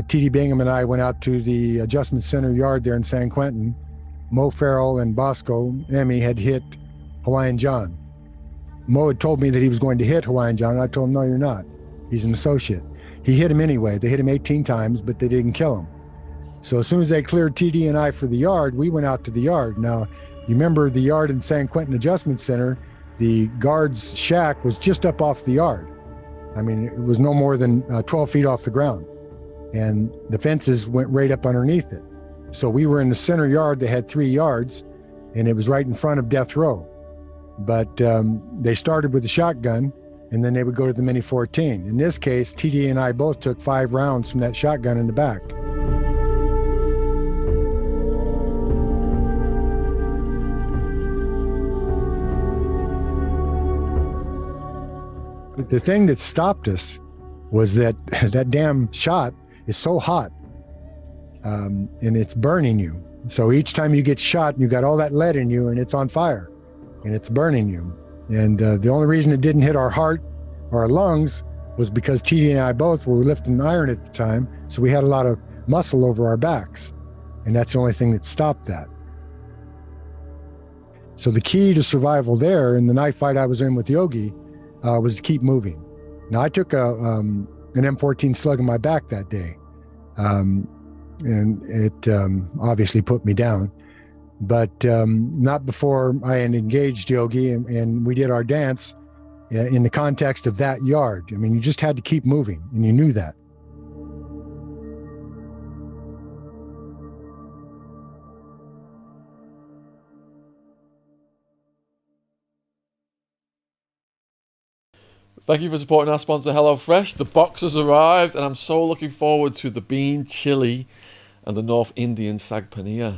T.D. Bingham and I went out to the adjustment center yard there in San Quentin. Mo Farrell and Bosco Emmy had hit Hawaiian John. Mo had told me that he was going to hit Hawaiian John, and I told him, no, you're not. He's an associate. He hit him anyway. They hit him 18 times, but they didn't kill him. So as soon as they cleared TD and I for the yard, we went out to the yard. Now, you remember the yard in San Quentin Adjustment Center, the guard's shack was just up off the yard. I mean, it was no more than 12 feet off the ground. And the fences went right up underneath it. So we were in the center yard that had 3 yards, and it was right in front of death row. But they started with a shotgun, and then they would go to the Mini 14. In this case, TD and I both took 5 rounds from that shotgun in the back. The thing that stopped us was that that damn shot is so hot, and it's burning you. So each time you get shot, you got all that lead in you, and it's on fire, and it's burning you. And the only reason it didn't hit our heart or our lungs was because TD and I both were lifting iron at the time, so we had a lot of muscle over our backs, and that's the only thing that stopped that. So the key to survival there in the knife fight I was in with Yogi was to keep moving. Now, I took an M14 slug in my back that day, and it obviously put me down, but not before I had engaged Yogi and we did our dance in the context of that yard. I mean, you just had to keep moving, and you knew that. Thank you for supporting our sponsor, HelloFresh. The box has arrived, and I'm so looking forward to the bean chili and the North Indian sag paneer.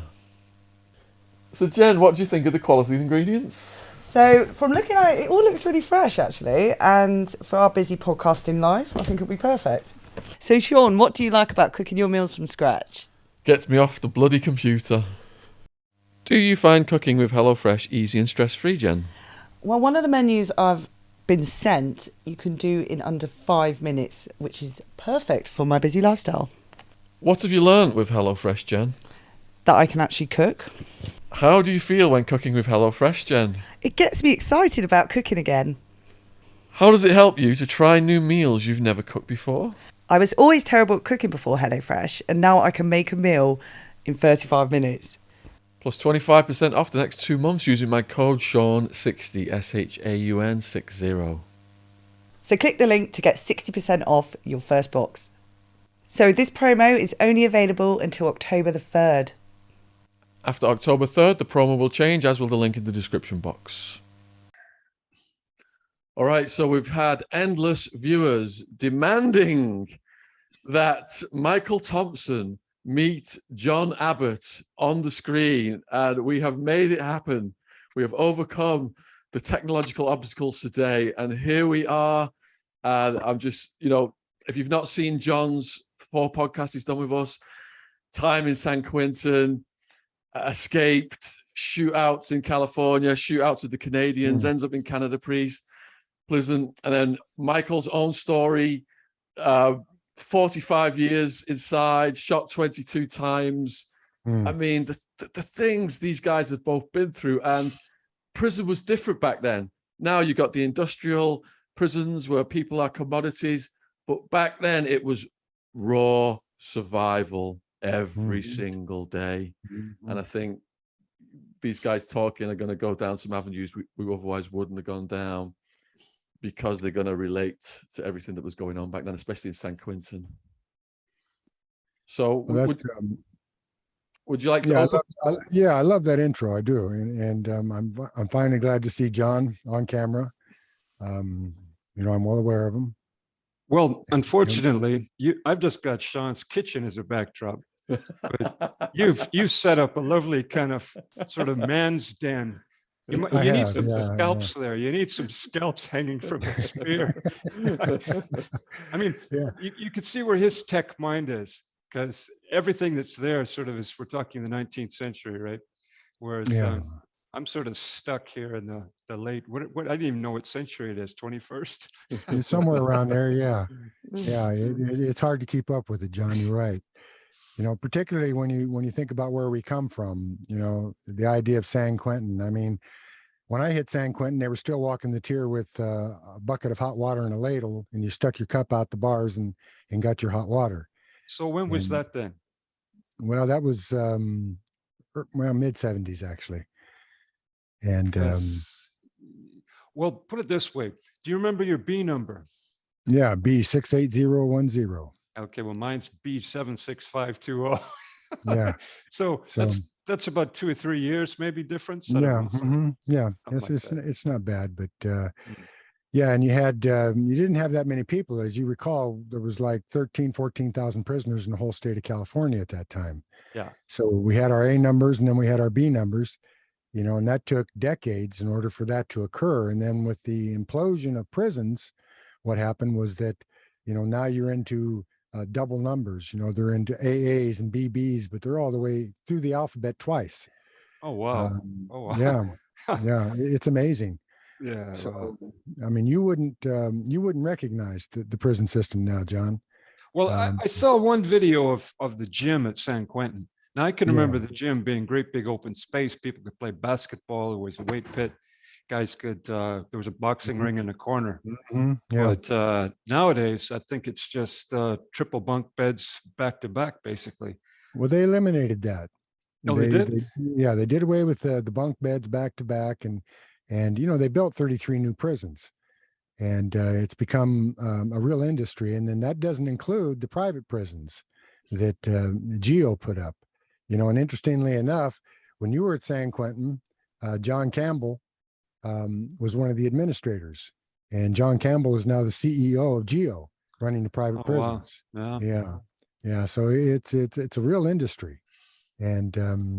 So, Jen, what do you think of the quality of the ingredients? So, from looking at it, it all looks really fresh, actually. And for our busy podcasting life, I think it'll be perfect. So, Sean, what do you like about cooking your meals from scratch? Gets me off the bloody computer. Do you find cooking with HelloFresh easy and stress-free, Jen? Well, one of the menus I've been sent, you can do in under 5 minutes, which is perfect for my busy lifestyle. What have you learned with HelloFresh, Jen? That I can actually cook. How do you feel when cooking with HelloFresh, Jen? It gets me excited about cooking again. How does it help you to try new meals you've never cooked before? I was always terrible at cooking before HelloFresh, and now I can make a meal in 35 minutes. Plus 25% off the next 2 months using my code SEAN60, SHAUN 60. So click the link to get 60% off your first box. So this promo is only available until October the 3rd. After October 3rd, the promo will change, as will the link in the description box. All right, so we've had endless viewers demanding that Michael Thompson meet John Abbott on the screen, and we have made it happen. We have overcome the technological obstacles today, and here we are. And I'm just, if you've not seen John's 4 podcasts he's done with us, time in San Quentin, escaped, shootouts in California, shootouts with the Canadians, ends up in Canada prison, and then Michael's own story, 45 years inside, shot 22 times. I mean, the things these guys have both been through, and prison was different back then. Now you got the industrial prisons where people are commodities, but back then it was raw survival every single day. And I think these guys talking are going to go down some avenues we otherwise wouldn't have gone down, because they're going to relate to everything that was going on back then, especially in San Quentin. So would you like to open? I love that intro. I do. And I'm finally glad to see John on camera. I'm well aware of him. Well, unfortunately, I've just got Sean's kitchen as a backdrop. But you've set up a lovely kind of sort of man's den. You need some scalps there. You need some scalps hanging from a spear. I mean, you could see where his tech mind is, because everything that's there sort of is, we're talking the 19th century, right? Whereas I'm sort of stuck here in the late, what I didn't even know what century it is, 21st. It's somewhere around there. Yeah. Yeah. It's hard to keep up with it, John. You're right. Particularly when you think about where we come from, the idea of San Quentin. I mean, when I hit San Quentin, they were still walking the tier with a bucket of hot water and a ladle, and you stuck your cup out the bars and got your hot water. So when was that then? Well, that was mid 70s actually. And well, put it this way. Do you remember your B number? Yeah, B68010. Okay, well, mine's B76520. Yeah. So that's about 2 or 3 years, maybe difference. Yeah. Yeah. It's not bad, but yeah. And you didn't have that many people. As you recall, there was like 14,000 prisoners in the whole state of California at that time. Yeah. So we had our A numbers and then we had our B numbers, and that took decades in order for that to occur. And then with the implosion of prisons, what happened was that, now you're into double numbers. They're into AAs and BBs, but they're all the way through the alphabet twice. Oh wow! Yeah, yeah, it's amazing. Yeah. So, I mean, you wouldn't recognize the prison system now, John. Well, I saw one video of the gym at San Quentin. Now I can remember the gym being great big open space. People could play basketball. There was a weight pit. Guys could, there was a boxing ring in the corner. Yeah. But nowadays, I think it's just triple bunk beds back to back, basically. Well, they eliminated that. Oh, they did? They did away with the bunk beds back to back. And they built 33 new prisons. And it's become a real industry. And then that doesn't include the private prisons that GEO put up. And interestingly enough, when you were at San Quentin, John Campbell was one of the administrators, and John Campbell is now the CEO of GEO, running the private prisons. Wow. Yeah. So it's a real industry, and a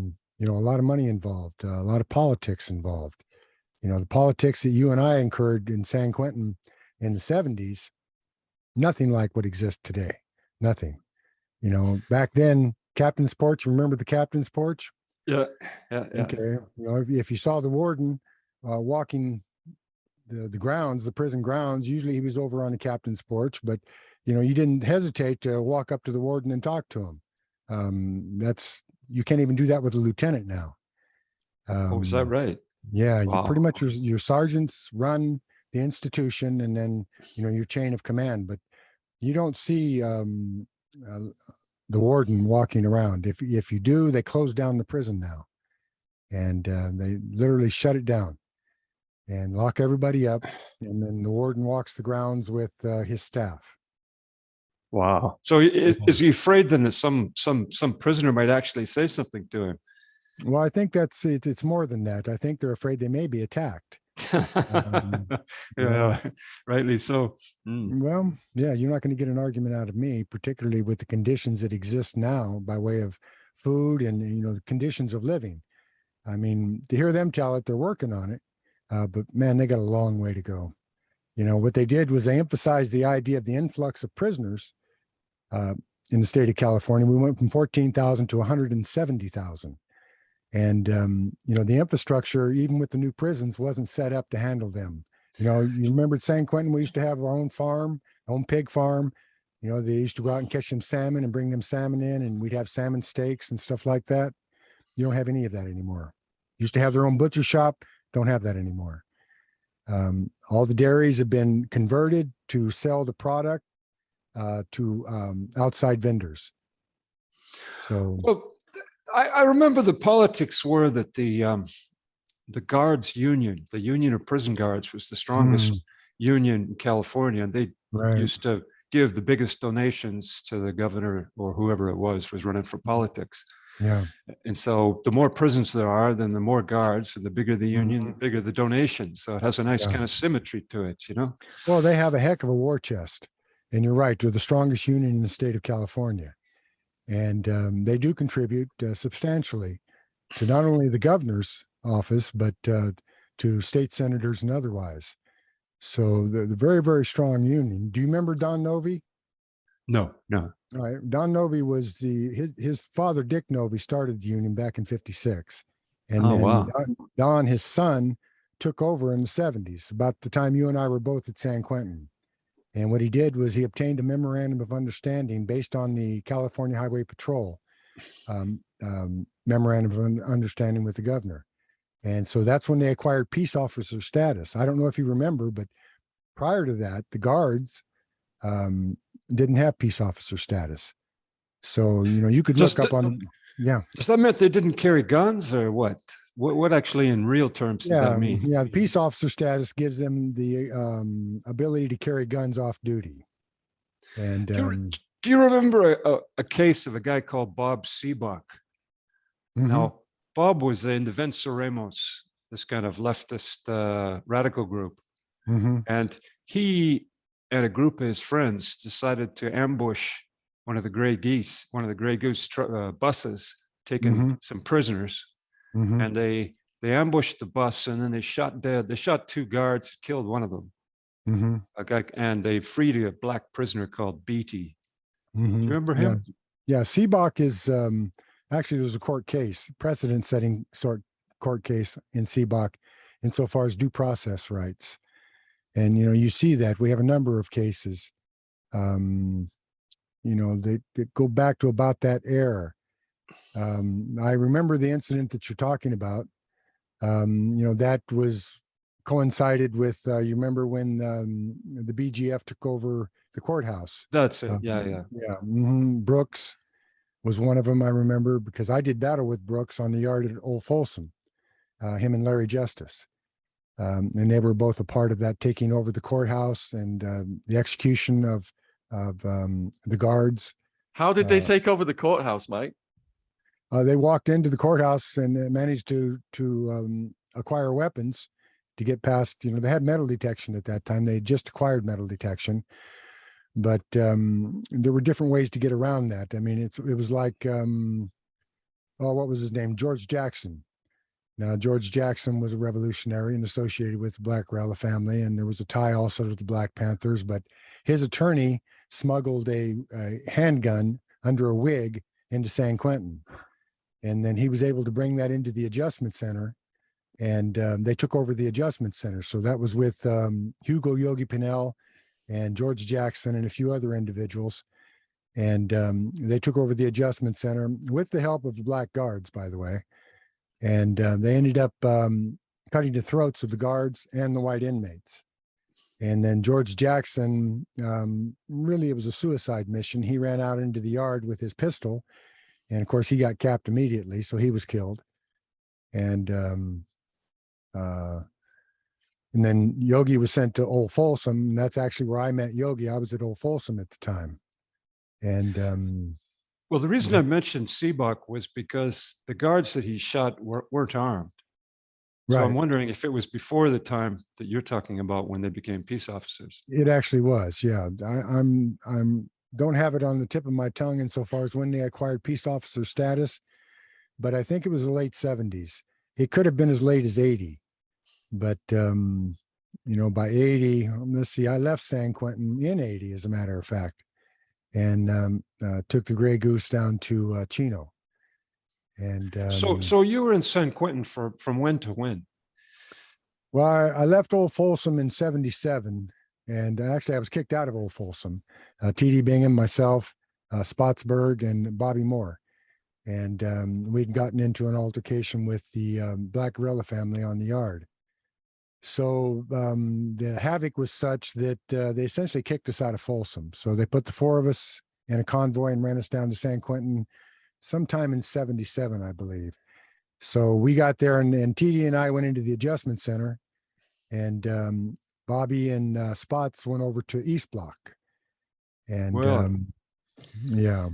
lot of money involved, a lot of politics involved. The politics that you and I incurred in San Quentin in the 70s, nothing like what exists today. Nothing. Back then, Captain's Porch. Remember the Captain's Porch? Yeah. Okay. If you saw the warden walking the grounds, the prison grounds, usually he was over on the captain's porch, but you didn't hesitate to walk up to the warden and talk to him. You can't even do that with a lieutenant now. Is that right? Yeah. Wow. You pretty much your sergeants run the institution, and then your chain of command, but you don't see the warden walking around. If you do, they close down the prison now, and they literally shut it down and lock everybody up, and then the warden walks the grounds with his staff. Wow. So is he afraid then that some prisoner might actually say something to him? Well, I think it's more than that. I think they're afraid they may be attacked. Yeah, rightly so. Well, yeah, you're not going to get an argument out of me, particularly with the conditions that exist now by way of food and the conditions of living. I mean, to hear them tell it, they're working on it. But man, they got a long way to go. What they did was they emphasized the idea of the influx of prisoners in the state of California. We went from 14,000 to 170,000. And, the infrastructure, even with the new prisons, wasn't set up to handle them. You remember at San Quentin, we used to have our own farm, own pig farm. They used to go out and catch them salmon and bring them salmon in, and we'd have salmon steaks and stuff like that. You don't have any of that anymore. Used to have their own butcher shop. Don't have that anymore. All the dairies have been converted to sell the product to outside vendors. So, well, I remember the politics were that the guards union, the union of prison guards, was the strongest union in California, and they used to give the biggest donations to the governor or whoever it was running for politics. Yeah. And so the more prisons there are, then the more guards, and the bigger the union, the bigger the donations. So it has a nice kind of symmetry to it, Well, they have a heck of a war chest. And you're right, they're the strongest union in the state of California. And they do contribute substantially to not only the governor's office, but to state senators and otherwise. So the very, very strong union. Do you remember Don Novi? No. All right. Don Novi was his father, Dick Novi, started the union back in 56. And Oh, then wow. Don, his son, took over in the 70s, about the time you and I were both at San Quentin. And what he did was he obtained a memorandum of understanding based on the California Highway Patrol memorandum of understanding with the governor. And so that's when they acquired peace officer status. I don't know if you remember, but prior to that, the guards didn't have peace officer status. So, you could look up on, yeah. Does that mean they didn't carry guns or what? What actually in real terms did that mean? Yeah, the peace officer status gives them the ability to carry guns off duty. And do you remember a case of a guy called Bob Seebach? Now, Bob was in the Venceremos, this kind of leftist radical group. And he and a group of his friends decided to ambush one of the Grey Goose buses, taking some prisoners. And they ambushed the bus, and then they shot dead. They shot 2 guards, killed one of them. A guy, and they freed a black prisoner called Beatty. Do you remember him? Yeah, Seebach is actually, there's a court case, precedent-setting court case in Seebach insofar as due process rights. And, you see that we have a number of cases, they go back to about that era. I remember the incident that you're talking about. That was coincided with, you remember when the BGF took over the courthouse? That's it. Yeah. Brooks was one of them, I remember, because I did battle with Brooks on the yard at Old Folsom, him and Larry Justice. And they were both a part of that taking over the courthouse and the execution of the guards. How did they take over the courthouse, Mike? They walked into the courthouse and managed to acquire weapons to get past, they had metal detection at that time. They had just acquired metal detection, but there were different ways to get around that. I mean, it was like, what was his name? George Jackson. Now, George Jackson was a revolutionary and associated with the Black Rella family, and there was a tie also to the Black Panthers, but his attorney smuggled a handgun under a wig into San Quentin. And then he was able to bring that into the adjustment center, and they took over the adjustment center. So that was with Hugo Yogi Pinell and George Jackson and a few other individuals. And they took over the adjustment center with the help of the black guards, by the way. And they ended up cutting the throats of the guards and the white inmates. And then George Jackson, really, it was a suicide mission. He ran out into the yard with his pistol. And of course, he got capped immediately, so he was killed. And then Yogi was sent to Old Folsom. And that's actually where I met Yogi. I was at Old Folsom at the time. And well, the reason I mentioned Seebach was because the guards that he shot weren't armed. So I'm wondering if it was before the time that you're talking about when they became peace officers. It actually was, yeah. I'm don't have it on the tip of my tongue insofar as when they acquired peace officer status, but I think it was the late 70s. It could have been as late as 80, but by 80, let's see, I left San Quentin in 80, as a matter of fact, and took the Grey Goose down to Chino. And so you were in San Quentin from when to when? Well, I left Old Folsom in 77, and actually I was kicked out of Old Folsom. T.D. Bingham, myself, Spotsburg, and Bobby Moore. And we'd gotten into an altercation with the Black Guerrilla family on the yard. So the havoc was such that they essentially kicked us out of Folsom. So they put the 4 of us in a convoy and ran us down to San Quentin sometime in 77, I believe. So we got there, and TD and I went into the adjustment center, and Bobby and Spots went over to East Block. And yeah.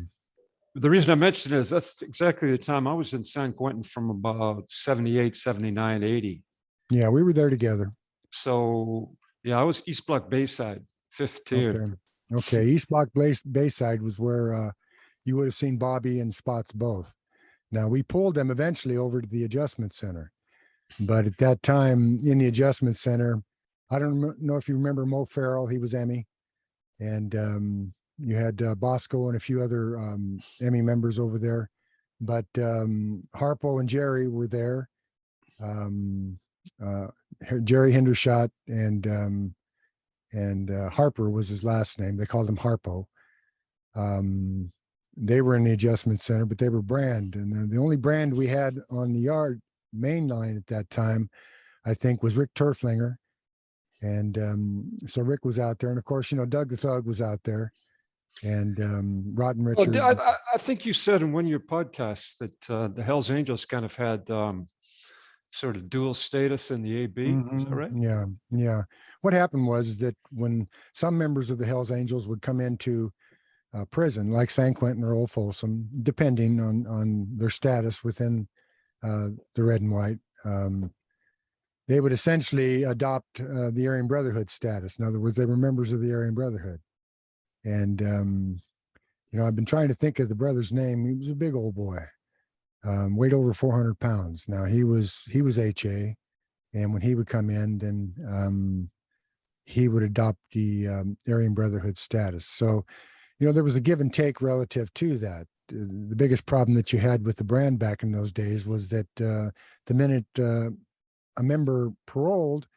The reason I mentioned it is that's exactly the time I was in San Quentin, from about 78, 79, 80. Yeah, we were there together. So yeah, I was East Block Bayside, 5th tier. Okay. East Block Bayside was where you would have seen Bobby and Spots both. Now, we pulled them eventually over to the adjustment center. But at that time in the adjustment center, I don't know if you remember Mo Farrell, he was Emmy. And you had Bosco and a few other Emmy members over there. But Harpo and Jerry were there. Jerry Hendershot and Harper was his last name. They called him Harpo. They were in the adjustment center, but they were brand. And the only brand we had on the yard main line at that time, I think, was Rick Turflinger. And so Rick was out there. And of course, Doug the Thug was out there, and Rotten Richard. I think you said in one of your podcasts that the Hells Angels kind of had sort of dual status in the AB. Is that right? Yeah. Yeah. What happened was that when some members of the Hells Angels would come into prison, like San Quentin or Old Folsom, depending on their status within the red and white, they would essentially adopt the Aryan Brotherhood status. In other words, they were members of the Aryan Brotherhood. And, I've been trying to think of the brother's name. He was a big old boy, weighed over 400 pounds. Now he was HA. And when he would come in, then he would adopt the Aryan Brotherhood status. So, there was a give and take relative to that. The biggest problem that you had with the brand back in those days was that the minute a member paroled,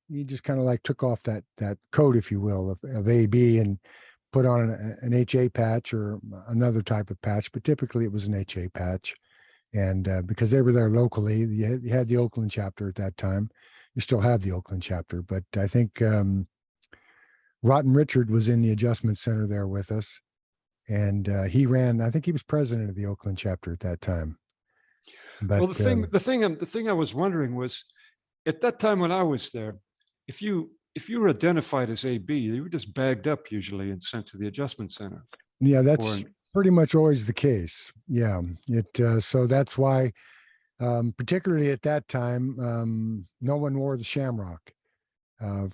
you just kind of like took off that coat, if you will, of AB and put on an HA patch or another type of patch, but typically it was an HA patch. And because they were there locally, you had the Oakland chapter at that time. You still have the Oakland chapter, but I think Rotten Richard was in the adjustment center there with us, and he ran. I think he was president of the Oakland chapter at that time. But, well, the thing I was wondering was, at that time when I was there, if you were identified as AB, you were just bagged up usually and sent to the adjustment center. Yeah, that's pretty much always the case. Yeah, so that's why, particularly at that time, no one wore the shamrock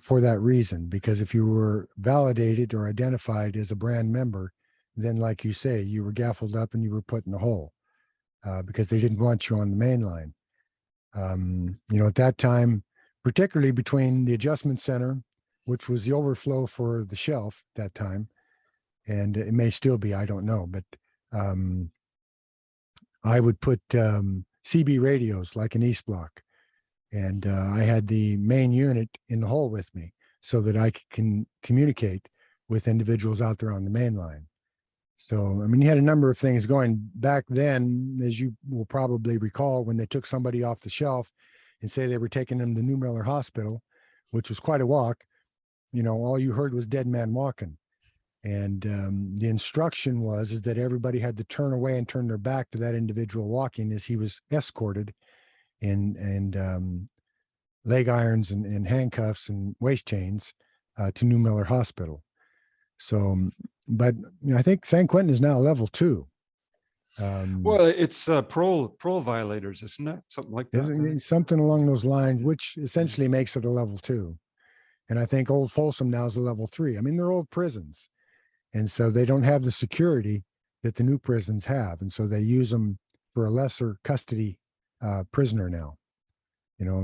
for that reason. Because if you were validated or identified as a brand member, then, like you say, you were gaffled up and you were put in a hole because they didn't want you on the main line. At that time, particularly between the adjustment center, which was the overflow for the shelf at that time, and it may still be, I don't know, but I would put CB radios like an East Block, and I had the main unit in the hole with me so that I can communicate with individuals out there on the main line. So, you had a number of things going back then, as you will probably recall, when they took somebody off the shelf and say they were taking them to New Miller Hospital, which was quite a walk. All you heard was dead man walking. And the instruction is that everybody had to turn away and turn their back to that individual walking as he was escorted in leg irons and handcuffs and waist chains to New Miller Hospital. So, but I think San Quentin is now level 2. Well, it's parole violators, isn't it? Something like that. Something along those lines, which essentially makes it a level 2. And I think Old Folsom now is a level 3. They're old prisons. And so they don't have the security that the new prisons have. And so they use them for a lesser custody prisoner now.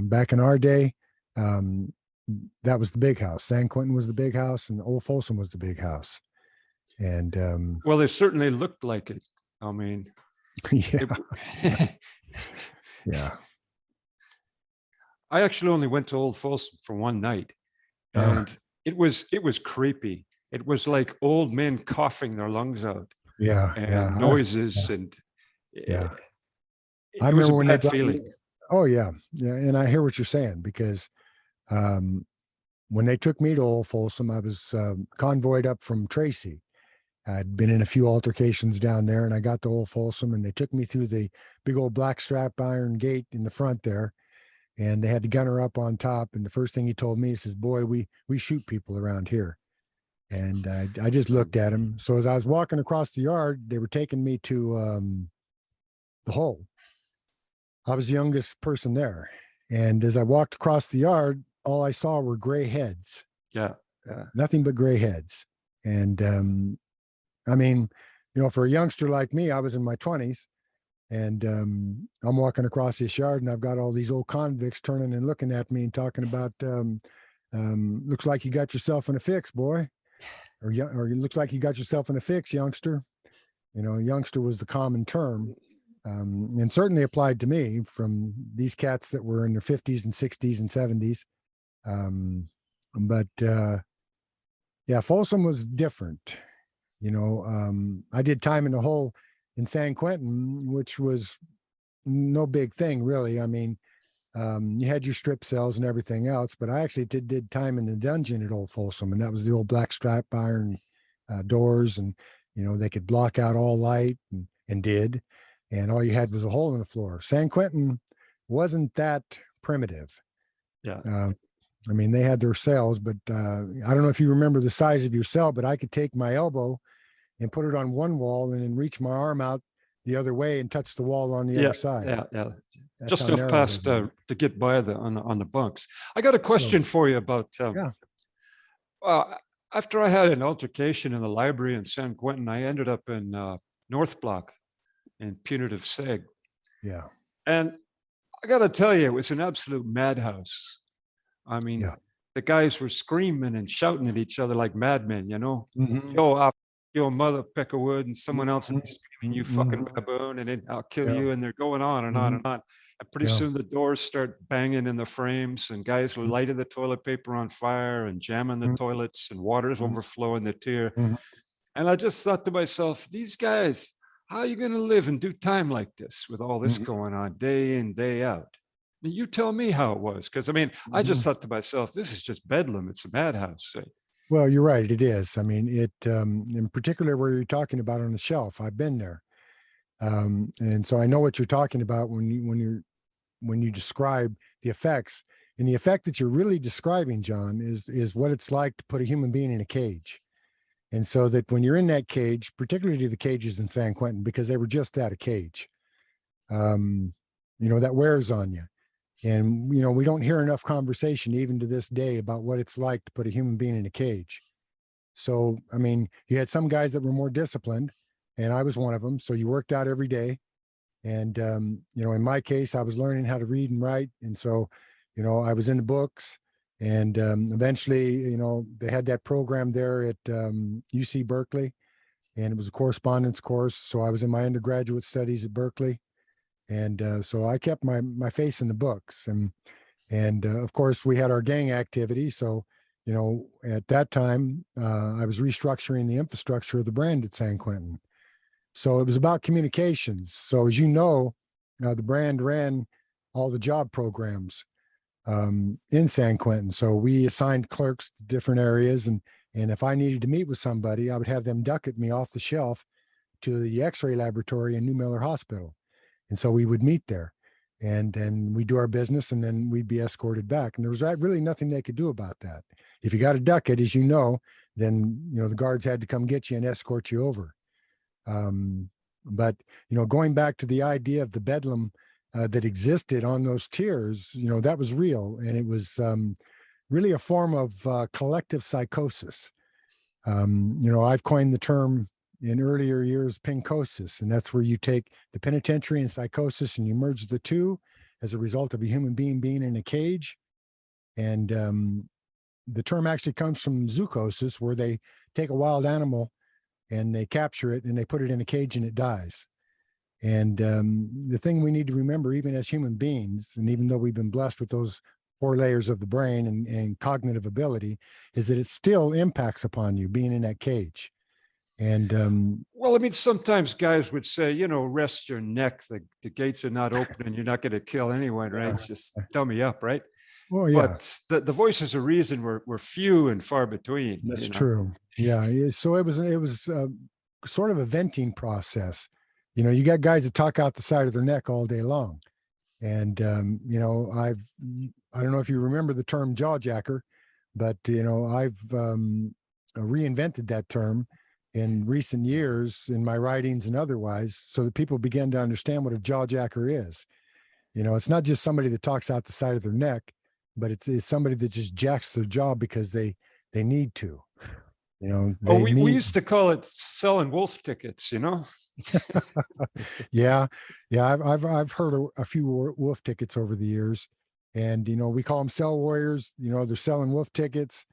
Back in our day, that was the big house. San Quentin was the big house and Old Folsom was the big house. And well, they certainly looked like it. Yeah. Yeah. I actually only went to Old Folsom for one night, and it was creepy. It was like old men coughing their lungs out. Yeah. And noises and yeah. I remember when that feeling. Oh yeah. Yeah. And I hear what you're saying, because when they took me to Old Folsom, I was convoyed up from Tracy. I'd been in a few altercations down there, and I got to Old Folsom, and they took me through the big old black strap iron gate in the front there, and they had the gunner up on top. And the first thing he told me, he says, "Boy, we shoot people around here." And I just looked at him. So as I was walking across the yard, they were taking me to the hole. I was the youngest person there. And as I walked across the yard, all I saw were gray heads. Yeah. Nothing but gray heads. And for a youngster like me, I was in my 20s, and I'm walking across this yard, and I've got all these old convicts turning and looking at me and talking about, looks like you got yourself in a fix, boy. Or it looks like you got yourself in a fix, youngster. Youngster was the common term. and certainly applied to me from these cats that were in their 50s and 60s and 70s. Yeah, Folsom was different. I did time in the hole in San Quentin, which was no big thing, really. I mean, you had your strip cells and everything else, but I actually did time in the dungeon at Old Folsom, and that was the old black strap iron doors, and they could block out all light, and did, and all you had was a hole in the floor. San Quentin wasn't that primitive. Yeah. I mean, they had their cells, but I don't know if you remember the size of your cell, but I could take my elbow and put it on one wall and then reach my arm out the other way and touch the wall on the other side. Yeah. That's Just how enough narrow past it was. to get by on the bunks. I got a question for you about. After I had an altercation in the library in San Quentin, I ended up in North Block in punitive seg. Yeah. And I got to tell you, it was an absolute madhouse. I mean, the guys were screaming and shouting at each other like madmen, Mm-hmm. Yo, mother Peckerwood, and someone else and he's screaming, you fucking baboon, and then I'll kill you. And they're going on and on and on. And pretty soon the doors start banging in the frames, and guys lighting the toilet paper on fire and jamming the toilets, and water's overflowing the tier. And I just thought to myself, these guys, how are you going to live and do time like this with all this going on day in, day out? You tell me how it was, because I mean, I just thought to myself, this is just bedlam. It's a madhouse. Well, you're right. It is. I mean, it in particular where you're talking about on the shelf. I've been there, and so I know what you're talking about when you describe the effects. And the effect that you're really describing, John, is what it's like to put a human being in a cage. And so that when you're in that cage, particularly the cages in San Quentin, because they were just that, a cage, that wears on you. And, we don't hear enough conversation even to this day about what it's like to put a human being in a cage. So, I mean, you had some guys that were more disciplined, and I was one of them. So you worked out every day. And, in my case, I was learning how to read and write. And so, I was in the books, and eventually, they had that program there at UC Berkeley, and it was a correspondence course. So I was in my undergraduate studies at Berkeley. And so I kept my face in the books, and of course we had our gang activity. So, at that time, I was restructuring the infrastructure of the brand at San Quentin. So it was about communications. So as the brand ran all the job programs in San Quentin. So we assigned clerks to different areas, and if I needed to meet with somebody, I would have them duck at me off the shelf to the X-ray laboratory in New Miller Hospital. And so we would meet there, and then we do our business, and then we'd be escorted back. And there was really nothing they could do about that. If you got a duck it, as then, the guards had to come get you and escort you over. But, going back to the idea of the bedlam that existed on those tiers, that was real. And it was really a form of collective psychosis. I've coined the term in earlier years, Pincosis, and that's where you take the penitentiary and psychosis and you merge the two as a result of a human being being in a cage. And the term actually comes from zoochosis, where they take a wild animal and they capture it and they put it in a cage and it dies. And the thing we need to remember, even as human beings, and even though we've been blessed with those 4 layers of the brain and cognitive ability, is that it still impacts upon you being in that cage. And well, I mean, sometimes guys would say, rest your neck. The gates are not open and you're not going to kill anyone, right? Just dummy up, right? Well, yeah. But the voices of reason were few and far between. That's true. Yeah. So it was sort of a venting process. You got guys that talk out the side of their neck all day long. And, I don't know if you remember the term jawjacker, but, I've reinvented that term in recent years in my writings and otherwise, so that people begin to understand what a jawjacker is. It's not just somebody that talks out the side of their neck, but it's somebody that just jacks their jaw because they need to. We used to call it selling wolf tickets, Yeah. I've heard a few wolf tickets over the years, and we call them cell warriors. They're selling wolf tickets.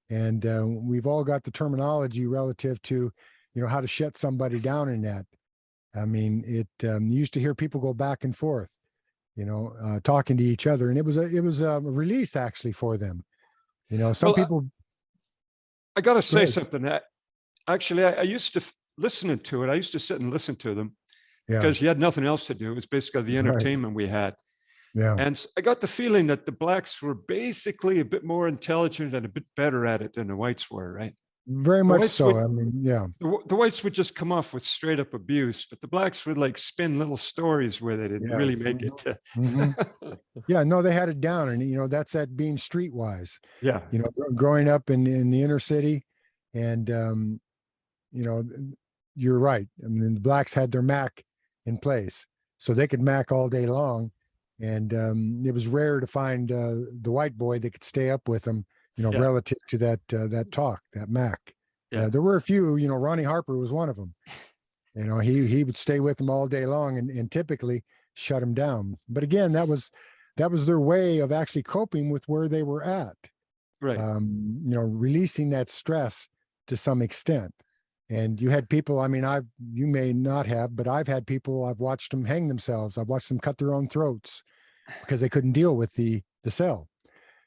And we've all got the terminology relative to, how to shut somebody down in that. I mean, you used to hear people go back and forth, talking to each other, and it was a release actually for them. Some people. I got to say something. That actually, I used to listen to it. I used to sit and listen to them because you had nothing else to do. It was basically the entertainment we had. Yeah. And I got the feeling that the blacks were basically a bit more intelligent and a bit better at it than the whites were, right? Very much so. I mean, yeah. The whites would just come off with straight up abuse, but the blacks would like spin little stories where they didn't really make it. Yeah, no, they had it down. And, that's that being streetwise. Yeah. Growing up in the inner city. And, you're right. I mean, the blacks had their Mac in place, so they could Mac all day long. And it was rare to find the white boy that could stay up with them, relative to that talk, that Mac. Yeah. There were a few, Ronnie Harper was one of them. He would stay with them all day long and typically shut them down. But again, that was their way of actually coping with where they were at. Right. Releasing that stress to some extent. And you had people, I mean, you may not have, but I've had people, I've watched them hang themselves. I've watched them cut their own throats because they couldn't deal with the cell.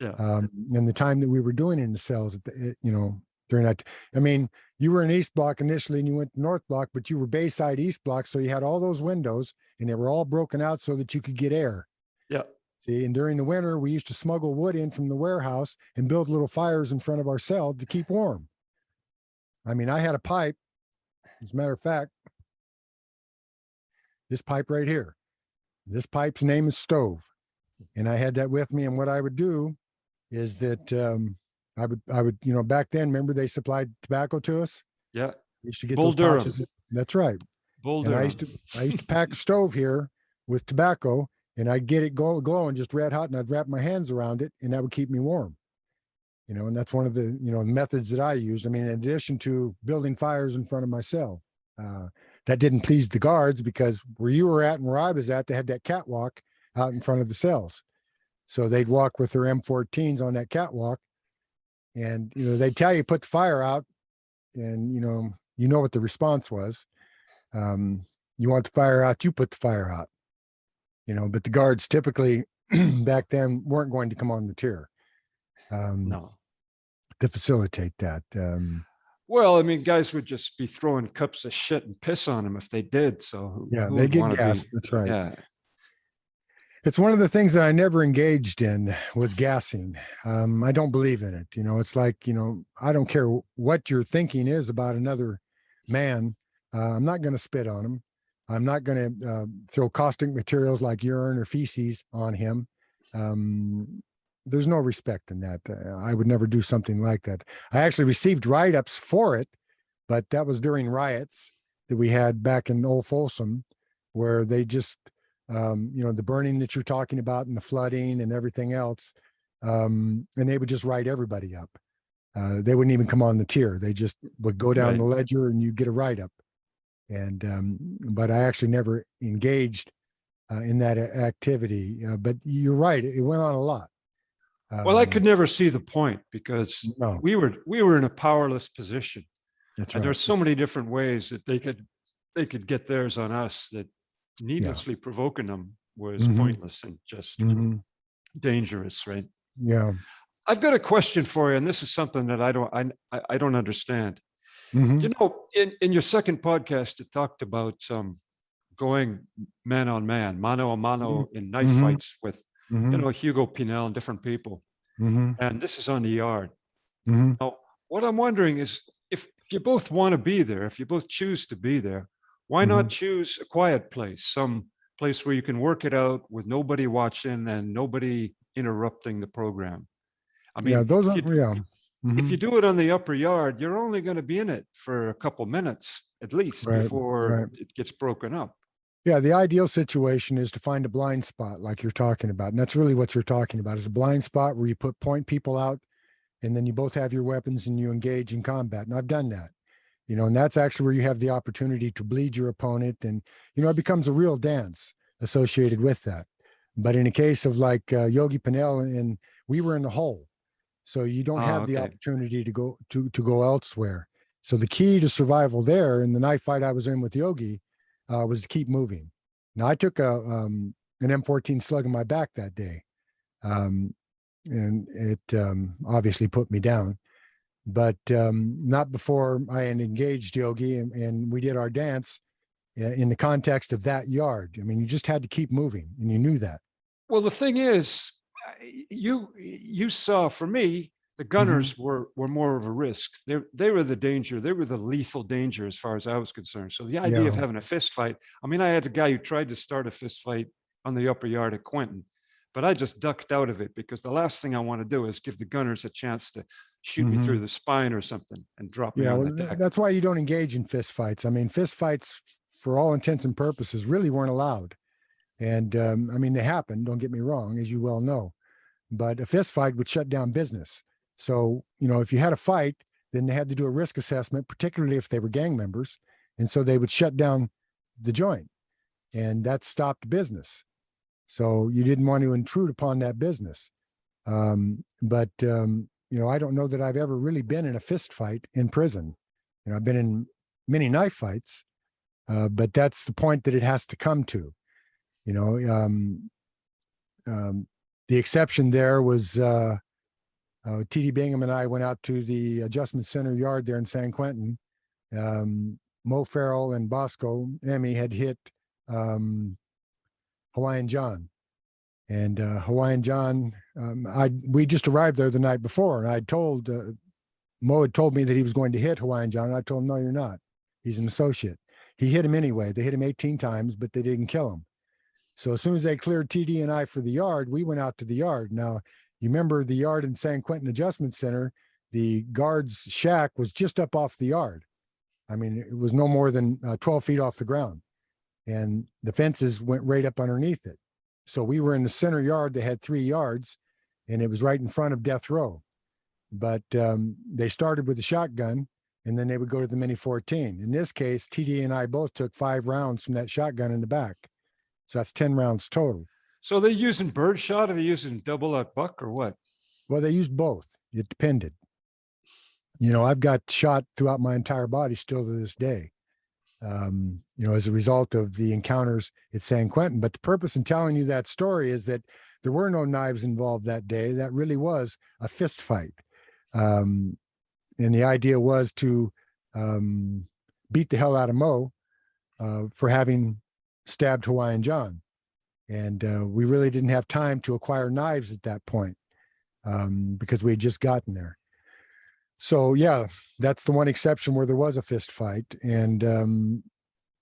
Yeah. And the time that we were doing in the cells, during that, I mean, you were in East Block initially and you went to North Block, but you were Bayside East Block. So you had all those windows and they were all broken out so that you could get air. Yeah. See, and during the winter, we used to smuggle wood in from the warehouse and build little fires in front of our cell to keep warm. I mean, I had a pipe, as a matter of fact, this pipe right here, this pipe's name is Stove. And I had that with me. And what I would do is that I would, back then, remember they supplied tobacco to us? Yeah. We used to get Bull those Durham. pouches. That's right. Bull And Durham. I used to pack a stove here with tobacco and I'd get it glowing just red hot and I'd wrap my hands around it and that would keep me warm. And that's one of the, methods that I used. I mean, in addition to building fires in front of my cell, that didn't please the guards because where you were at and where I was at, they had that catwalk out in front of the cells. So they'd walk with their M14s on that catwalk and, they'd tell you, put the fire out and, what the response was. You want the fire out, you put the fire out, but the guards typically back then weren't going to come on the tier. No. To facilitate that. Well, I mean, guys would just be throwing cups of shit and piss on them if they did. So they get gas. That's right. Yeah. It's one of the things that I never engaged in was gassing. I don't believe in it. It's like, I don't care what your thinking is about another man. I'm not going to spit on him. I'm not going to throw caustic materials like urine or feces on him. There's no respect in that. I would never do something like that. I actually received write-ups for it, but that was during riots that we had back in Old Folsom, where they just, the burning that you're talking about and the flooding and everything else, and they would just write everybody up. They wouldn't even come on the tier. They just would go down the ledger and you get a write-up. And, but I actually never engaged in that activity. But you're right. It went on a lot. Well, I could never see the point because we were in a powerless position. That's and right. there's so many different ways that they could get theirs on us that needlessly provoking them was pointless and just dangerous, right? Yeah. I've got a question for you, and this is something that I don't understand. In your second podcast, it talked about going man on man, mano a mano in knife fights with Hugo Pinel and different people. And this is on the yard. Now, what I'm wondering is if you both want to be there, if you both choose to be there, why not choose a quiet place, some place where you can work it out with nobody watching and nobody interrupting the program? I mean, if you do it on the upper yard, you're only going to be in it for a couple minutes at least before it gets broken up. Yeah, the ideal situation is to find a blind spot like you're talking about. And that's really what you're talking about is a blind spot where you point people out and then you both have your weapons and you engage in combat. And I've done that, and that's actually where you have the opportunity to bleed your opponent. And, it becomes a real dance associated with that. But in a case of like Yogi Pinel, and we were in the hole. So you don't have the opportunity to go elsewhere. So the key to survival there in the knife fight I was in with Yogi, was to keep moving. Now I took an M14 slug in my back that day, and it obviously put me down. But not before I had engaged Yogi and we did our dance in the context of that yard. I mean, you just had to keep moving, and you knew that. Well, the thing is, you saw, for me, the gunners were more of a risk. They were the danger. They were the lethal danger as far as I was concerned. So the idea of having a fist fight, I mean, I had a guy who tried to start a fist fight on the upper yard at Quentin, but I just ducked out of it because the last thing I want to do is give the gunners a chance to shoot me through the spine or something and drop me on the deck. That's why you don't engage in fist fights. I mean, fist fights, for all intents and purposes, really weren't allowed. And I mean, they happened, don't get me wrong, as you well know, but a fist fight would shut down business. So, if you had a fight, then they had to do a risk assessment, particularly if they were gang members. And so they would shut down the joint, and that stopped business. So you didn't want to intrude upon that business. But I don't know that I've ever really been in a fist fight in prison. I've been in many knife fights, but that's the point that it has to come to. The exception there was T.D. Bingham and I went out to the Adjustment Center yard there in San Quentin. Mo Farrell and Bosco Emmy had hit Hawaiian John. And Hawaiian John, we just arrived there the night before, and Mo had told me that he was going to hit Hawaiian John, and I told him, no, you're not. He's an associate. He hit him anyway. They hit him 18 times, but they didn't kill him. So as soon as they cleared TD and I for the yard, we went out to the yard. Now, you remember the yard in San Quentin Adjustment Center, the guard's shack was just up off the yard. I mean, it was no more than 12 feet off the ground, and the fences went right up underneath it. So we were in the center yard. They had 3 yards, and it was right in front of death row. But they started with the shotgun, and then they would go to the Mini 14. In this case, TD and I both took 5 rounds from that shotgun in the back. So that's 10 rounds total. So they're using birdshot, or they're using double-out buck, or what? Well, they used both. It depended. I've got shot throughout my entire body still to this day, as a result of the encounters at San Quentin. But the purpose in telling you that story is that there were no knives involved that day. That really was a fist fight. And the idea was to beat the hell out of Mo for having stabbed Hawaiian John. And we really didn't have time to acquire knives at that point because we had just gotten there. So, yeah, that's the one exception where there was a fist fight. And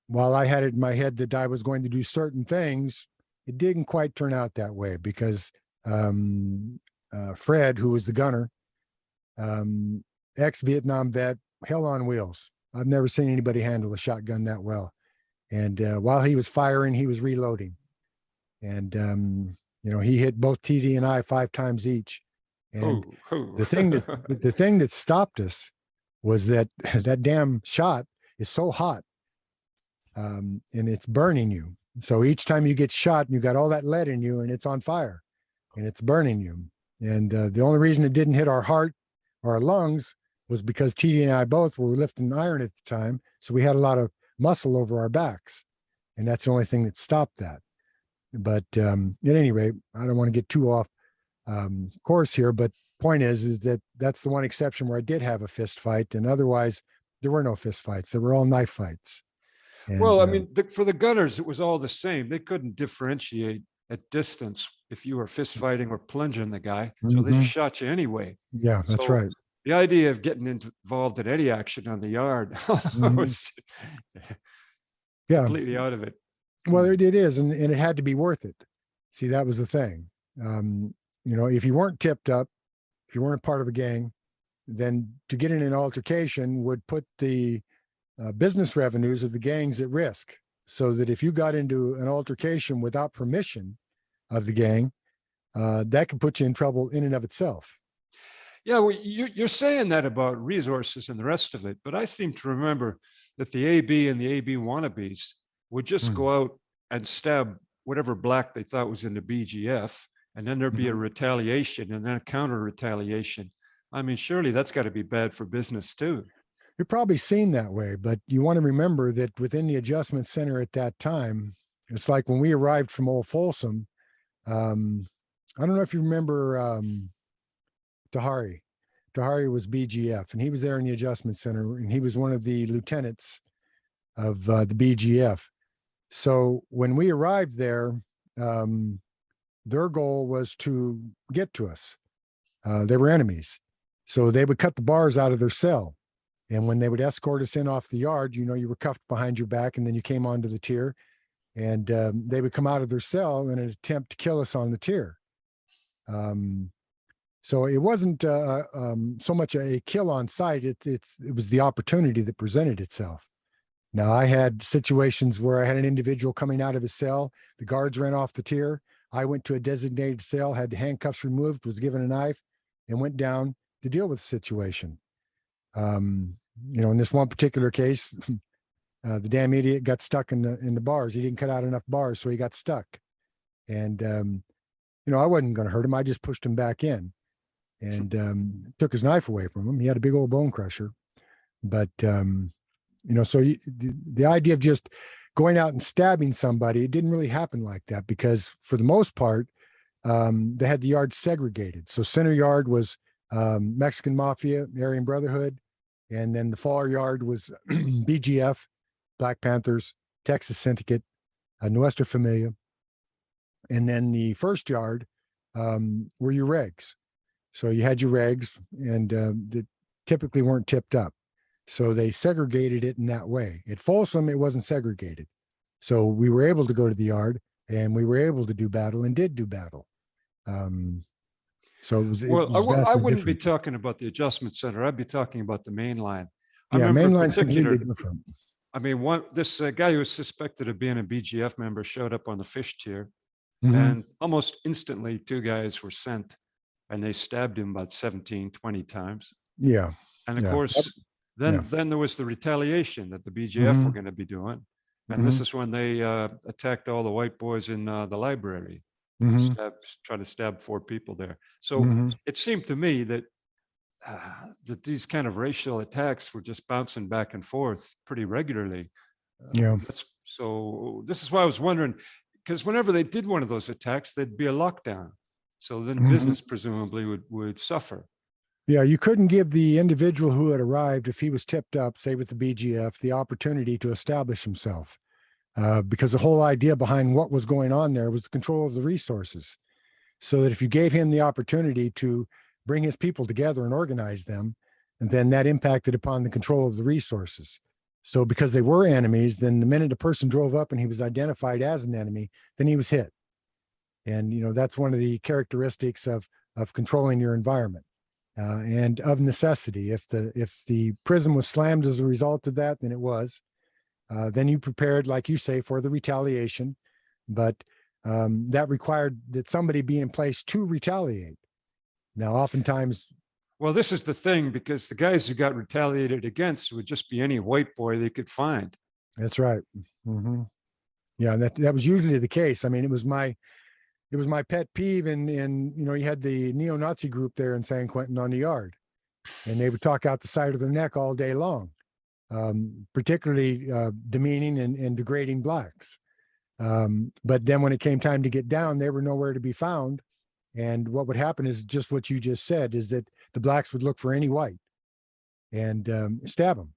while I had it in my head that I was going to do certain things, it didn't quite turn out that way because Fred, who was the gunner, ex-Vietnam vet, hell on wheels. I've never seen anybody handle a shotgun that well. And while he was firing, he was reloading. And, he hit both TD and I 5 times each. And the thing that stopped us was that damn shot is so hot, and it's burning you. So each time you get shot, you got all that lead in you, and it's on fire, and it's burning you. And the only reason it didn't hit our heart or our lungs was because TD and I both were lifting iron at the time, so we had a lot of muscle over our backs, and that's the only thing that stopped that. But at any rate, I don't want to get too off course here, but point is that that's the one exception where I did have a fist fight, and otherwise there were no fist fights. They were all knife fights. And, well, I mean, for the gunners, it was all the same. They couldn't differentiate at distance if you were fist fighting or plunging the guy, so they just shot you anyway. Yeah, that's right. The idea of getting involved in any action on the yard was completely out of it. Well, it is, and it had to be worth it. See, that was the thing. If you weren't tipped up, if you weren't a part of a gang, then to get in an altercation would put the business revenues of the gangs at risk. So that if you got into an altercation without permission of the gang, that could put you in trouble in and of itself. Yeah, well, you're saying that about resources and the rest of it, but I seem to remember that the AB and the AB wannabes would just go out and stab whatever black they thought was in the BGF, and then there'd be a retaliation and then a counter retaliation. I mean, surely that's got to be bad for business too. You're probably seen that way, but you want to remember that within the adjustment center at that time, it's like when we arrived from Old Folsom. I don't know if you remember Tahari. Tahari was BGF, and he was there in the adjustment center, and he was one of the lieutenants of the BGF. So when we arrived there, their goal was to get to us. They were enemies. So they would cut the bars out of their cell. And when they would escort us in off the yard, you know, you were cuffed behind your back, and then you came onto the tier, and they would come out of their cell in an attempt to kill us on the tier. So it wasn't so much a kill on sight. It was the opportunity that presented itself. Now, I had situations where I had an individual coming out of his cell. The guards ran off the tier. I went to a designated cell, had the handcuffs removed, was given a knife, and went down to deal with the situation. You know, in this one particular case, the damn idiot got stuck in the bars. He didn't cut out enough bars, so he got stuck. And you know, I wasn't going to hurt him. I just pushed him back in and took his knife away from him. He had a big old bone crusher. But you know, so the idea of just going out and stabbing somebody, it didn't really happen like that, because for the most part, they had the yard segregated. So center yard was Mexican Mafia, Aryan Brotherhood, and then the far yard was BGF, Black Panthers, Texas Syndicate, Nuestra Familia, and then the first yard were your regs. So you had your regs, and that typically weren't tipped up. So they segregated it in that way. At Folsom, it wasn't segregated. So we were able to go to the yard, and we were able to do battle, and did do battle. So it was, I wouldn't be talking about the adjustment center. I'd be talking about the main line. Yeah, main line's completely different. I mean, this guy who was suspected of being a BGF member showed up on the fish tier, Mhm. and almost instantly 2 guys were sent, and they stabbed him about 17, 20 times. Yeah. And of Yeah. course, then there was the retaliation that the BGF were Mhm. going to be doing. And this is when they attacked all the white boys in the library, Mhm. tried to stab 4 people there. So Mhm. it seemed to me that these kind of racial attacks were just bouncing back and forth pretty regularly. Yeah. So this is why I was wondering, because whenever they did one of those attacks, there'd be a lockdown. So then Mhm. business presumably would suffer. Yeah, you couldn't give the individual who had arrived, if he was tipped up, say with the BGF, the opportunity to establish himself. Because the whole idea behind what was going on there was the control of the resources. So that if you gave him the opportunity to bring his people together and organize them, and then that impacted upon the control of the resources. So because they were enemies, then the minute a person drove up and he was identified as an enemy, then he was hit. And, you know, that's one of the characteristics of controlling your environment. And of necessity, if the prison was slammed as a result of that, then it was. Then you prepared, like you say, for the retaliation, but that required that somebody be in place to retaliate. Now, oftentimes, well, this is the thing, because the guys who got retaliated against would just be any white boy they could find. that's right. Mm-hmm. Yeah, that was usually the case. I mean, it was my pet peeve, and you know, you had the neo-Nazi group there in San Quentin on the yard, and they would talk out the side of their neck all day long, particularly demeaning and degrading blacks. But then when it came time to get down, they were nowhere to be found. And what would happen is just what you just said, is that the blacks would look for any white and stab them,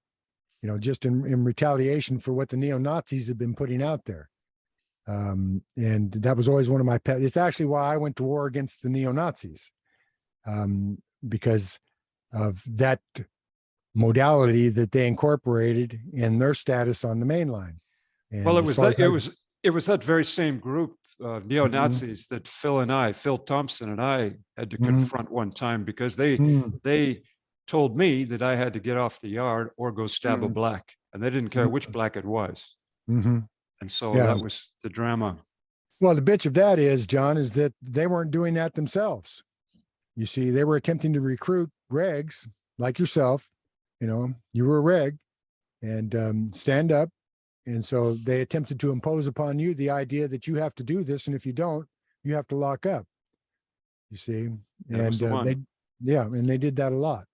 you know, just in retaliation for what the neo-Nazis had been putting out there. And that was always one of my pet. It's actually why I went to war against the neo-Nazis, because of that modality that they incorporated in their status on the main line. And well, it was that very same group of neo-Nazis that Phil Thompson and I had to confront one time, because they told me that I had to get off the yard or go stab a black, and they didn't care which black it was. And so that was the drama. Well, the bitch of that is, John, is that they weren't doing that themselves. You see, they were attempting to recruit regs like yourself. You know, you were a reg, and stand up. And so they attempted to impose upon you the idea that you have to do this, and if you don't, you have to lock up. You see, and they did that a lot.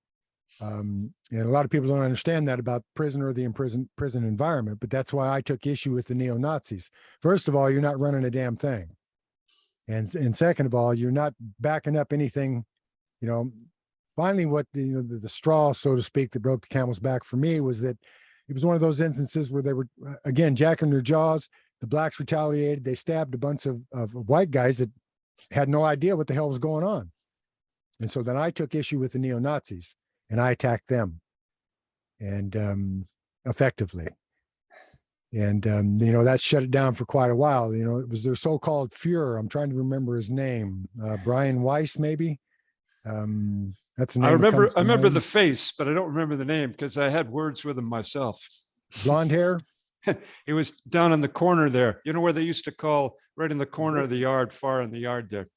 And a lot of people don't understand that about prison or the prison environment, but that's why I took issue with the neo-Nazis. First of all, you're not running a damn thing. And second of all, you're not backing up anything. Finally, what the straw, so to speak, that broke the camel's back for me was that it was one of those instances where they were, again, jacking their jaws. The blacks retaliated. They stabbed a bunch of white guys that had no idea what the hell was going on. And so then I took issue with the neo-Nazis and I attacked them, and effectively. And, that shut it down for quite a while. It was their so-called Fuhrer. I'm trying to remember his name. Brian Weiss, maybe. That's the name. I remember the face, but I don't remember the name because I had words with him myself. Blonde hair. He was down in the corner there. You know where they used to call, right in the corner of the yard, far in the yard there.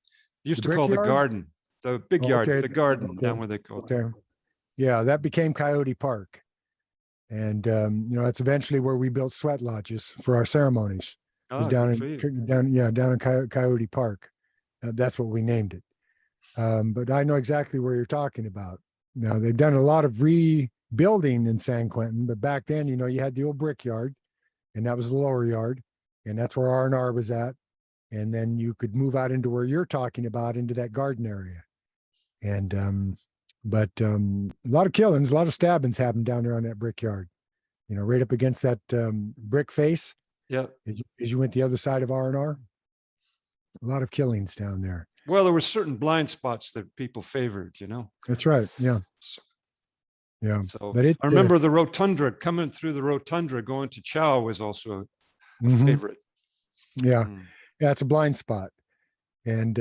They used to call the garden, the big yard, the garden, down where they called it. Yeah, that became Coyote Park. And, that's eventually where we built sweat lodges for our ceremonies. It was down in Coyote Park. That's what we named it. But I know exactly where you're talking about. Now, they've done a lot of rebuilding in San Quentin, but back then, you had the old brickyard, and that was the lower yard, and that's where R&R was at. And then you could move out into where you're talking about, into that garden area. And, but a lot of killings, a lot of stabbings happened down there on that brickyard, right up against that brick face. Yeah. As you went the other side of R&R, a lot of killings down there. Well, there were certain blind spots that people favored, That's right. Yeah. Yeah. So but I remember the rotunda, coming through the rotunda, going to Chow was also a favorite. Yeah. Yeah. It's a blind spot. And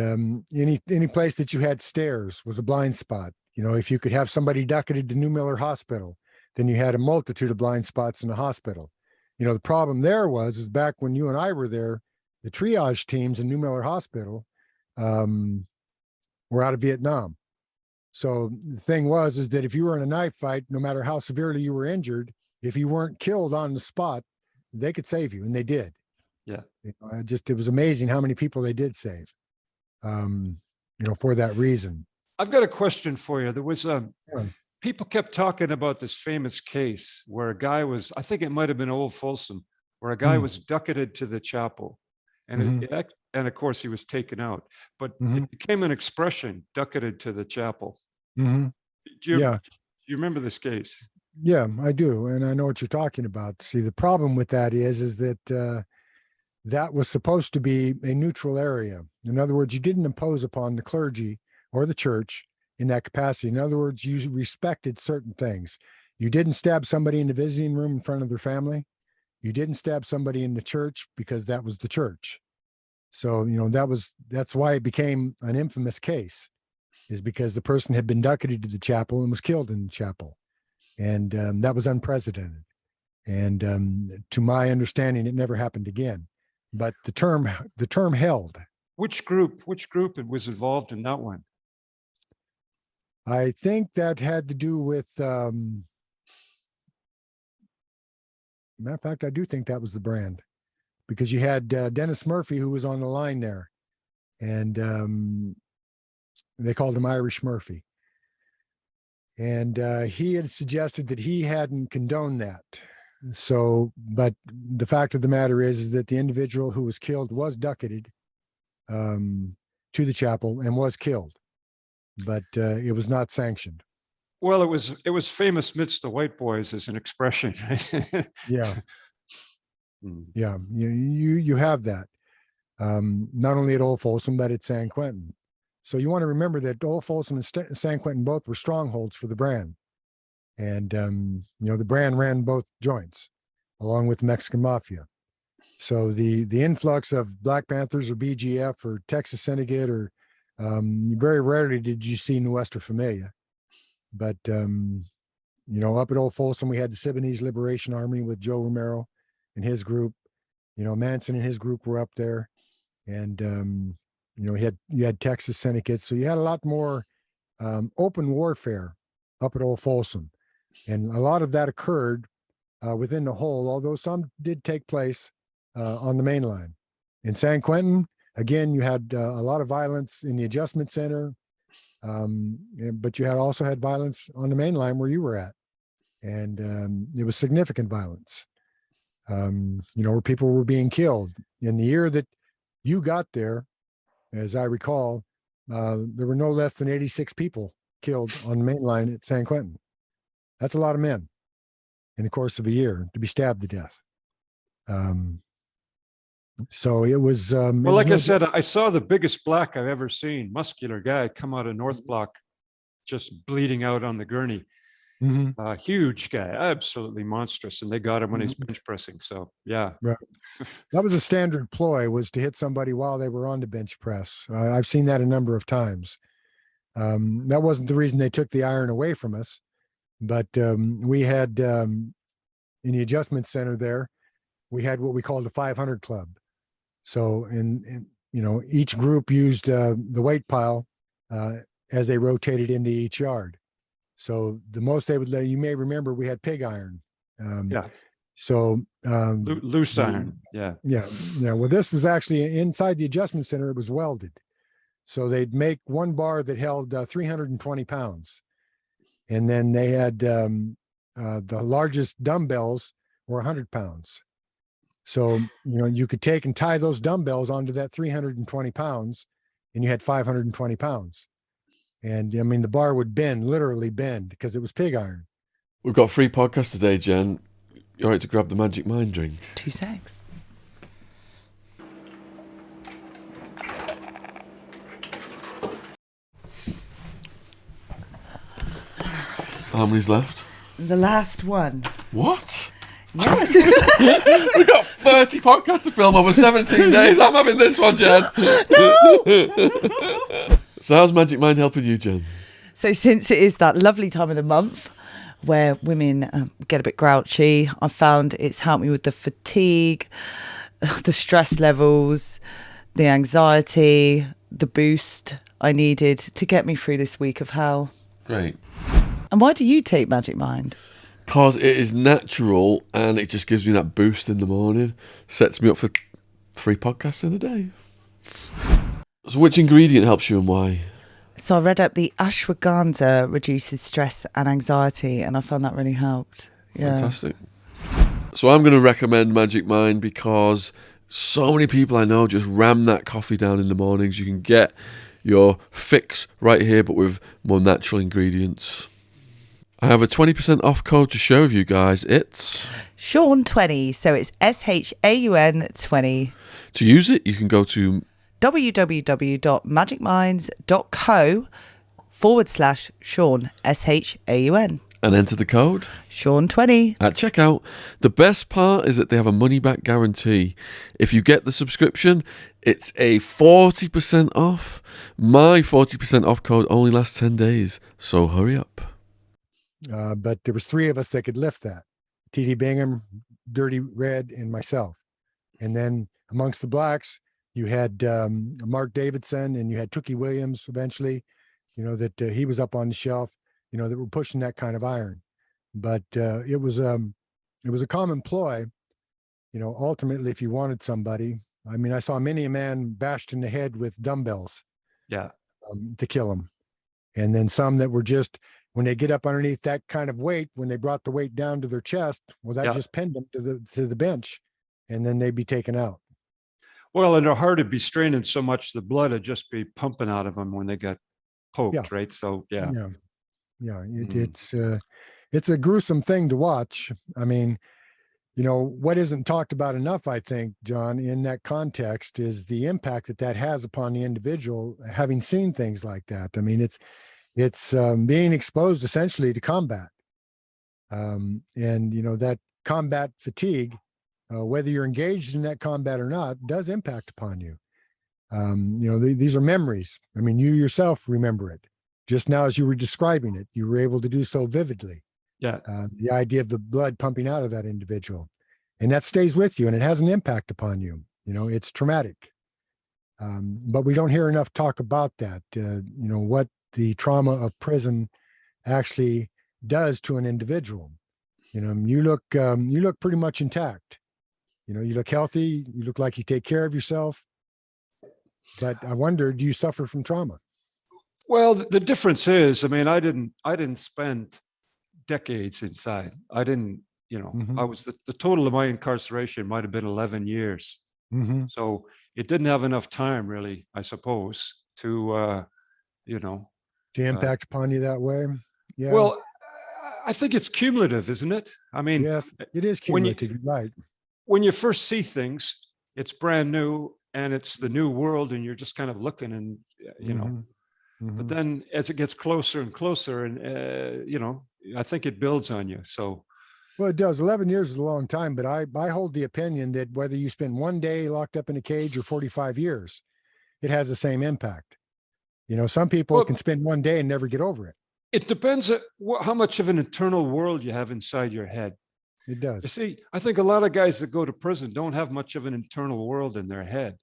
any place that you had stairs was a blind spot. If you could have somebody ducketed to New Miller Hospital, then you had a multitude of blind spots in the hospital. The problem there is back when you and I were there, the triage teams in New Miller Hospital were out of Vietnam. So the thing is that if you were in a knife fight, no matter how severely you were injured, if you weren't killed on the spot, they could save you, and they did. Yeah. It was amazing how many people they did save, for that reason. I've got a question for you. There was people kept talking about this famous case where a guy was, I think it might have been Old Folsom, where a guy was ducketed to the chapel. And and of course he was taken out, but it became an expression, ducketed to the chapel. Do you remember this case? Yeah, I do. And I know what you're talking about. See, the problem with that is that that was supposed to be a neutral area. In other words, you didn't impose upon the clergy or the church in that capacity. In other words, you respected certain things. You didn't stab somebody in the visiting room in front of their family. You didn't stab somebody in the church because that was the church. So, that's why it became an infamous case, is because the person had been ducketed to the chapel and was killed in the chapel. And that was unprecedented. And to my understanding, it never happened again. But the term held. Which group was involved in that one? I think that had to do with, matter of fact, I do think that was the brand, because you had Dennis Murphy, who was on the line there, and they called him Irish Murphy. And he had suggested that he hadn't condoned that. So, but the fact of the matter is that the individual who was killed was ducketed to the chapel and was killed, but it was not sanctioned. Well, it was famous midst the white boys as an expression. Yeah. Yeah, you have that, not only at Old Folsom, but at San Quentin. So you want to remember that Old Folsom and San Quentin both were strongholds for the brand. And, the brand ran both joints along with the Mexican Mafia. So the influx of Black Panthers or BGF or Texas Syndicate, or very rarely did you see Nuestra Familia. But, up at Old Folsom, we had the Siboney's Liberation Army with Joe Romero and his group. Manson and his group were up there. And, you had Texas Syndicate. So you had a lot more open warfare up at Old Folsom. And a lot of that occurred within the whole, although some did take place on the main line. In San Quentin, again, you had a lot of violence in the adjustment center, But you also had violence on the main line where you were at. And it was significant violence, where people were being killed. In the year that you got there, as I recall, there were no less than 86 people killed on the main line at San Quentin. That's a lot of men in the course of a year to be stabbed to death. So it was. Well, like I said, I saw the biggest black I've ever seen, muscular guy come out of North Block, just bleeding out on the gurney. Huge guy, absolutely monstrous. And they got him when he's bench pressing. So, yeah. Right. That was a standard ploy, was to hit somebody while they were on the bench press. I've seen that a number of times. That wasn't the reason they took the iron away from us. But we had, in the adjustment center there, we had what we called the 500 club. So, each group used the weight pile as they rotated into each yard. So the most they would let, you may remember, we had pig iron. So loose iron. Yeah. Well, this was actually inside the adjustment center. It was welded. So they'd make one bar that held 320 pounds. And then they had the largest dumbbells were 100 pounds. So, you could take and tie those dumbbells onto that 320 pounds and you had 520 pounds. And I mean, the bar would literally bend because it was pig iron. We've got a free podcast today, Jen. You all right to grab the Magic Mind drink? 2 secs. How many's left? The last one. What? Yes. We've got 30 podcasts to film over 17 days. I'm having this one, Jen. No! So how's Magic Mind helping you, Jen? So since it is that lovely time of the month where women get a bit grouchy, I found it's helped me with the fatigue, the stress levels, the anxiety, the boost I needed to get me through this week of hell. Great. And why do you take Magic Mind? Because it is natural and it just gives me that boost in the morning. Sets me up for 3 podcasts in a day. So which ingredient helps you and why? So I read up the ashwagandha reduces stress and anxiety, and I found that really helped. Yeah. Fantastic. So I'm going to recommend Magic Mind because so many people I know just ram that coffee down in the mornings. You can get your fix right here, but with more natural ingredients. I have a 20% off code to share with you guys. It's Sean20, so it's SHAUN 20. To use it, you can go to www.magicminds.co/Sean, SHAUN. And enter the code Sean20 at checkout. The best part is that they have a money back guarantee. If you get the subscription, it's a 40% off. My 40% off code only lasts 10 days, so hurry up. But there was 3 of us that could lift that. T.D. Bingham, Dirty Red, and myself. And then amongst the blacks, you had Mark Davidson and you had Tookie Williams eventually, that he was up on the shelf, that were pushing that kind of iron. But it was a common ploy, ultimately, if you wanted somebody. I mean, I saw many a man bashed in the head with dumbbells to kill him. And then some that were just, when they get up underneath that kind of weight, when they brought the weight down to their chest, well, that just pinned them to the bench, and then they'd be taken out. Well, and their heart would be straining so much, the blood would just be pumping out of them when they got poked, right? So, it's a gruesome thing to watch. I mean, what isn't talked about enough, I think, John, in that context is the impact that has upon the individual, having seen things like that. I mean, it's being exposed essentially to combat. And, that combat fatigue, whether you're engaged in that combat or not, does impact upon you. These are memories. I mean, you yourself remember it. Just now, as you were describing it, you were able to do so vividly. Yeah. The idea of the blood pumping out of that individual, and that stays with you, and it has an impact upon you. It's traumatic. But we don't hear enough talk about that. What the trauma of prison actually does to an individual. You look pretty much intact. You look healthy. You look like you take care of yourself. But I wonder, do you suffer from trauma? Well, the difference is, I mean, I didn't spend decades inside. I didn't, I was the total of my incarceration might have been 11 years. So it didn't have enough time, really, I suppose, to, To impact upon you that way. Yeah. Well, I think it's cumulative, isn't it? I mean, yes, it is cumulative. You're right. When you first see things, it's brand new and it's the new world, and you're just kind of looking, and But then as it gets closer and closer, and I think it builds on you. So. Well, it does. 11 years is a long time, but I hold the opinion that whether you spend one day locked up in a cage or 45 years, it has the same impact. Some people can spend one day and never get over it. It depends on how much of an internal world you have inside your head. It does. You see, I think a lot of guys that go to prison don't have much of an internal world in their head.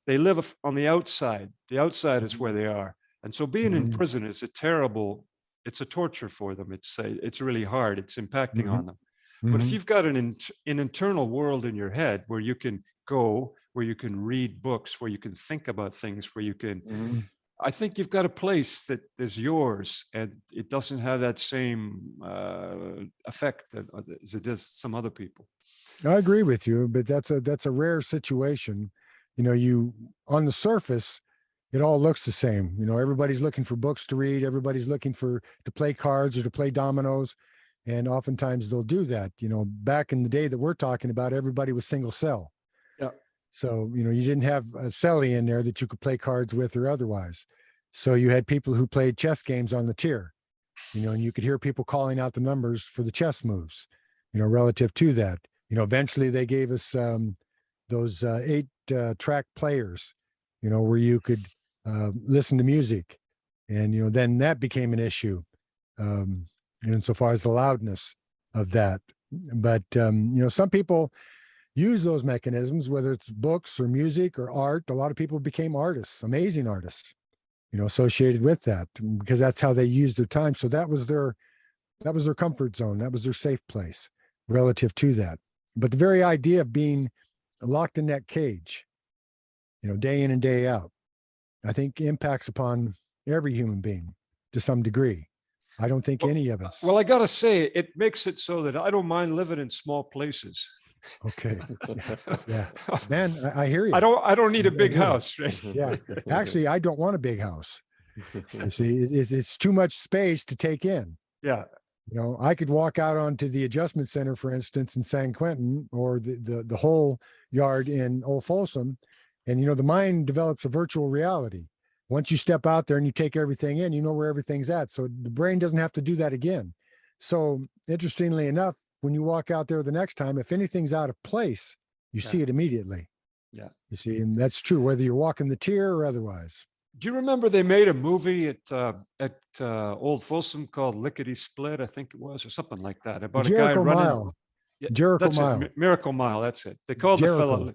They live on the outside. The outside is where they are. And so being in prison is it's a torture for them. It's really hard. It's impacting on them. But if you've got an internal world in your head where you can go, where you can read books, where you can think about things, where you can, I think you've got a place that is yours, and it doesn't have that same effect as it does some other people. I agree with you, but that's a rare situation. You on the surface, it all looks the same. Everybody's looking for books to read. Everybody's looking to play cards or to play dominoes. And oftentimes they'll do that. Back in the day that we're talking about, everybody was single cell. Yeah. So, you didn't have a cellie in there that you could play cards with or otherwise. So you had people who played chess games on the tier, and you could hear people calling out the numbers for the chess moves, relative to that. Eventually they gave us those 8-track players, where you could listen to music, and then that became an issue, insofar as the loudness of that. But some people use those mechanisms, whether it's books or music or art. A lot of people became artists, amazing artists, associated with that, because that's how they used their time. So that was their comfort zone. That was their safe place relative to that. But the very idea of being locked in that cage, day in and day out, I think impacts upon every human being to some degree. I don't think any of us. Well, I got to say, it makes it so that I don't mind living in small places. Okay. Yeah. Man, I hear you. I don't need a big house, right? Yeah. Actually, I don't want a big house. You see, it's too much space to take in. Yeah. I could walk out onto the adjustment center, for instance, in San Quentin, or the whole yard in Old Folsom, and the mind develops a virtual reality. Once you step out there and you take everything in, you know where everything's at. So the brain doesn't have to do that again. So interestingly enough, when you walk out there the next time, if anything's out of place, you see it immediately. Yeah. You see, and that's true, whether you're walking the tier or otherwise. Do you remember they made a movie at Old Folsom called Lickety Split, I think it was, or something like that, about a guy running. Mile. Yeah, Jericho that's Mile. It. Miracle Mile. That's it. They called the fellow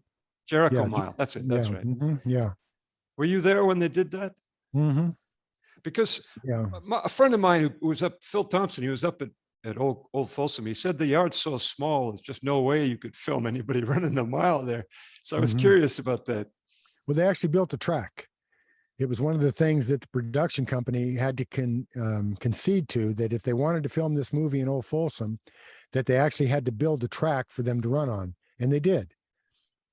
Jericho Mile. That's it. That's right. Yeah. Were you there when they did that? Because a friend of mine who was up, Phil Thompson, he was up at Old Folsom. He said the yard's so small, there's just no way you could film anybody running a mile there. So I was curious about that. Well, they actually built a track. It was one of the things that the production company had to concede to, that if they wanted to film this movie in Old Folsom, that they actually had to build a track for them to run on, and they did.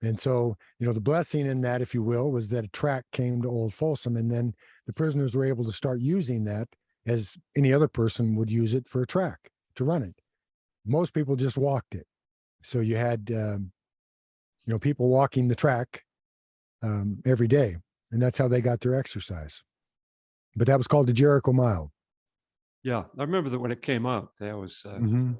And so, the blessing in that, if you will, was that a track came to Old Folsom, and then the prisoners were able to start using that as any other person would use it for a track to run it. Most people just walked it. So you had, people walking the track every day, and that's how they got their exercise. But that was called the Jericho Mile. Yeah, I remember that when it came out. That was, and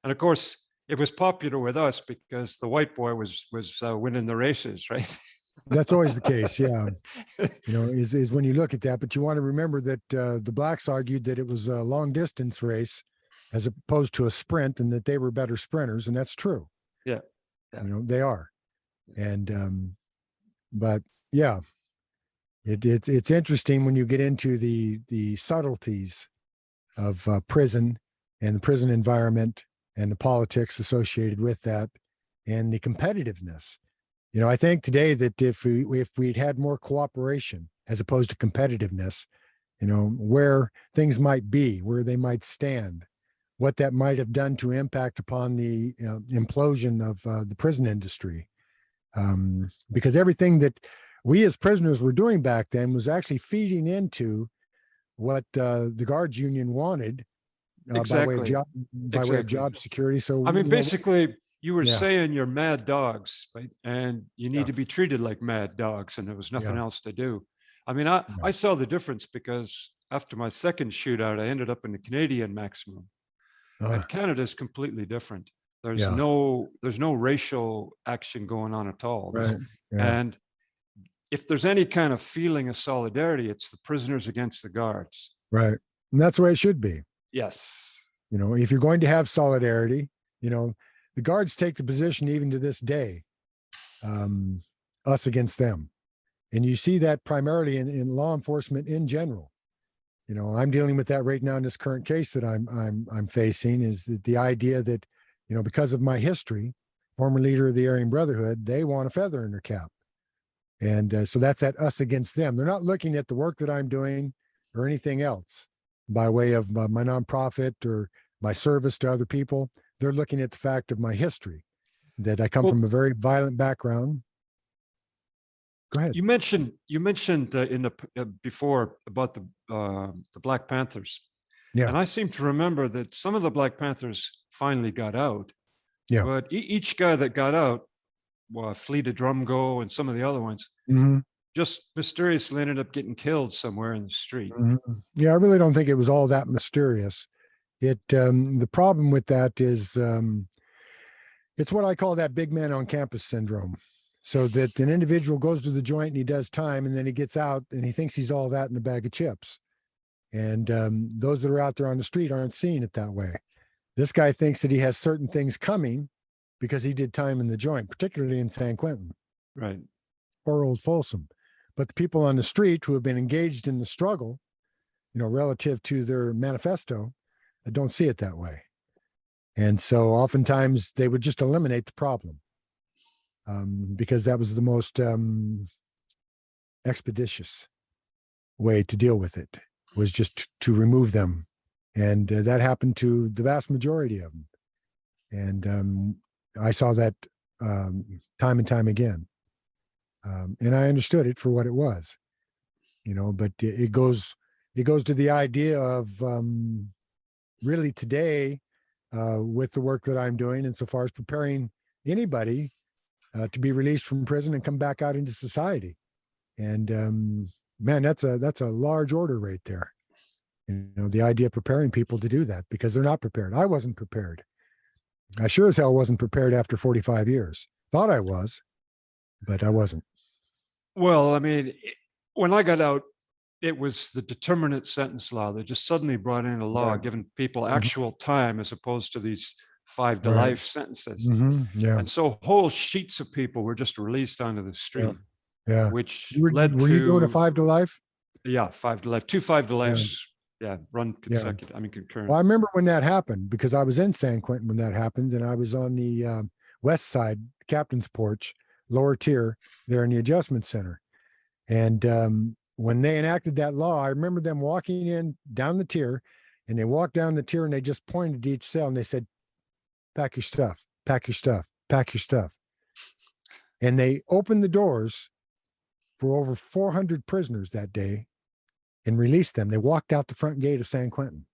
of course, it was popular with us because the white boy was winning the races, right? That's always the case, yeah. Is when you look at that, but you want to remember that the blacks argued that it was a long distance race as opposed to a sprint, and that they were better sprinters, and that's true. Yeah. They are. And but yeah, it's interesting when you get into the subtleties of prison and the prison environment and the politics associated with that and the competitiveness. I think today that if we'd had more cooperation as opposed to competitiveness, where things might be, where they might stand, what that might have done to impact upon the implosion of the prison industry. Because everything that we as prisoners were doing back then was actually feeding into what the guards union wanted Exactly. by way of job security. So I mean, basically, you were Yeah. saying you're mad dogs, right? And you need Yeah. to be treated like mad dogs, and there was nothing Yeah. else to do. I mean, I saw the difference because after my second shootout, I ended up in the Canadian maximum. And Canada is completely different. There's Yeah. no racial action going on at all. Right. Yeah. And if there's any kind of feeling of solidarity, it's the prisoners against the guards. Right. And that's the way it should be. Yes. If you're going to have solidarity, the guards take the position even to this day, us against them. And you see that primarily in law enforcement in general. I'm dealing with that right now in this current case that I'm facing, is that the idea that, because of my history, former leader of the Aryan Brotherhood, they want a feather in their cap. And so that's at us against them. They're not looking at the work that I'm doing or anything else by way of my nonprofit or my service to other people. They're looking at the fact of my history, that I come from a very violent background. Go ahead. You mentioned in the before about the Black Panthers. Yeah. And I seem to remember that some of the Black Panthers finally got out. Yeah. But each guy that got out, Flea to Drumgo and some of the other ones, just mysteriously ended up getting killed somewhere in the street. Yeah, I really don't think it was all that mysterious. The problem with that is it's what I call that big man on campus syndrome. So that an individual goes to the joint and he does time, and then he gets out and he thinks he's all that in a bag of chips. And those that are out there on the street aren't seeing it that way. This guy thinks that he has certain things coming because he did time in the joint, particularly in San Quentin. Right. Poor old Folsom. But the people on the street who have been engaged in the struggle, relative to their manifesto, don't see it that way. And so oftentimes they would just eliminate the problem. Because that was the most expeditious way to deal with it, was just to remove them. And that happened to the vast majority of them. And I saw that time and time again. And I understood it for what it was, but it goes to the idea of really today with the work that I'm doing, insofar as preparing anybody to be released from prison and come back out into society. And man, that's a large order right there. The idea of preparing people to do that, because they're not prepared. I wasn't prepared. I sure as hell wasn't prepared after 45 years. Thought I was, but I wasn't. Well, I mean, when I got out, it was the determinate sentence law. They just suddenly brought in a law giving people actual time as opposed to these 5 to life sentences. Yeah. And so whole sheets of people were just released onto the street. Yeah. Which were you doing a 5 to life? Yeah, 5 to life. 2 5 to lives. Yeah, run consecutive. I mean, concurrent. Well, I remember when that happened, because I was in San Quentin when that happened, and I was on the west side, captain's porch, lower tier, there in the adjustment center. And when they enacted that law, I remember them walking in down the tier, and they walked down the tier and they just pointed to each cell and they said, "Pack your stuff, pack your stuff, pack your stuff." And they opened the doors for over 400 prisoners that day and released them. They walked out the front gate of San Quentin.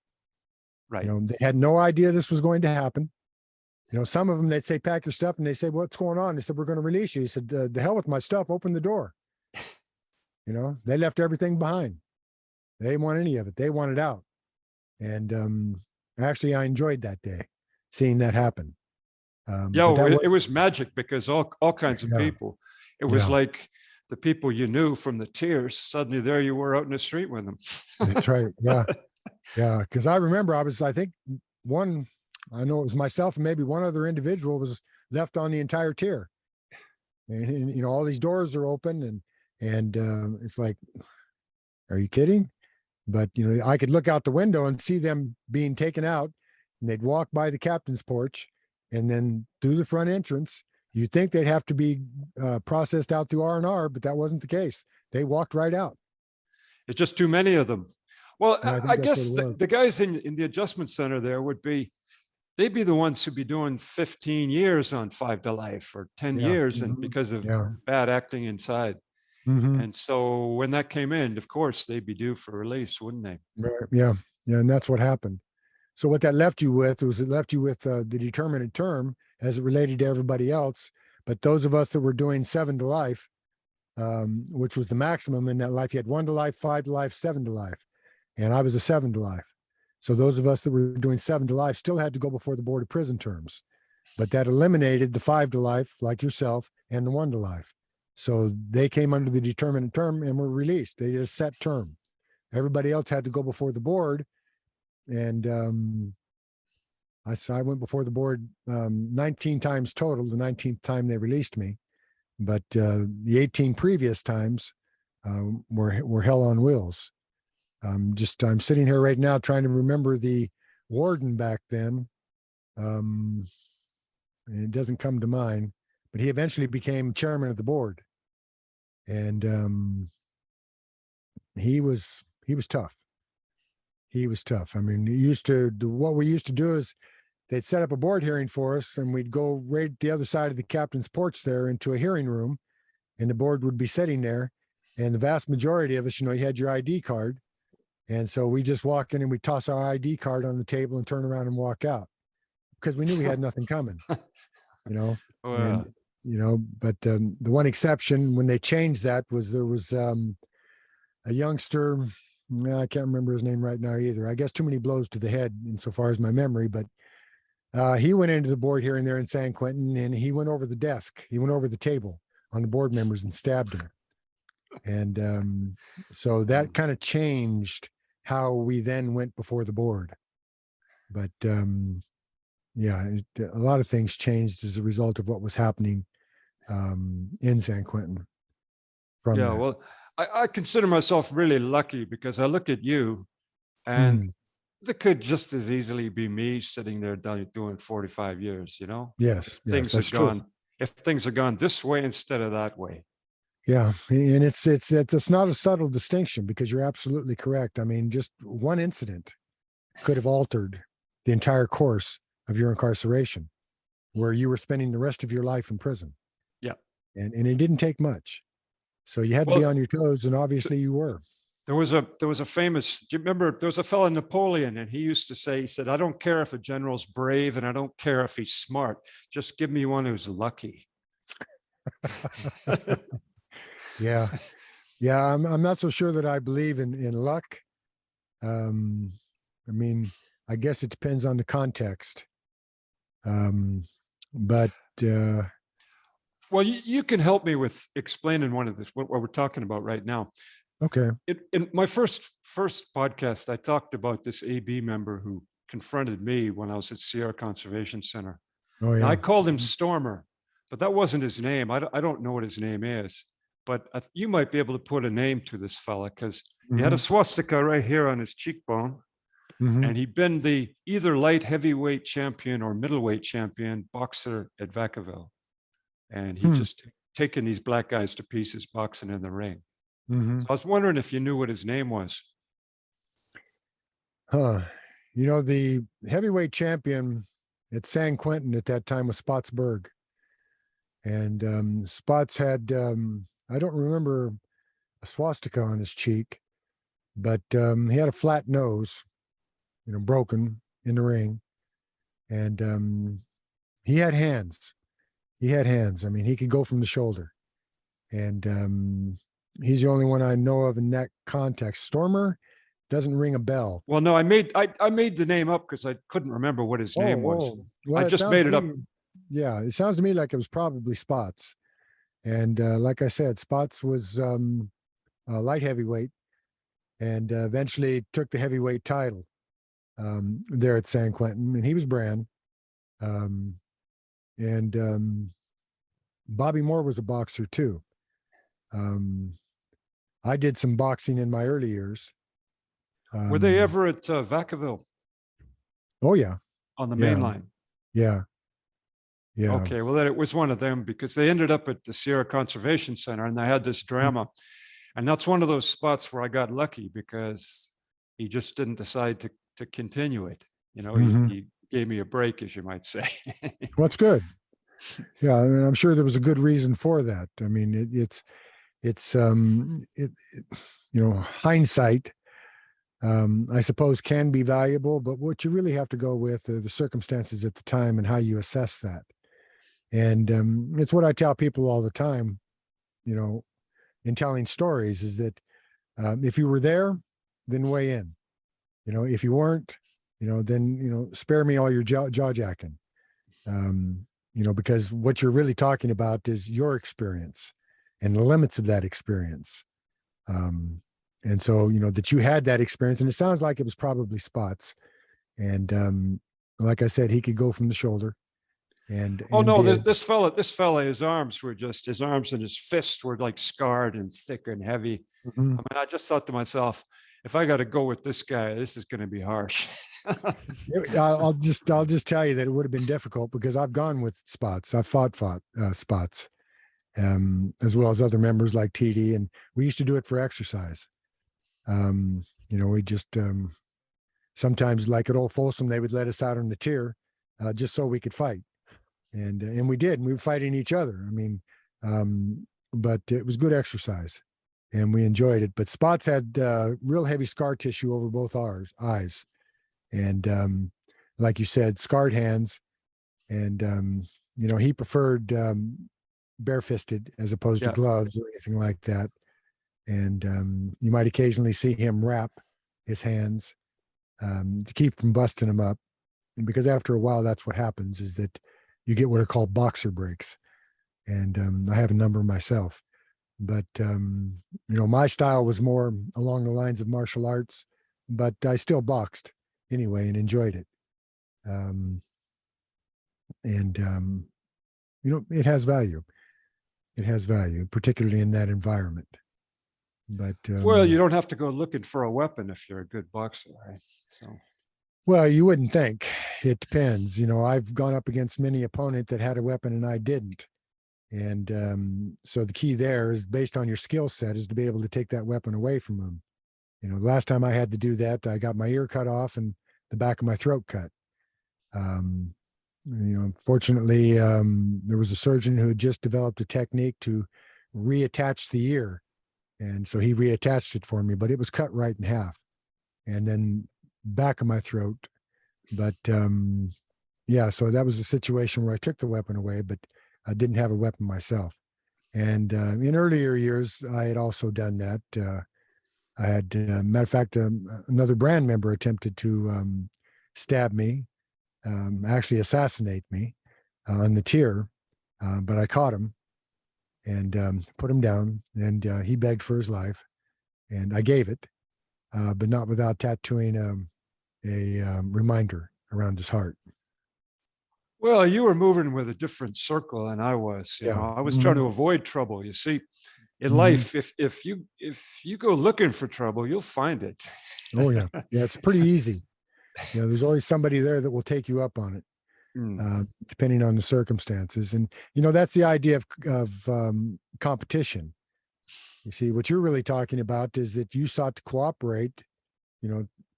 Right. They had no idea this was going to happen. Some of them, they'd say, "Pack your stuff." And they say, "What's going on?" They said, "We're going to release you." He said, "The hell with my stuff, open the door." They left everything behind. They didn't want any of it. They wanted out. And actually, I enjoyed that day, seeing that happen. It was magic, because all kinds of people. It was like the people you knew from the tiers. Suddenly, there you were out in the street with them. That's right. Yeah, yeah. Because I remember, I think I know it was myself and maybe one other individual was left on the entire tier. And all these doors are open, and it's like, are you kidding? But I could look out the window and see them being taken out, and they'd walk by the captain's porch and then through the front entrance. You'd think they'd have to be processed out through R&R, but that wasn't the case. They walked right out. It's just too many of them. Well, And I think I that's guess what it was. the guys in the adjustment center there they'd be the ones who'd be doing 15 years on 5 to life or 10 Yeah. years and Mhm. because of Yeah. bad acting inside. Mhm. And so when that came in, of course, they'd be due for release, wouldn't they? Right. Yeah. Yeah. And that's what happened. So what that left you with was it left you with the determinate term as it related to everybody else. But those of us that were doing 7 to life, which was the maximum in that life, you had 1 to life, 5 to life, 7 to life. And I was a 7 to life. So those of us that were doing 7 to life still had to go before the Board of Prison Terms. But that eliminated the 5 to life, like yourself, and the 1 to life. So they came under the determinate term and were released. They did a set term. Everybody else had to go before the board. And I went before the board 19 times total, the 19th time they released me. But the 18 previous times were hell on wheels. I'm sitting here right now trying to remember the warden back then. And it doesn't come to mind, but he eventually became chairman of the board. And he was tough. He was tough. I mean, what we used to do is they'd set up a board hearing for us and we'd go right the other side of the captain's porch there into a hearing room, and the board would be sitting there. And the vast majority of us, you had your ID card. And so we just walk in and we toss our ID card on the table and turn around and walk out because we knew we had nothing coming, Wow. and, but the one exception when they changed that was there was a youngster, I can't remember his name right now either. I guess too many blows to the head insofar as my memory, but he went into the board hearing there in San Quentin and he went over the desk. He went over the table on the board members and stabbed him. And so that kind of changed how we then went before the board. But a lot of things changed as a result of what was happening in San Quentin. Well, I consider myself really lucky because I look at you and that could just as easily be me sitting there doing 45 years, Yes. If things are gone this way instead of that way. Yeah. And it's not a subtle distinction because you're absolutely correct. I mean, just one incident could have altered the entire course of your incarceration where you were spending the rest of your life in prison. Yeah. And it didn't take much. So you had to be on your toes, and obviously you were. There was a famous, do you remember, there was a fellow Napoleon, and he said, I don't care if a general's brave and I don't care if he's smart. Just give me one who's lucky. Yeah. Yeah. I'm not so sure that I believe in luck. I mean, I guess it depends on the context. But well, you can help me with explaining what we're talking about right now. Okay. In my first podcast, I talked about this AB member who confronted me when I was at Sierra Conservation Center. Oh, yeah. Now, I called him Stormer, but that wasn't his name. I don't know what his name is, but you might be able to put a name to this fella because he had a swastika right here on his cheekbone. And he'd been the either light heavyweight champion or middleweight champion boxer at Vacaville. And he just taken these black guys to pieces boxing in the ring. So I was wondering if you knew what his name was. The heavyweight champion at San Quentin at that time was Spots Berg. And Spots had, I don't remember a swastika on his cheek, but he had a flat nose, broken in the ring. And he had hands. I mean, he could go from the shoulder. And he's the only one I know of in that context. Stormer doesn't ring a bell. Well, no, I made the name up because I couldn't remember what his name was. Well, I just made it up. Yeah, it sounds to me like it was probably Spots. And like I said, Spots was a light heavyweight and eventually took the heavyweight title there at San Quentin. And he was Bran. And Bobby Moore was a boxer too. I did some boxing in my early years. Were they ever at Vacaville? Oh yeah. On the main line? Yeah. Yeah. Okay, well, then it was one of them because they ended up at the Sierra Conservation Center and they had this drama. And that's one of those spots where I got lucky because he just didn't decide to continue it. You know, Mhm. he gave me a break, as you might say. Well, that's good. Yeah, I mean, I'm sure there was a good reason for that. I mean, hindsight, I suppose, can be valuable, but what you really have to go with are the circumstances at the time and how you assess that. And it's what I tell people all the time, in telling stories, is that if you were there, then weigh in. If you weren't, then, spare me all your jaw jacking. Because what you're really talking about is your experience and the limits of that experience. And so, that you had that experience, and it sounds like it was probably spots. And like I said, he could go from the shoulder. And no, this fella, his arms and his fists were like scarred and thick and heavy. Mm-hmm. I mean, I just thought to myself, if I got to go with this guy, this is going to be harsh. I'll just tell you that it would have been difficult, because I've gone with spots. I've fought spots, as well as other members like TD, and we used to do it for exercise. We just sometimes, like at Old Folsom, they would let us out on the tier just so we could fight, and we did. And we were fighting each other. I mean, but it was good exercise, and we enjoyed it. But Spots had real heavy scar tissue over both eyes. And like you said, scarred hands. And, he preferred barefisted as opposed to gloves or anything like that. And you might occasionally see him wrap his hands to keep from busting them up. And because after a while, that's what happens, is that you get what are called boxer breaks. And I have a number myself. But, my style was more along the lines of martial arts, but I still boxed anyway and enjoyed it. It has value. It has value, particularly in that environment. But well, you don't have to go looking for a weapon if you're a good boxer, right? So, well, you wouldn't think. It depends. I've gone up against many opponents that had a weapon and I didn't. And so the key there is, based on your skill set, is to be able to take that weapon away from them. The last time I had to do that, I got my ear cut off and the back of my throat cut. Fortunately, there was a surgeon who had just developed a technique to reattach the ear. And so he reattached it for me, but it was cut right in half. And then back of my throat. But so that was a situation where I took the weapon away, but I didn't have a weapon myself. And in earlier years, I had also done that. I had, matter of fact, another brand member attempted to stab me, actually assassinate me on the tier, but I caught him and put him down, and he begged for his life, and I gave it, but not without tattooing a reminder around his heart. Well, you were moving with a different circle than I was. You know, I was trying to avoid trouble. You see, in life, if you go looking for trouble, you'll find it. Oh yeah, yeah, it's pretty easy. There's always somebody there that will take you up on it, depending on the circumstances. And that's the idea of competition. You see, what you're really talking about is that you sought to cooperate,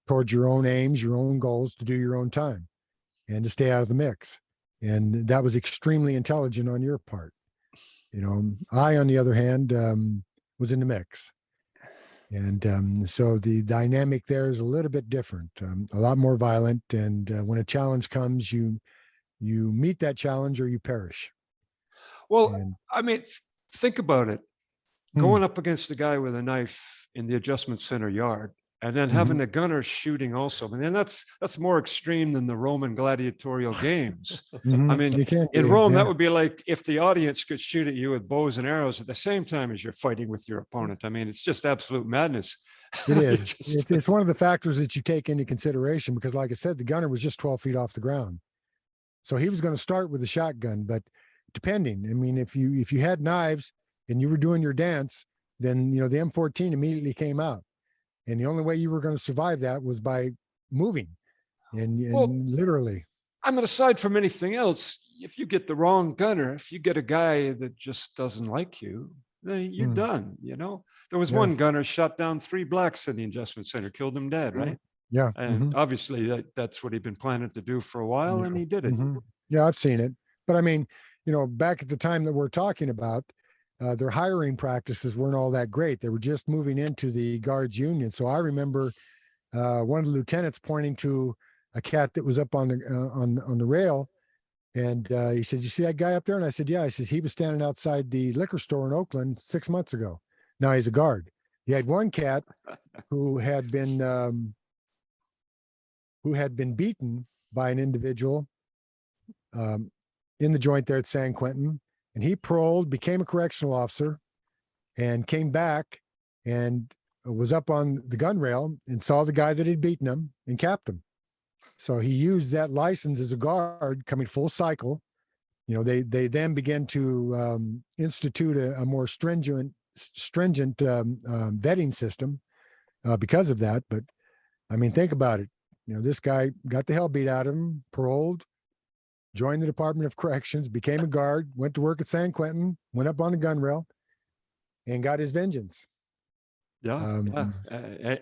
towards your own aims, your own goals, to do your own time, and to stay out of the mix. And that was extremely intelligent on your part. I, on the other hand, was in the mix. And so the dynamic there is a little bit different, a lot more violent. And when a challenge comes, you meet that challenge or you perish. Well, I mean, think about it. Going up against a guy with a knife in the adjustment center yard, and then having the gunner shooting also. I mean, that's more extreme than the Roman gladiatorial games. I mean, in Rome, that would be like if the audience could shoot at you with bows and arrows at the same time as you're fighting with your opponent. I mean, it's just absolute madness. It is. It's one of the factors that you take into consideration, because like I said, the gunner was just 12 feet off the ground. So he was going to start with a shotgun, but depending, I mean, if you had knives and you were doing your dance, then, the M14 immediately came out. And the only way you were going to survive that was by moving, and literally. I mean, aside from anything else, if you get the wrong gunner, if you get a guy that just doesn't like you, then you're done. You know, there was one gunner shot down 3 blacks in the adjustment center, killed them dead, right? Yeah. And obviously that's what he'd been planning to do for a while, and he did it. Yeah, I've seen it. But I mean, you know, back at the time that we're talking about, their hiring practices weren't all that great. They were just moving into the guards union. So I remember one of the lieutenants pointing to a cat that was up on the rail, and he said, "You see that guy up there?" And I said, "Yeah." He says he was standing outside the liquor store in Oakland 6 months ago. Now he's a guard. He had one cat who had been beaten by an individual in the joint there at San Quentin, and he paroled, became a correctional officer, and came back and was up on the gun rail and saw the guy that had beaten him and capped him. So he used that license as a guard, coming full cycle. You know, they then began to institute a more stringent vetting system because of that. But I mean, think about it. You know, this guy got the hell beat out of him, paroled, joined the Department of Corrections, became a guard, went to work at San Quentin, went up on the gun rail, and got his vengeance. And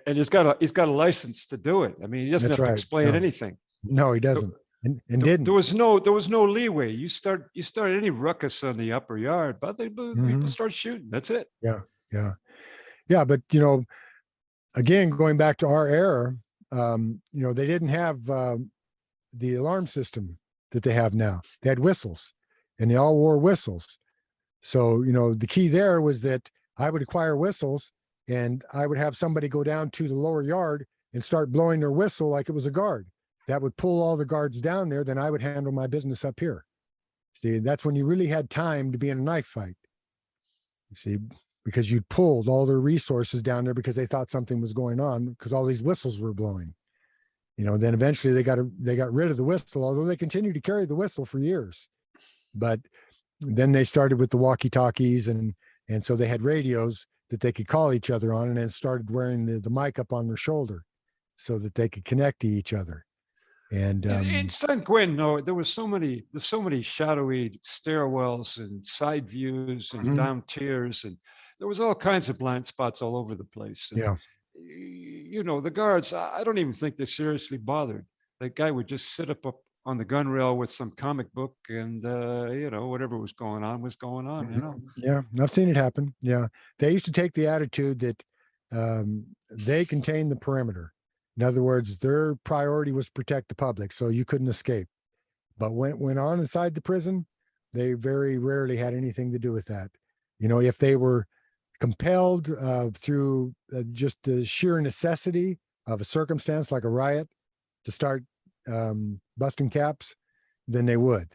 he's got a license to do it. I mean, he doesn't have to explain anything. No, he doesn't. And didn't. There was no leeway. You start any ruckus on the upper yard, but people start shooting. That's it. Yeah. But you know, again, going back to our era, you know, they didn't have the alarm system that they have now. They had whistles, and they all wore whistles. So, you know, the key there was that I would acquire whistles, and I would have somebody go down to the lower yard and start blowing their whistle like it was a guard. That would pull all the guards down there. Then I would handle my business up here. See, that's when you really had time to be in a knife fight. You see, because you'd pulled all their resources down there because they thought something was going on because all these whistles were blowing. You know, then eventually they got rid of the whistle, although they continued to carry the whistle for years. But then they started with the walkie-talkies, and so they had radios that they could call each other on, and then started wearing the mic up on their shoulder so that they could connect to each other. And in San Quentin, no, there's so many shadowy stairwells and side views and down tiers, and there was all kinds of blind spots all over the place. And, you know, the guards, I don't even think they seriously bothered. That guy would just sit up on the gun rail with some comic book, and you know, whatever was going on, you know. Yeah, I've seen it happen. Yeah, they used to take the attitude that they contained the perimeter. In other words, their priority was to protect the public, so you couldn't escape. But when it went on inside the prison, they very rarely had anything to do with that. You know, if they were compelled through just the sheer necessity of a circumstance like a riot to start busting caps, then they would.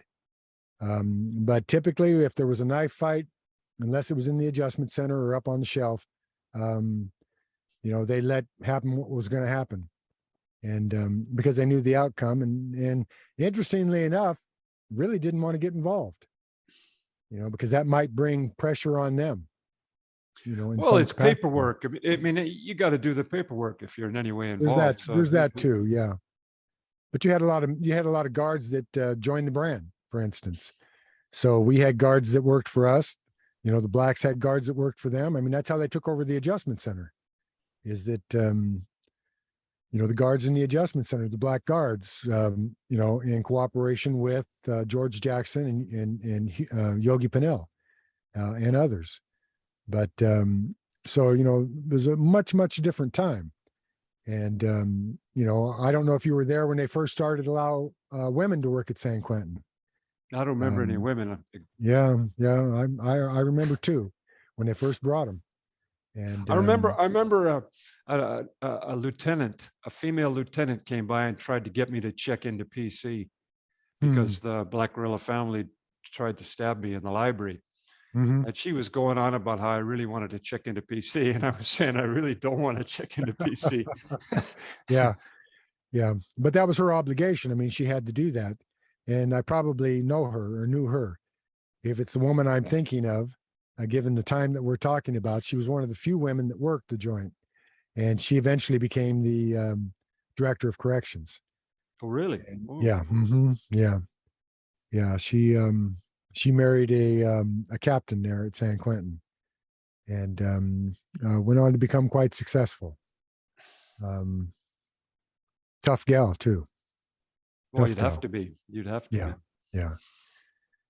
But typically, if there was a knife fight, unless it was in the adjustment center or up on the shelf, you know, they let happen what was going to happen. And because they knew the outcome, and interestingly enough, really didn't want to get involved, you know, because that might bring pressure on them. You know, well, it's paperwork. I mean, you got to do the paperwork if you're in any way involved. There's that too, yeah. But you had a lot of guards that joined the brand, for instance. So we had guards that worked for us. You know, the blacks had guards that worked for them. I mean, that's how they took over the adjustment center. Is that you know, the guards in the adjustment center, the black guards, you know, in cooperation with George Jackson and Yogi Pinnell and others. But so, you know, it was a much different time. And, you know, I don't know if you were there when they first started to allow women to work at San Quentin. I don't remember any women. Yeah. I remember too, when they first brought them. And I remember a lieutenant, a female lieutenant, came by and tried to get me to check into PC because the Black Guerrilla family tried to stab me in the library. And she was going on about how I really wanted to check into PC, and I was saying I really don't want to check into PC. Yeah, but that was her obligation. I mean, she had to do that, and I probably know her or knew her. If it's the woman I'm thinking of, given the time that we're talking about, she was one of the few women that worked the joint, and she eventually became the director of corrections. Oh, really? Yeah. Yeah. She married a captain there at San Quentin, and went on to become quite successful. Tough gal too. Well, Tough you'd have gal. to be. You'd have to Yeah, be. yeah.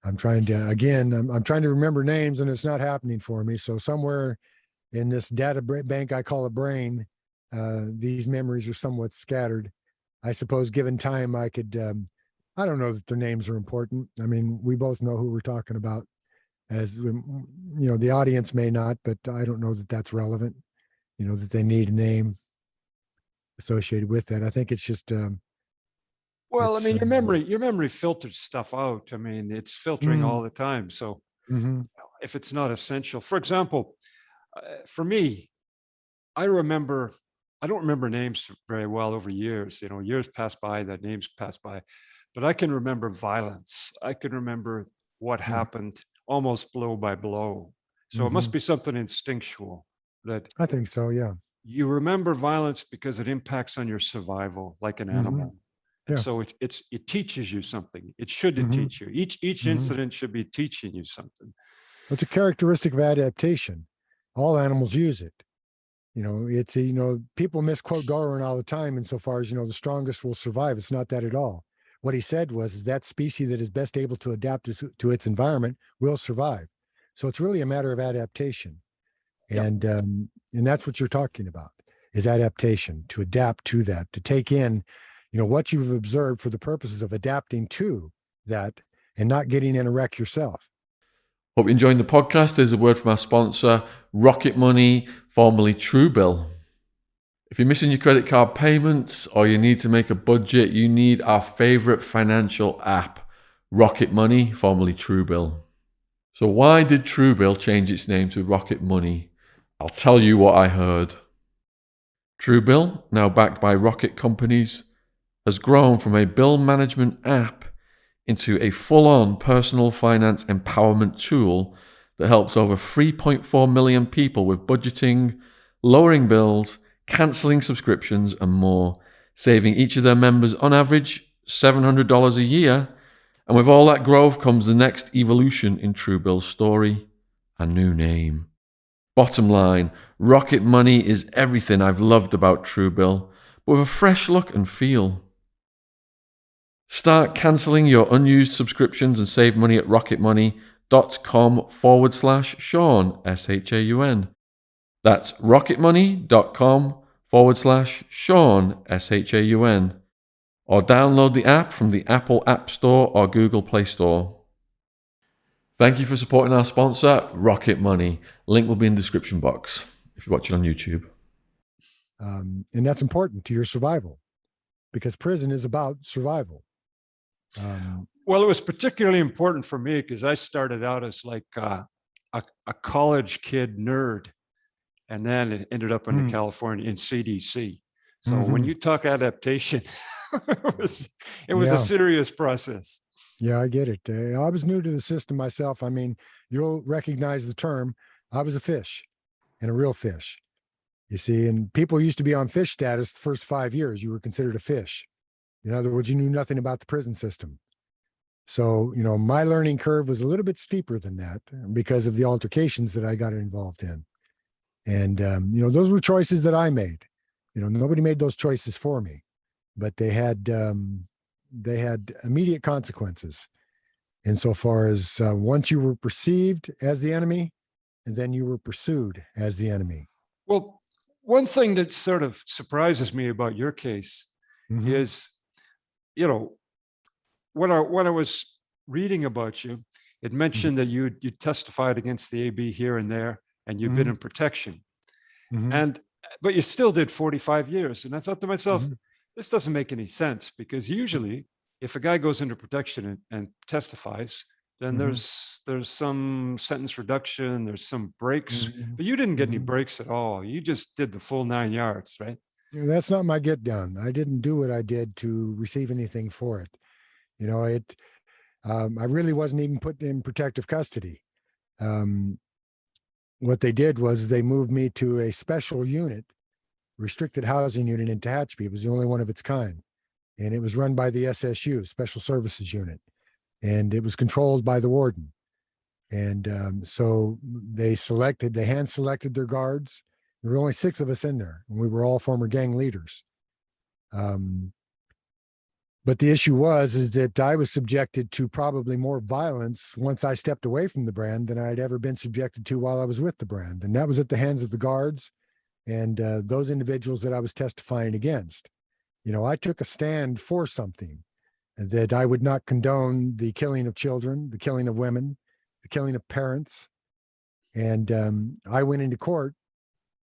I'm trying to, again, I'm trying to remember names, and it's not happening for me. So somewhere in this data bank I call a brain, these memories are somewhat scattered. I suppose given time, I could, I don't know that their names are important. I mean, we both know who we're talking about, as the audience may not, but I don't know that that's relevant, that they need a name associated with that. I think it's just, Well, I it's, mean, your memory filters stuff out. I mean, it's filtering all the time. So mhm. if it's not essential, for example, for me, I don't remember names very well over years. Years pass by, that names pass by, but I can remember violence. I can remember what happened almost blow by blow. So it must be something instinctual that I think so. Yeah. you remember violence because it impacts on your survival like an animal. And Yeah. so it teaches you something. It should teach you. Each incident should be teaching you something. It's a characteristic of adaptation. All animals use it. It's people misquote Darwin all the time insofar as the strongest will survive. It's not that at all. What he said was that species that is best able to adapt to its environment will survive. So it's really a matter of adaptation, and that's what you're talking about, is adaptation, to adapt to that, to take in what you've observed for the purposes of adapting to that and not getting in a wreck yourself. Hope you're enjoying the podcast. There's a word from our sponsor, Rocket Money, formerly Truebill. If you're missing your credit card payments or you need to make a budget, you need our favorite financial app, Rocket Money, formerly Truebill. So why did Truebill change its name to Rocket Money? I'll tell you what I heard. Truebill, now backed by Rocket Companies, has grown from a bill management app into a full-on personal finance empowerment tool that helps over 3.4 million people with budgeting, lowering bills, cancelling subscriptions, and more, saving each of their members on average $700 a year. And with all that growth comes the next evolution in Truebill's story, a new name. Bottom line, Rocket Money is everything I've loved about Truebill, but with a fresh look and feel. Start cancelling your unused subscriptions and save money at rocketmoney.com/Sean, SHAUN. That's rocketmoney.com/Sean, SHAUN. Or download the app from the Apple App Store or Google Play Store. Thank you for supporting our sponsor, Rocket Money. Link will be in the description box if you're watching on YouTube. And that's important to your survival, because prison is about survival. Well, it was particularly important for me because I started out as like a college kid nerd, and then it ended up in California in CDC. So when you talk adaptation, it was a serious process. Yeah, I get it. I was new to the system myself. I mean, you'll recognize the term. I was a fish, and a real fish. You see, and people used to be on fish status the first 5 years. You were considered a fish. In other words, you knew nothing about the prison system. So, my learning curve was a little bit steeper than that because of the altercations that I got involved in. And, those were choices that I made. Nobody made those choices for me, but they had immediate consequences insofar as once you were perceived as the enemy, and then you were pursued as the enemy. Well, one thing that sort of surprises me about your case is, when I was reading about you, it mentioned that you testified against the AB here and there, and you've been in protection. But you still did 45 years. And I thought to myself, this doesn't make any sense, because usually if a guy goes into protection and testifies, then there's some sentence reduction, there's some breaks, but you didn't get any breaks at all. You just did the full 9 yards, right? That's not my get down. I didn't do what I did to receive anything for it. I really wasn't even put in protective custody. What they did was they moved me to a special unit, restricted housing unit in Tehachapi. It was the only one of its kind. And it was run by the SSU, Special Services Unit. And it was controlled by the warden. And so they hand selected their guards. There were only 6 of us in there, and we were all former gang leaders. But the issue is that I was subjected to probably more violence once I stepped away from the brand than I'd ever been subjected to while I was with the brand. And that was at the hands of the guards and those individuals that I was testifying against. You know, I took a stand for something, that I would not condone the killing of children, the killing of women, the killing of parents. And I went into court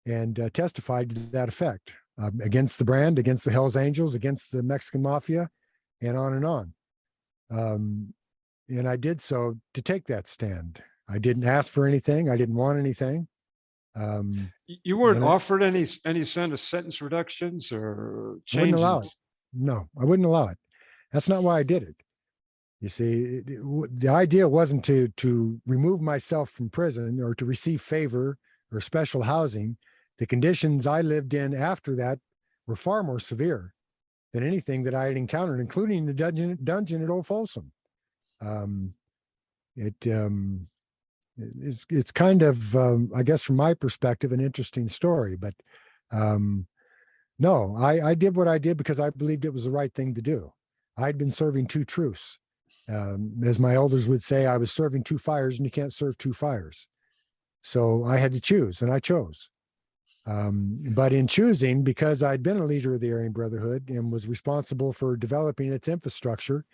and testified to that effect. Against the brand, against the Hells Angels, against the Mexican Mafia, and on and on. And I did so to take that stand. I didn't ask for anything. I didn't want anything. You weren't offered any kind of sentence reductions or changes? I wouldn't allow it. No, I wouldn't allow it. That's not why I did it. You see, the idea wasn't to remove myself from prison or to receive favor or special housing. The conditions I lived in after that were far more severe than anything that I had encountered, including the dungeon at Old Folsom. It's kind of, I guess, from my perspective, an interesting story. But no, I did what I did because I believed it was the right thing to do. I'd been serving 2 truths. As my elders would say, I was serving 2 fires, and you can't serve 2 fires. So I had to choose, and I chose. But in choosing, because I'd been a leader of the Aryan Brotherhood and was responsible for developing its infrastructure,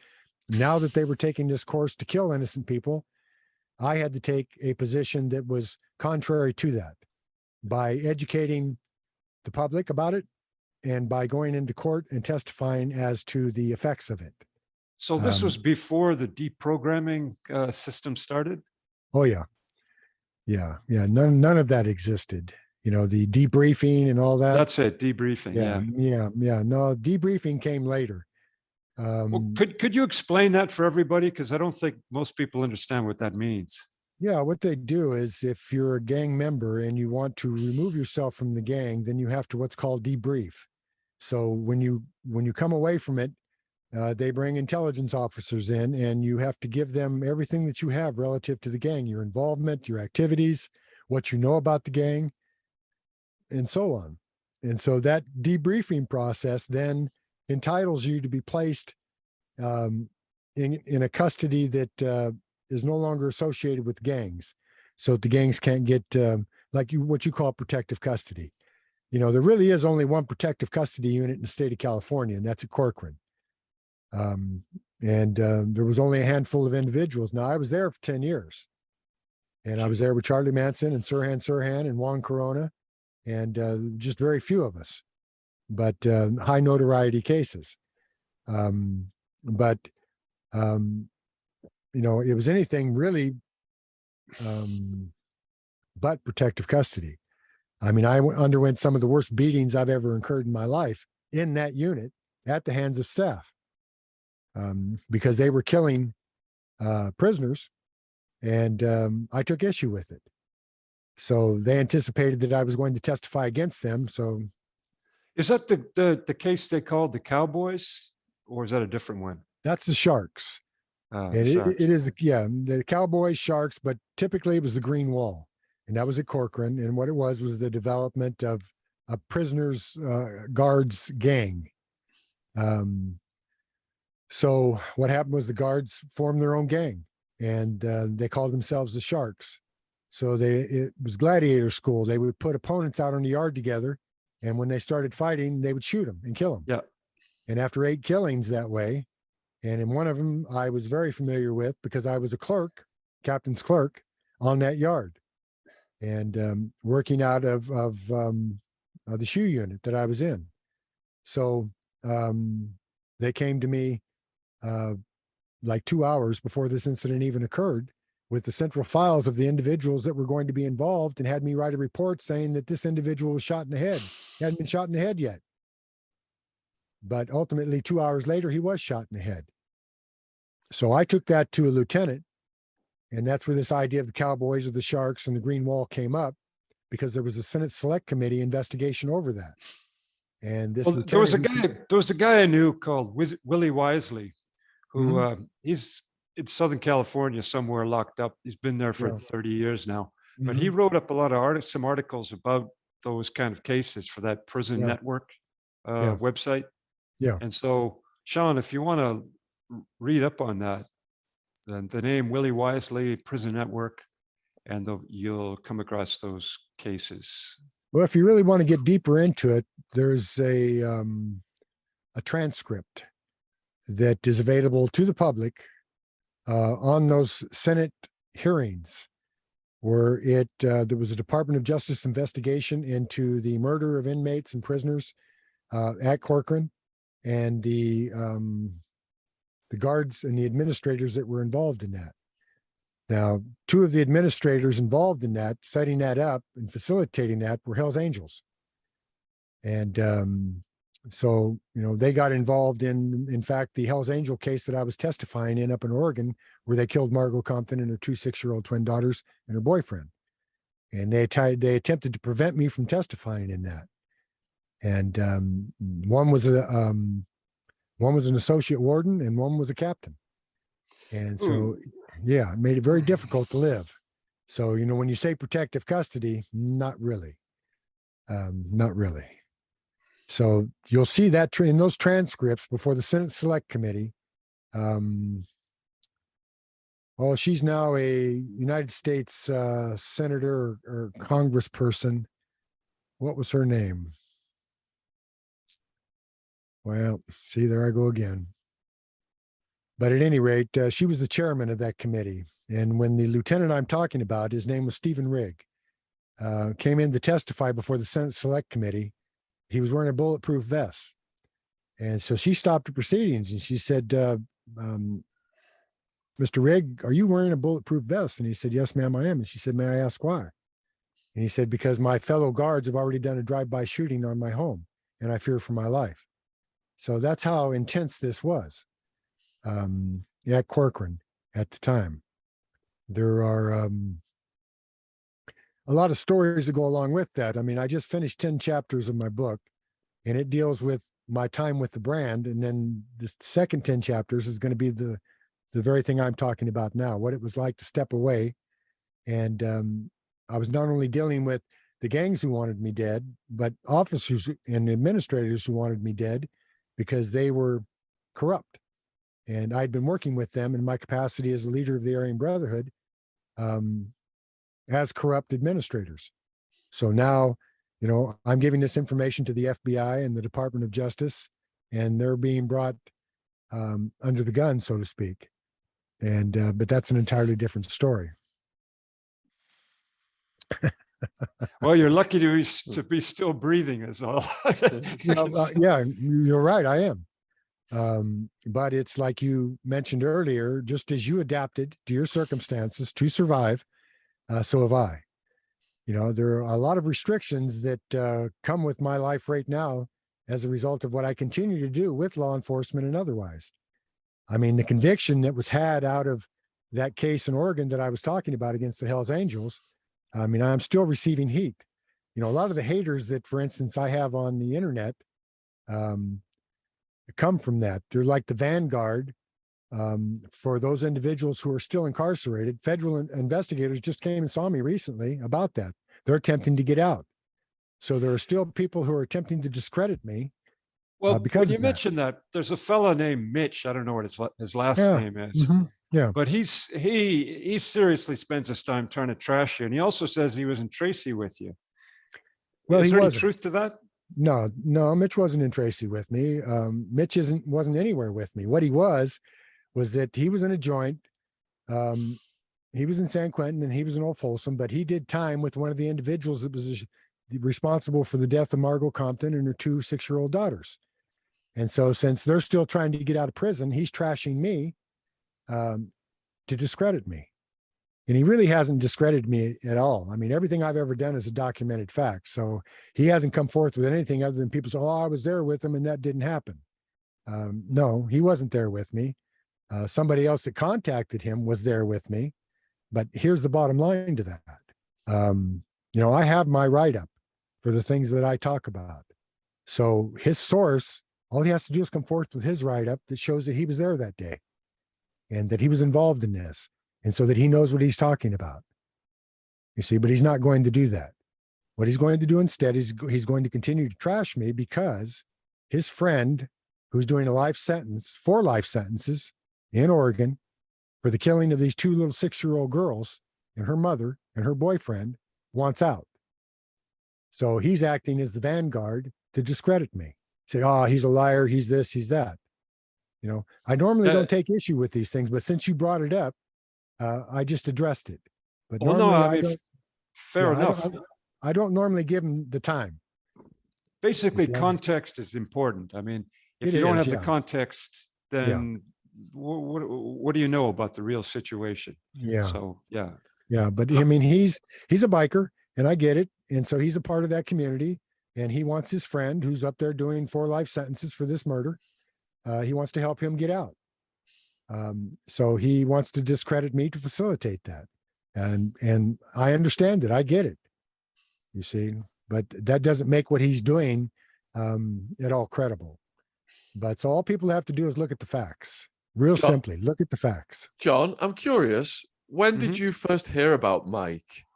now that they were taking this course to kill innocent people, I had to take a position that was contrary to that by educating the public about it and by going into court and testifying as to the effects of it. So this was before the deprogramming system started? Oh, yeah. Yeah. None of that existed. You know, the debriefing and all that. That's it, debriefing. Yeah. No, debriefing came later. Well, could you explain that for everybody? Because I don't think most people understand what that means. Yeah, what they do is if you're a gang member and you want to remove yourself from the gang, then you have to what's called debrief. So when you come away from it, they bring intelligence officers in, and you have to give them everything that you have relative to the gang, your involvement, your activities, what you know about the gang, and so on. And so that debriefing process then entitles you to be placed in a custody that is no longer associated with gangs. So the gangs can't get what you call protective custody. You know, there really is only one protective custody unit in the state of California, and that's at Corcoran. There was only a handful of individuals. Now, I was there for 10 years. And I was there with Charlie Manson and Sirhan and Juan Corona, and just very few of us, but high notoriety cases. You know, it was anything really but protective custody. I mean, I underwent some of the worst beatings I've ever incurred in my life in that unit at the hands of staff because they were killing prisoners, and I took issue with it. So they anticipated that I was going to testify against them. So, is that the case they called the Cowboys, or is that a different one? That's the Sharks. And it is, the Cowboys, Sharks, but typically it was the Green Wall, and that was at Corcoran. And what it was the development of a prisoners guards gang. So what happened was the guards formed their own gang, and they called themselves the Sharks. So it was gladiator school. They would put opponents out on the yard together, and when they started fighting, they would shoot them and kill them. Yeah. And after 8 killings that way, and in one of them I was very familiar with because I was a clerk, captain's clerk on that yard, and working out of the shoe unit that I was in. So they came to me like 2 hours before this incident even occurred with the central files of the individuals that were going to be involved, and had me write a report saying that this individual was shot in the head. He hadn't been shot in the head yet. But ultimately, 2 hours later, he was shot in the head. So I took that to a lieutenant, and that's where this idea of the Cowboys or the Sharks and the Green Wall came up, because there was a Senate Select Committee investigation over that. And this there was a guy I knew called Willie Wisely, who he's in Southern California somewhere locked up. He's been there for Yeah. 30 years now. But he Mhm. wrote up a lot of some articles about those kind of cases for that prison Yeah. network Yeah. website. Yeah. And so, Sean, if you want to read up on that, then the name Willie Wisely Prison Network, and you'll come across those cases. Well, if you really want to get deeper into it, there's a transcript that is available to the public on those Senate hearings, where there was a Department of Justice investigation into the murder of inmates and prisoners at Corcoran, and the guards and the administrators that were involved in that. Now, two of the administrators involved in that, setting that up and facilitating that, were Hell's Angels. And so, they got involved in fact, the Hell's Angel case that I was testifying in up in Oregon, where they killed Margot Compton and her 2 6-year-old twin daughters and her boyfriend. And they attempted to prevent me from testifying in that. And one was an associate warden and one was a captain. And so, yeah, it made it very difficult to live. So, when you say protective custody, not really. Not really. So you'll see that in those transcripts before the Senate Select Committee. She's now a United States senator or congressperson. What was her name? Well, see, there I go again. But at any rate, she was the chairman of that committee. And when the lieutenant I'm talking about, his name was Stephen Rigg, came in to testify before the Senate Select Committee, he was wearing a bulletproof vest. And so she stopped the proceedings and she said, Mr. Rigg, are you wearing a bulletproof vest? And he said, yes, ma'am, I am. And she said, may I ask why? And he said, because my fellow guards have already done a drive-by shooting on my home and I fear for my life. So that's how intense this was at Corcoran at the time. There are a lot of stories that go along with that. I mean, I just finished 10 chapters of my book, and it deals with my time with the brand. And then the second 10 chapters is going to be the very thing I'm talking about now, what it was like to step away. And I was not only dealing with the gangs who wanted me dead, but officers and administrators who wanted me dead because they were corrupt. And I'd been working with them in my capacity as a leader of the Aryan Brotherhood as corrupt administrators. So now, I'm giving this information to the FBI and the Department of Justice, and they're being brought under the gun, so to speak. And but that's an entirely different story. Well, you're lucky to be still breathing, is all. Yeah, you're right. I am. But it's like you mentioned earlier, just as you adapted to your circumstances to survive, so have I. There are a lot of restrictions that come with my life right now as a result of what I continue to do with law enforcement and otherwise. I mean, the conviction that was had out of that case in Oregon that I was talking about against the Hells Angels, I mean, I'm still receiving heat. A lot of the haters that, for instance, I have on the internet come from that. They're like the vanguard for those individuals who are still incarcerated. Federal investigators just came and saw me recently about that. They're attempting to get out. So there are still people who are attempting to discredit me. Well, because when you mentioned that, there's a fellow named Mitch. I don't know what his last name is. Mm-hmm. Yeah. But he seriously spends his time trying to trash you. And he also says he was in Tracy with you. Well, is there any wasn't. truth to that? No, Mitch wasn't in Tracy with me. Mitch wasn't anywhere with me. What he was that he was in a joint. He was in San Quentin and he was in Old Folsom, but he did time with one of the individuals that was responsible for the death of Margot Compton and her 2 6-year-old daughters. And so since they're still trying to get out of prison, he's trashing me to discredit me. And he really hasn't discredited me at all. I mean, everything I've ever done is a documented fact. So he hasn't come forth with anything other than people say, oh, I was there with him and that didn't happen. No, he wasn't there with me. Somebody else that contacted him was there with me. But here's the bottom line to that. I have my write-up for the things that I talk about. So his source, all he has to do is come forth with his write-up that shows that he was there that day. and that he was involved in this, and so that he knows what he's talking about. You see, but he's not going to do that. What he's going to do instead is he's going to continue to trash me because his friend, who's doing a life sentence, 4 life sentences in Oregon for the killing of these 2 little 6-year-old girls and her mother and her boyfriend, wants out. So he's acting as the vanguard to discredit me. Say, oh, he's a liar, he's this, he's that. You know, I normally don't take issue with these things, but since you brought it up, I just addressed it. But well, normally no, I mean, fair enough. I don't normally give them the time. Basically, context is important. I mean, if you don't have the context, then what do you know about the real situation? Yeah. So, yeah. Yeah, but I mean, he's a biker, and I get it. And so he's a part of that community, and he wants his friend who's up there doing 4 life sentences for this murder. He wants to help him get out. So he wants to discredit me to facilitate that. And I understand it. I get it, you see, but that doesn't make what he's doing at all credible. But so all people have to do is look at the facts. Real simply, look at the facts. John, I'm curious, when did you first hear about Mike?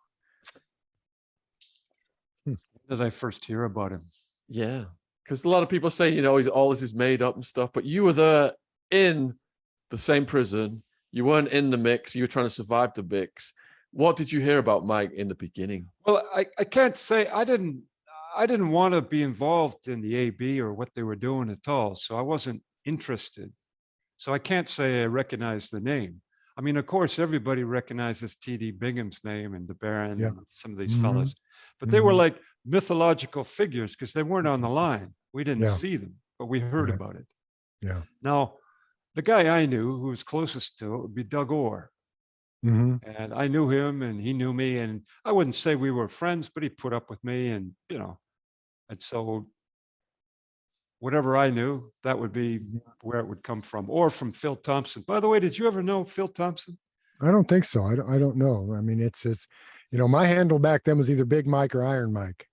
Did I first hear about him? Yeah, because a lot of people say, you know, all this is made up and stuff, but you were there in the same prison. You weren't in the mix. You were trying to survive the mix. What did you hear about Mike in the beginning? Well, I can't say I didn't want to be involved in the AB or what they were doing at all. So I wasn't interested. So I can't say I recognize the name. I mean, of course, everybody recognizes T.D. Bingham's name and the Baron and some of these fellas, but they were like mythological figures because they weren't on the line. We didn't see them, but we heard about it. Yeah. Now, the guy I knew who was closest to it would be Doug Orr. And I knew him and he knew me, and I wouldn't say we were friends, but he put up with me, and, you know, and so whatever I knew, that would be where it would come from, or from Phil Thompson. By the way, did you ever know Phil Thompson? I don't think so. I don't know. I mean, it's, you know, my handle back then was either Big Mike or Iron Mike.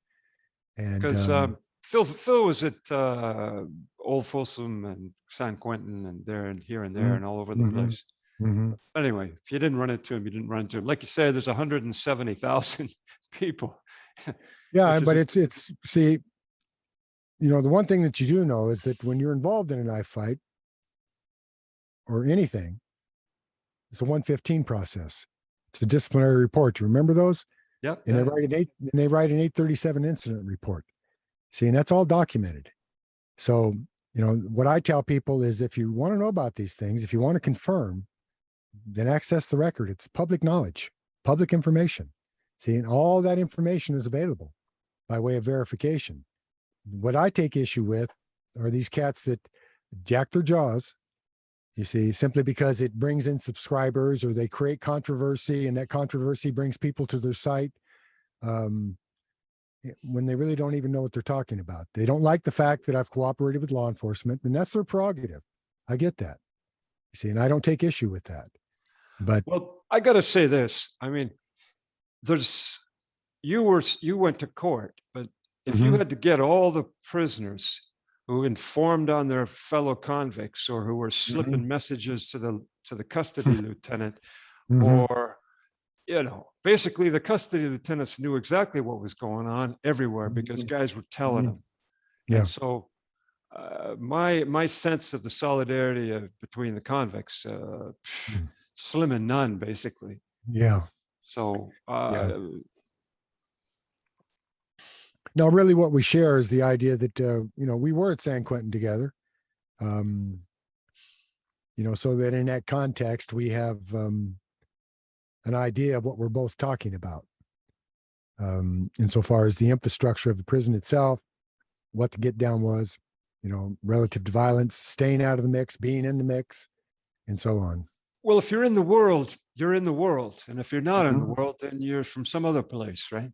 And because Phil was at Old Folsom and San Quentin and there and here and there and all over the place. Anyway, if you didn't run into him, you didn't run into him. Like you said, there's 170,000 people. Yeah, but it's see, you know, the one thing that you do know is that when you're involved in a knife fight or anything, it's a 115 process. It's a disciplinary report. You remember those? Yep. And they write an 837 incident report. See, and that's all documented. So, you know, what I tell people is if you want to know about these things, if you want to confirm, then access the record. It's public knowledge, public information. See, and all that information is available by way of verification. What I take issue with are these cats that jack their jaws, you see, simply because it brings in subscribers or they create controversy, and that controversy brings people to their site when they really don't even know what they're talking about. They don't like the fact that I've cooperated with law enforcement, and that's their prerogative. I get that, you see, and I don't take issue with that. But well, I got to say this. I mean, you went to court, but if you had to get all the prisoners who informed on their fellow convicts or who were slipping messages to the custody lieutenant, or, you know, basically the custody lieutenants knew exactly what was going on everywhere because guys were telling them. And so my sense of the solidarity between the convicts, slim and none, basically. Yeah. So no, really what we share is the idea that, you know, we were at San Quentin together, you know, so that in that context, we have an idea of what we're both talking about. Insofar as the infrastructure of the prison itself, what the get down was, you know, relative to violence, staying out of the mix, being in the mix, and so on. Well, if you're in the world, you're in the world. And if you're not in the world, then you're from some other place, right?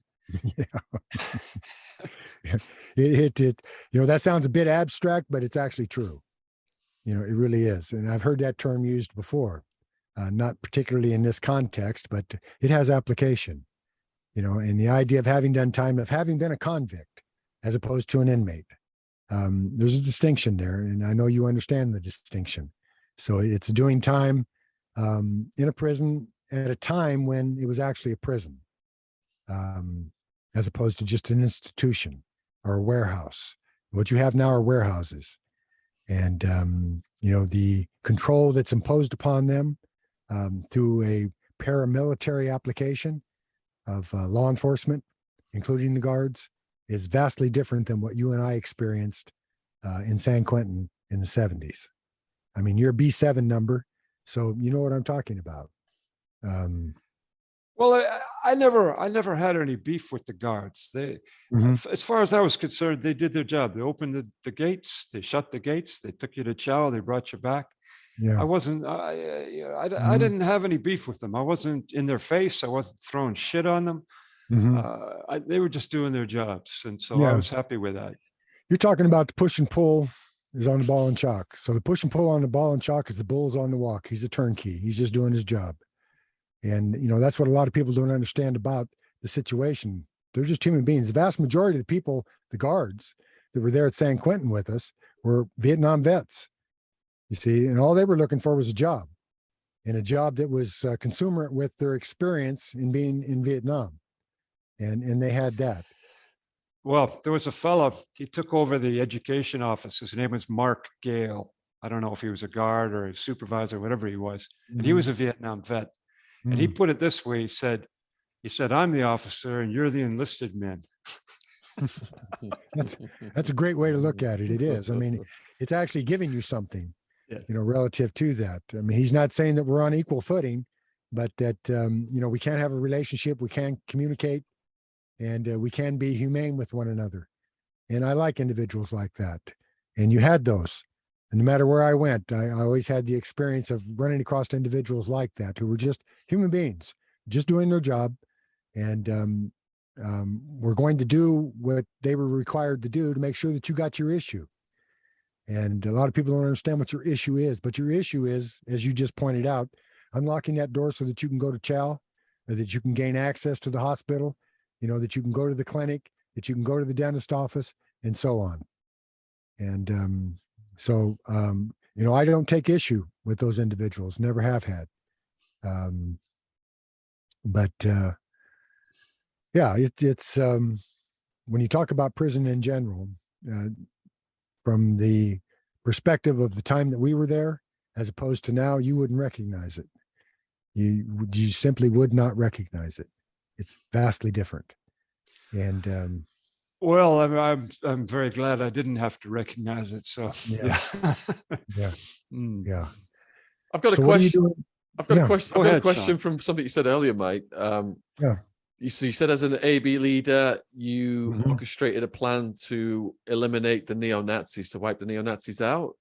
It you know, that sounds a bit abstract, but it's actually true. You know, it really is. And I've heard that term used before, not particularly in this context, but it has application, you know, and the idea of having done time, of having been a convict as opposed to an inmate. There's a distinction there, and I know you understand the distinction. So it's doing time in a prison at a time when it was actually a prison, as opposed to just an institution or a warehouse. What you have now are warehouses. And, the control that's imposed upon them through a paramilitary application of law enforcement, including the guards, is vastly different than what you and I experienced in San Quentin in the 70s. I mean, you're a B7 number, so you know what I'm talking about. Well, I never had any beef with the guards. As far as I was concerned, they did their job. They opened the gates, they shut the gates, they took you to chow, they brought you back. Yeah. I didn't have any beef with them. I wasn't in their face. I wasn't throwing shit on them. They were just doing their jobs. And so I was happy with that. You're talking about the push and pull is on the ball and chalk. So the push and pull on the ball and chalk is the bull's on the walk. He's a turnkey. He's just doing his job. And, that's what a lot of people don't understand about the situation. They're just human beings. The vast majority of the people, the guards that were there at San Quentin with us, were Vietnam vets, you see, and all they were looking for was a job, and a job that was consummate with their experience in being in Vietnam. And they had that. Well, there was a fellow, he took over the education office. His name was Mark Gale. I don't know if he was a guard or a supervisor, whatever he was. And he was a Vietnam vet. And he put it this way, he said, I'm the officer and you're the enlisted men. That's a great way to look at it. It is. I mean, it's actually giving you something, relative to that. I mean, he's not saying that we're on equal footing, but that, we can have a relationship, we can communicate, and we can be humane with one another. And I like individuals like that. And you had those. And no matter where I went, I always had the experience of running across individuals like that who were just human beings, just doing their job. And we're going to do what they were required to do to make sure that you got your issue. And a lot of people don't understand what your issue is, but your issue is, as you just pointed out, unlocking that door so that you can go to chow, or that you can gain access to the hospital, that you can go to the clinic, that you can go to the dentist office, and so on. And so, I don't take issue with those individuals, never have had. But it's when you talk about prison in general, from the perspective of the time that we were there, as opposed to now, you wouldn't recognize it. You simply would not recognize it. It's vastly different. And well, I'm very glad I didn't have to recognize it. So yeah. I've got a question. I've got a question from something you said earlier, Mike. You said as an AB leader, you orchestrated a plan to eliminate the neo-Nazis, to wipe the neo-Nazis out.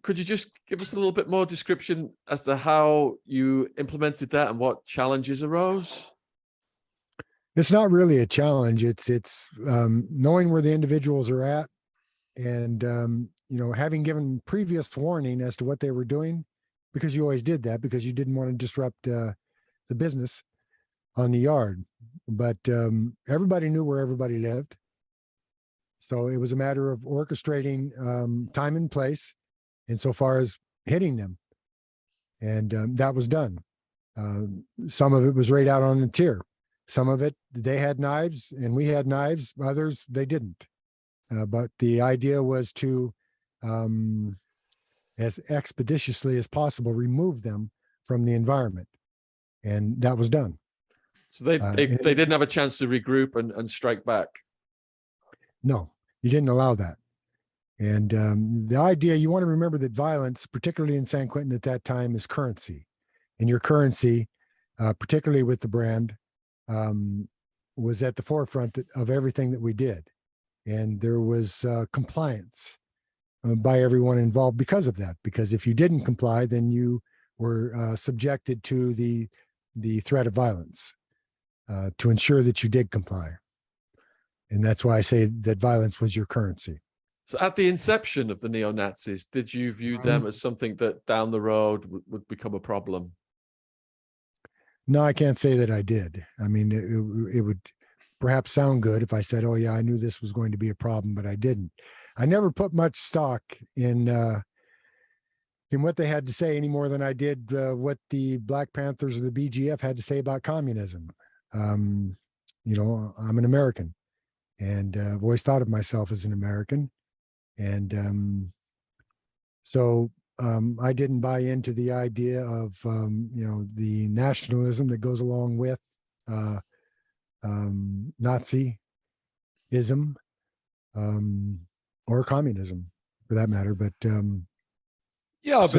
Could you just give us a little bit more description as to how you implemented that and what challenges arose? It's not really a challenge. It's knowing where the individuals are at, and having given previous warning as to what they were doing, because you always did that because you didn't want to disrupt the business on the yard. But everybody knew where everybody lived, so it was a matter of orchestrating time and place, insofar as hitting them, and that was done. Some of it was right out on the tier. Some of it, they had knives and we had knives. Others, they didn't. But the idea was to, as expeditiously as possible, remove them from the environment. And that was done. So they didn't have a chance to regroup and strike back? No, you didn't allow that. And the idea, you want to remember that violence, particularly in San Quentin at that time, is currency. And your currency, particularly with the brand, was at the forefront of everything that we did. And there was compliance by everyone involved because of that. Because if you didn't comply, then you were subjected to the threat of violence to ensure that you did comply. And that's why I say that violence was your currency. So at the inception of the neo-Nazis, did you view them as something that down the road would become a problem? No, I can't say that I did. I mean, it would perhaps sound good if I said, oh yeah, I knew this was going to be a problem, but I didn't. I never put much stock in him what they had to say any more than I did what the Black Panthers or the BGF had to say about communism. I'm an American, and I've always thought of myself as an American. And so I didn't buy into the idea of, the nationalism that goes along with Nazism or communism, for that matter. But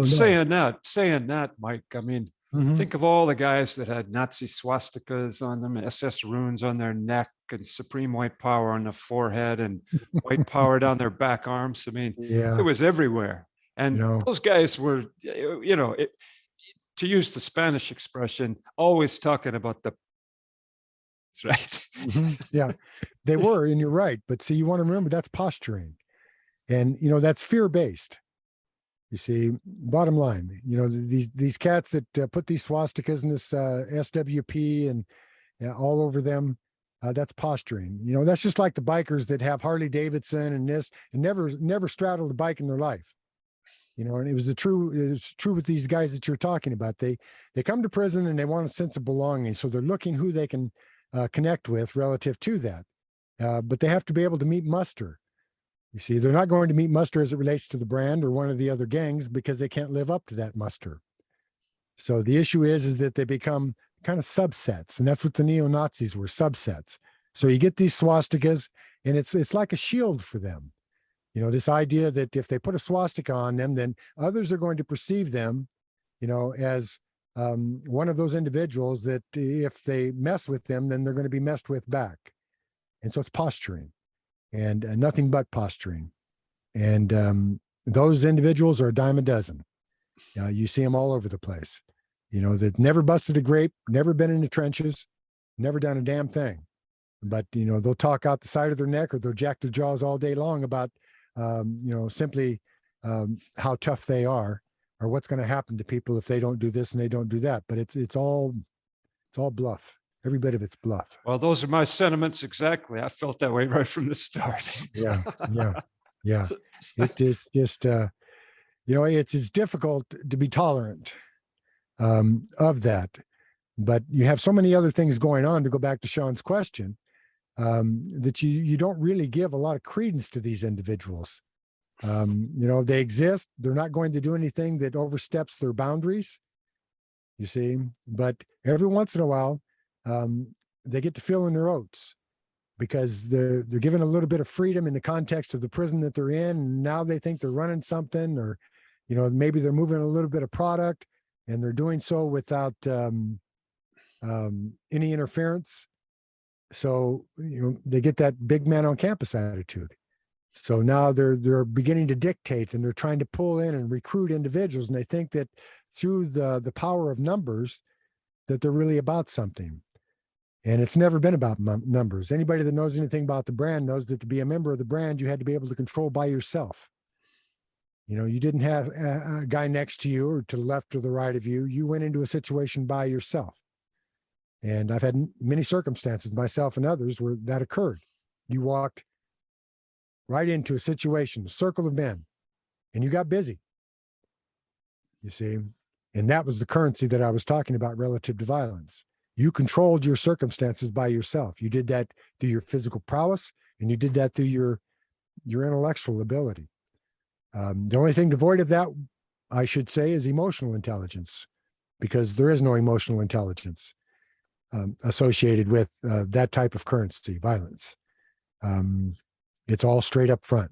saying that, Mike, I mean, think of all the guys that had Nazi swastikas on them, SS runes on their neck, and supreme white power on the forehead, and white power down their back arms. I mean, it was everywhere. And those guys were, to use the Spanish expression, always talking about the right. Yeah, they were, and you're right. But see, you want to remember that's posturing, and that's fear-based. You see, bottom line, these cats that put these swastikas in this SWP and all over them, that's posturing. That's just like the bikers that have Harley Davidson and this, and never straddled a bike in their life. And it's true with these guys that you're talking about. They come to prison and they want a sense of belonging, so they're looking who they can connect with relative to that. But they have to be able to meet muster. You see, they're not going to meet muster as it relates to the brand or one of the other gangs because they can't live up to that muster. So the issue is that they become kind of subsets, and that's what the neo-Nazis were, subsets. So you get these swastikas, and it's like a shield for them. This idea that if they put a swastika on them, then others are going to perceive them, as one of those individuals that if they mess with them, then they're going to be messed with back. And so it's posturing. And nothing but posturing. And those individuals are a dime a dozen. You see them all over the place. That never busted a grape, never been in the trenches, never done a damn thing. But, they'll talk out the side of their neck, or they'll jack their jaws all day long about, simply how tough they are, or what's going to happen to people if they don't do this and they don't do that. But it's all bluff. Every bit of it's bluff. Well, those are my sentiments exactly. I felt that way right from the start. Yeah. It is just, it's difficult to be tolerant of that. But you have so many other things going on, to go back to Sean's question, that you don't really give a lot of credence to these individuals. They exist. They're not going to do anything that oversteps their boundaries, you see. But every once in a while, they get to fill in their oats, because they're given a little bit of freedom in the context of the prison that they're in. And now they think they're running something, or, maybe they're moving a little bit of product, and they're doing so without any interference. So, they get that big man on campus attitude. So now they're beginning to dictate, and they're trying to pull in and recruit individuals. And they think that through the power of numbers, that they're really about something. And it's never been about numbers. Anybody that knows anything about the brand knows that to be a member of the brand, you had to be able to control by yourself. You didn't have a guy next to you or to the left or the right of you. You went into a situation by yourself. And I've had many circumstances, myself and others, where that occurred. You walked right into a situation, a circle of men, and you got busy. You see, and that was the currency that I was talking about relative to violence. You controlled your circumstances by yourself. You did that through your physical prowess, and you did that through your intellectual ability. The only thing devoid of that, I should say, is emotional intelligence, because there is no emotional intelligence associated with that type of currency, violence. It's all straight up front.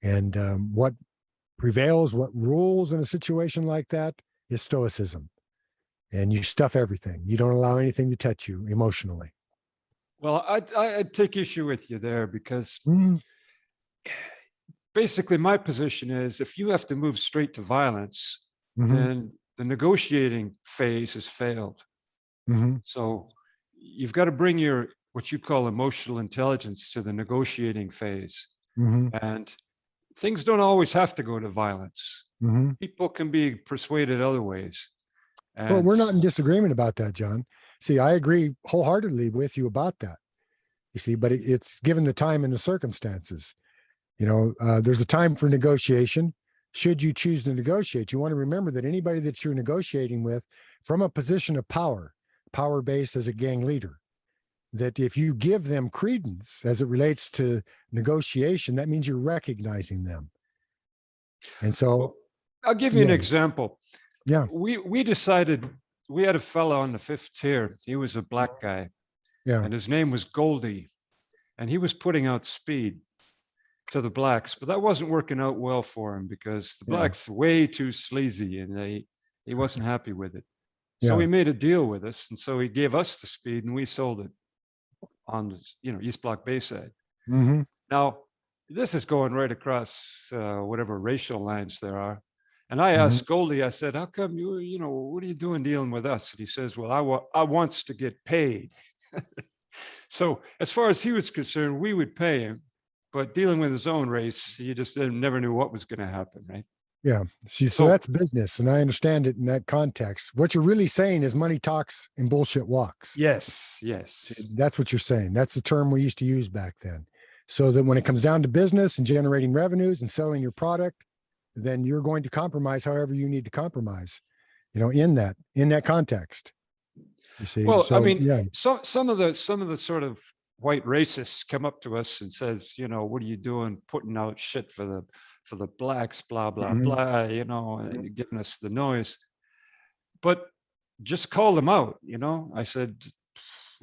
And what prevails, what rules in a situation like that, is stoicism. And you stuff everything. You don't allow anything to touch you emotionally. Well, I'd take issue with you there, because basically my position is, if you have to move straight to violence, then the negotiating phase has failed. So you've got to bring your, what you call emotional intelligence, to the negotiating phase. And things don't always have to go to violence. People can be persuaded other ways. And well, we're not in disagreement about that, John. See, I agree wholeheartedly with you about that. You see, but it's given the time and the circumstances. There's a time for negotiation. should you choose to negotiate. You want to remember that anybody that you're negotiating with from a position of power base as a gang leader, that if you give them credence as it relates to negotiation, that means you're recognizing them. And so I'll give you an example. Yeah. We decided, we had a fellow on the 5th tier. He was a black guy. Yeah. And his name was Goldie. And he was putting out speed to the blacks, but that wasn't working out well for him because the blacks way too sleazy, and he wasn't happy with it. So he made a deal with us, and so he gave us the speed, and we sold it on the, East Block Bayside. Mm-hmm. Now, this is going right across whatever racial lines there are. And I asked Goldie, I said, how come what are you doing dealing with us? And he says, well, I wants to get paid. So as far as he was concerned, we would pay him, but dealing with his own race, he just never knew what was going to happen, right? Yeah. See, so that's business, and I understand it in that context. What you're really saying is money talks and bullshit walks. Yes. That's what you're saying. That's the term we used to use back then. So that when it comes down to business and generating revenues and selling your product, then you're going to compromise however you need to compromise, in that context. You see? Well, so, I mean, some of the sort of white racists come up to us and says, what are you doing putting out shit for the blacks, blah, blah, blah, and giving us the noise. But just call them out, I said,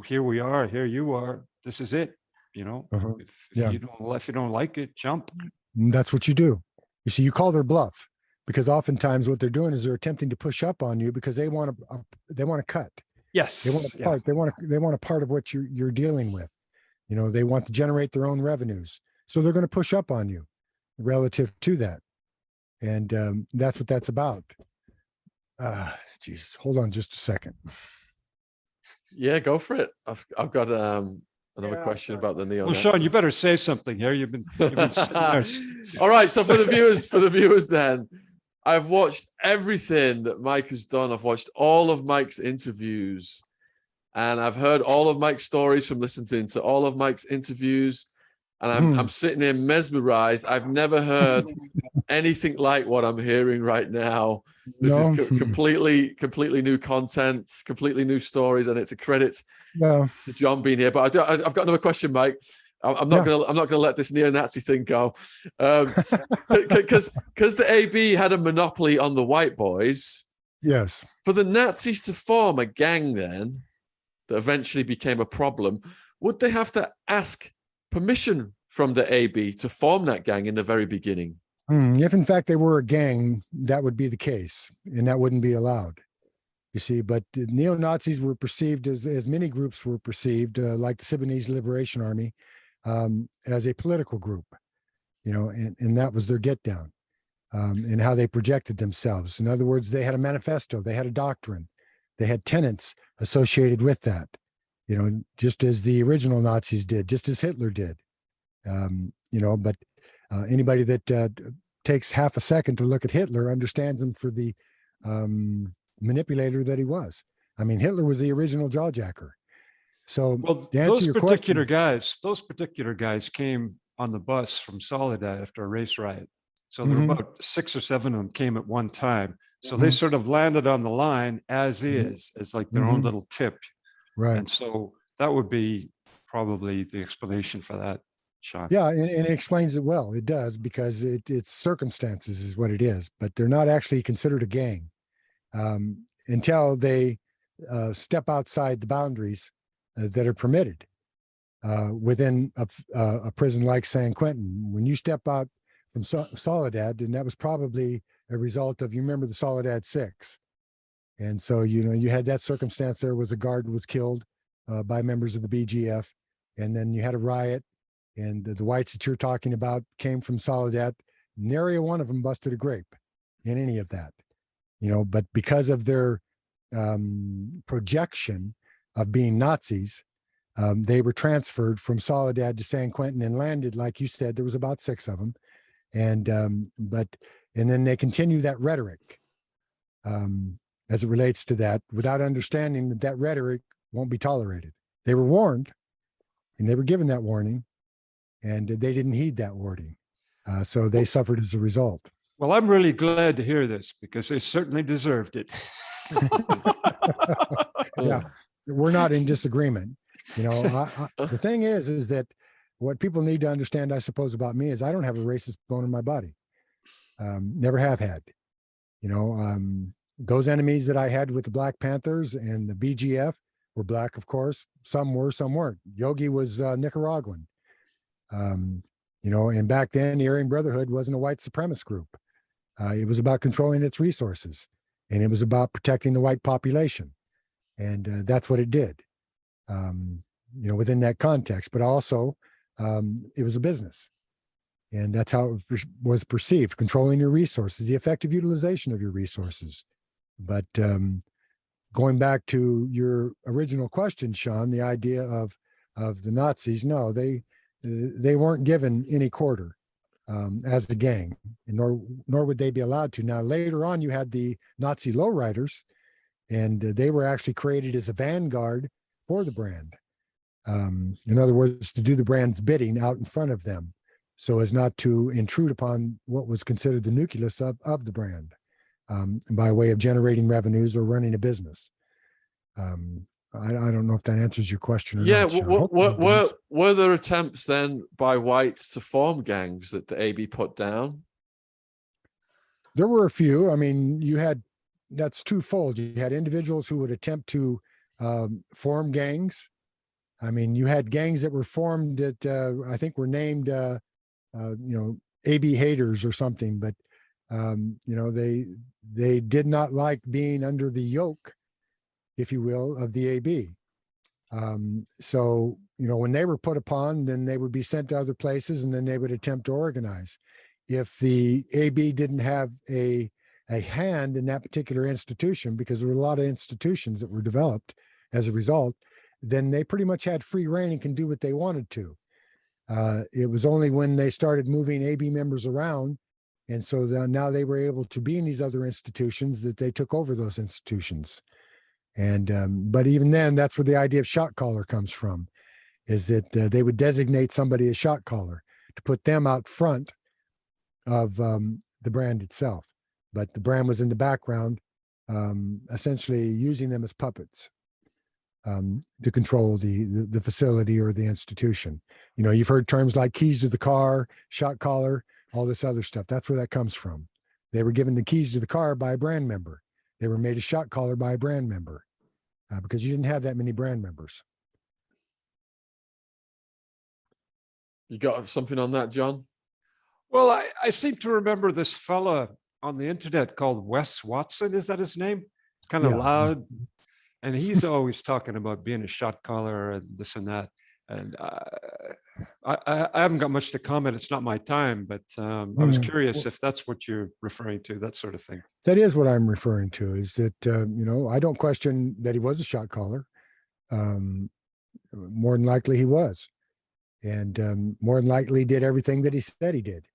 here we are, here you are, this is it, if you don't like it, jump. And that's what you do. You see, you call their bluff, because oftentimes what they're doing is they're attempting to push up on you because they want to cut. Yes. They want a part. They want a part of what you're dealing with. They want to generate their own revenues. So they're going to push up on you relative to that. And that's what that's about. Geez, hold on just a second. Yeah, go for it. I've got another question about the neo. Well, Sean, you better say something here. You've been sitting there. All right. So for the viewers then, I've watched everything that Mike has done. I've watched all of Mike's interviews, and I've heard all of Mike's stories from listening to all of Mike's interviews. And I'm sitting here mesmerized. I've never heard anything like what I'm hearing right now. This is completely new content, completely new stories, and it's a credit to John being here. But I've got another question, Mike. I'm not gonna let this neo-Nazi thing go, because the AB had a monopoly on the white boys. Yes. For the Nazis to form a gang then that eventually became a problem, would they have to ask permission from the AB to form that gang in the very beginning? If in fact they were a gang, that would be the case, and that wouldn't be allowed. You see, but the neo-Nazis were perceived as many groups were perceived, like the Sudanese Liberation Army, as a political group, and that was their get down, and how they projected themselves. In other words, they had a manifesto, they had a doctrine, they had tenets associated with that, just as the original Nazis did, just as Hitler did, but anybody that takes half a second to look at Hitler understands him for the manipulator that he was. I mean, Hitler was the original jawjacker. So those particular guys came on the bus from Soledad after a race riot. So there were about 6 or 7 of them came at one time. So they sort of landed on the line as like their own little tip. Right. And so that would be probably the explanation for that, Sean. Yeah, and it explains it well. It does, because it's circumstances is what it is, but they're not actually considered a gang until they step outside the boundaries that are permitted within a prison like San Quentin. When you step out from Soledad, and that was probably a result of, you remember the Soledad 6. And so, you had that circumstance. There was a guard was killed by members of the BGF. And then you had a riot, and the whites that you're talking about came from Soledad. Nary one of them busted a grape in any of that, but because of their projection of being Nazis, they were transferred from Soledad to San Quentin and landed, like you said, there was about 6 of them. And then they continue that rhetoric as it relates to that, without understanding that rhetoric won't be tolerated. They were warned, and they were given that warning, and they didn't heed that warning. So they suffered as a result. Well, I'm really glad to hear this because they certainly deserved it. Yeah, we're not in disagreement. You know, the thing is that what people need to understand, I suppose, about me is I don't have a racist bone in my body. Never have had. You know, those enemies that I had with the Black Panthers and the BGF were Black, of course. Some were, some weren't. Yogi was Nicaraguan. You know, and back then, the Aryan Brotherhood wasn't a white supremacist group. It was about controlling its resources, and it was about protecting the white population. And that's what it did, you know, within that context. But also, it was a business. And that's how it was perceived, controlling your resources, the effective utilization of your resources. But going back to your original question, Sean, the idea of the Nazis, no, they weren't given any quarter as a gang, nor would they be allowed to. Now, later on, you had the Nazi lowriders, and they were actually created as a vanguard for the brand. In other words, to do the brand's bidding out in front of them, so as not to intrude upon what was considered the nucleus of the brand, by way of generating revenues or running a business. I don't know if that answers your question or not. Yeah, were there attempts then by whites to form gangs that the AB put down? There were a few. I mean, that's twofold. You had individuals who would attempt to form gangs. I mean, you had gangs that were formed that I think were named, you know, AB haters or something, but you know, they did not like being under the yoke, if you will, of the AB. So, you know, when they were put upon, then they would be sent to other places, and then they would attempt to organize. If the AB didn't have a hand in that particular institution, because there were a lot of institutions that were developed as a result, then they pretty much had free reign and can do what they wanted to. It was only when they started moving AB members around, and so now they were able to be in these other institutions, that they took over those institutions. And but even then, that's where the idea of shot caller comes from, is that they would designate somebody as shot caller to put them out front of the brand itself. But the brand was in the background, essentially using them as puppets to control the facility or the institution. You know, you've heard terms like keys to the car, shot caller, all this other stuff. That's where that comes from. They were given the keys to the car by a brand member. They were made a shot caller by a brand member because you didn't have that many brand members. You got something on that, John? Well, I seem to remember this fella on the internet called Wes Watson. Is that his name? Kind of loud. And he's always talking about being a shot caller and this and that. And I haven't got much to comment. It's not my time, but I was curious if that's what you're referring to, that sort of thing. That is what I'm referring to, is that, you know, I don't question that he was a shot caller. More than likely he was. And more than likely did everything that he said he did.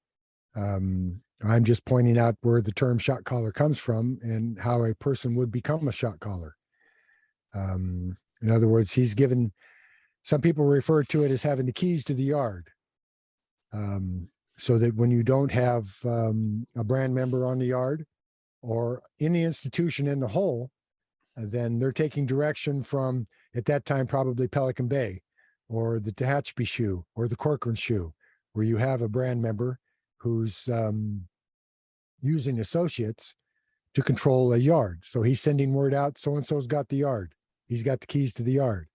I'm just pointing out where the term shot caller comes from and how a person would become a shot caller. In other words, he's given, some people refer to it as having the keys to the yard. So that when you don't have a brand member on the yard or in the institution in the whole, then they're taking direction from, at that time, probably Pelican Bay or the Tehachapi shoe or the Corcoran shoe, where you have a brand member who's using associates to control a yard. So he's sending word out, so-and-so's got the yard. He's got the keys to the yard.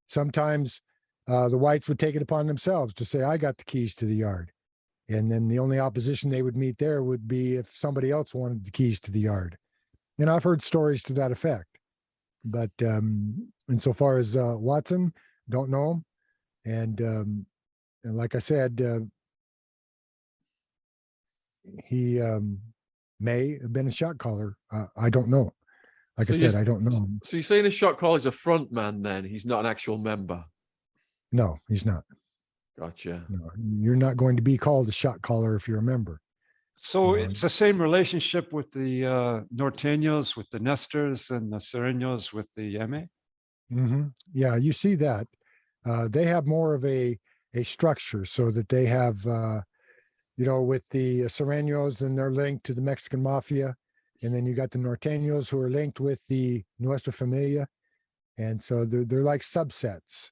Sometimes the whites would take it upon themselves to say, I got the keys to the yard. And then the only opposition they would meet there would be if somebody else wanted the keys to the yard. And I've heard stories to that effect. But insofar as Watson, don't know him. And like I said, he may have been a shot caller. I don't know. Like I said, I don't know. So you're saying a shot caller is a front man then? He's not an actual member? No, he's not. Gotcha. No, you're not going to be called a shot caller if you're a member. So it's the same relationship with the Norteños, with the Nestors, and the Sereños with the MA? Mm-hmm. Yeah, you see that. They have more of a structure, so that they have with the Serranos, then they're linked to the Mexican mafia. And then you got the Norteños who are linked with the Nuestra Familia. And so they're like subsets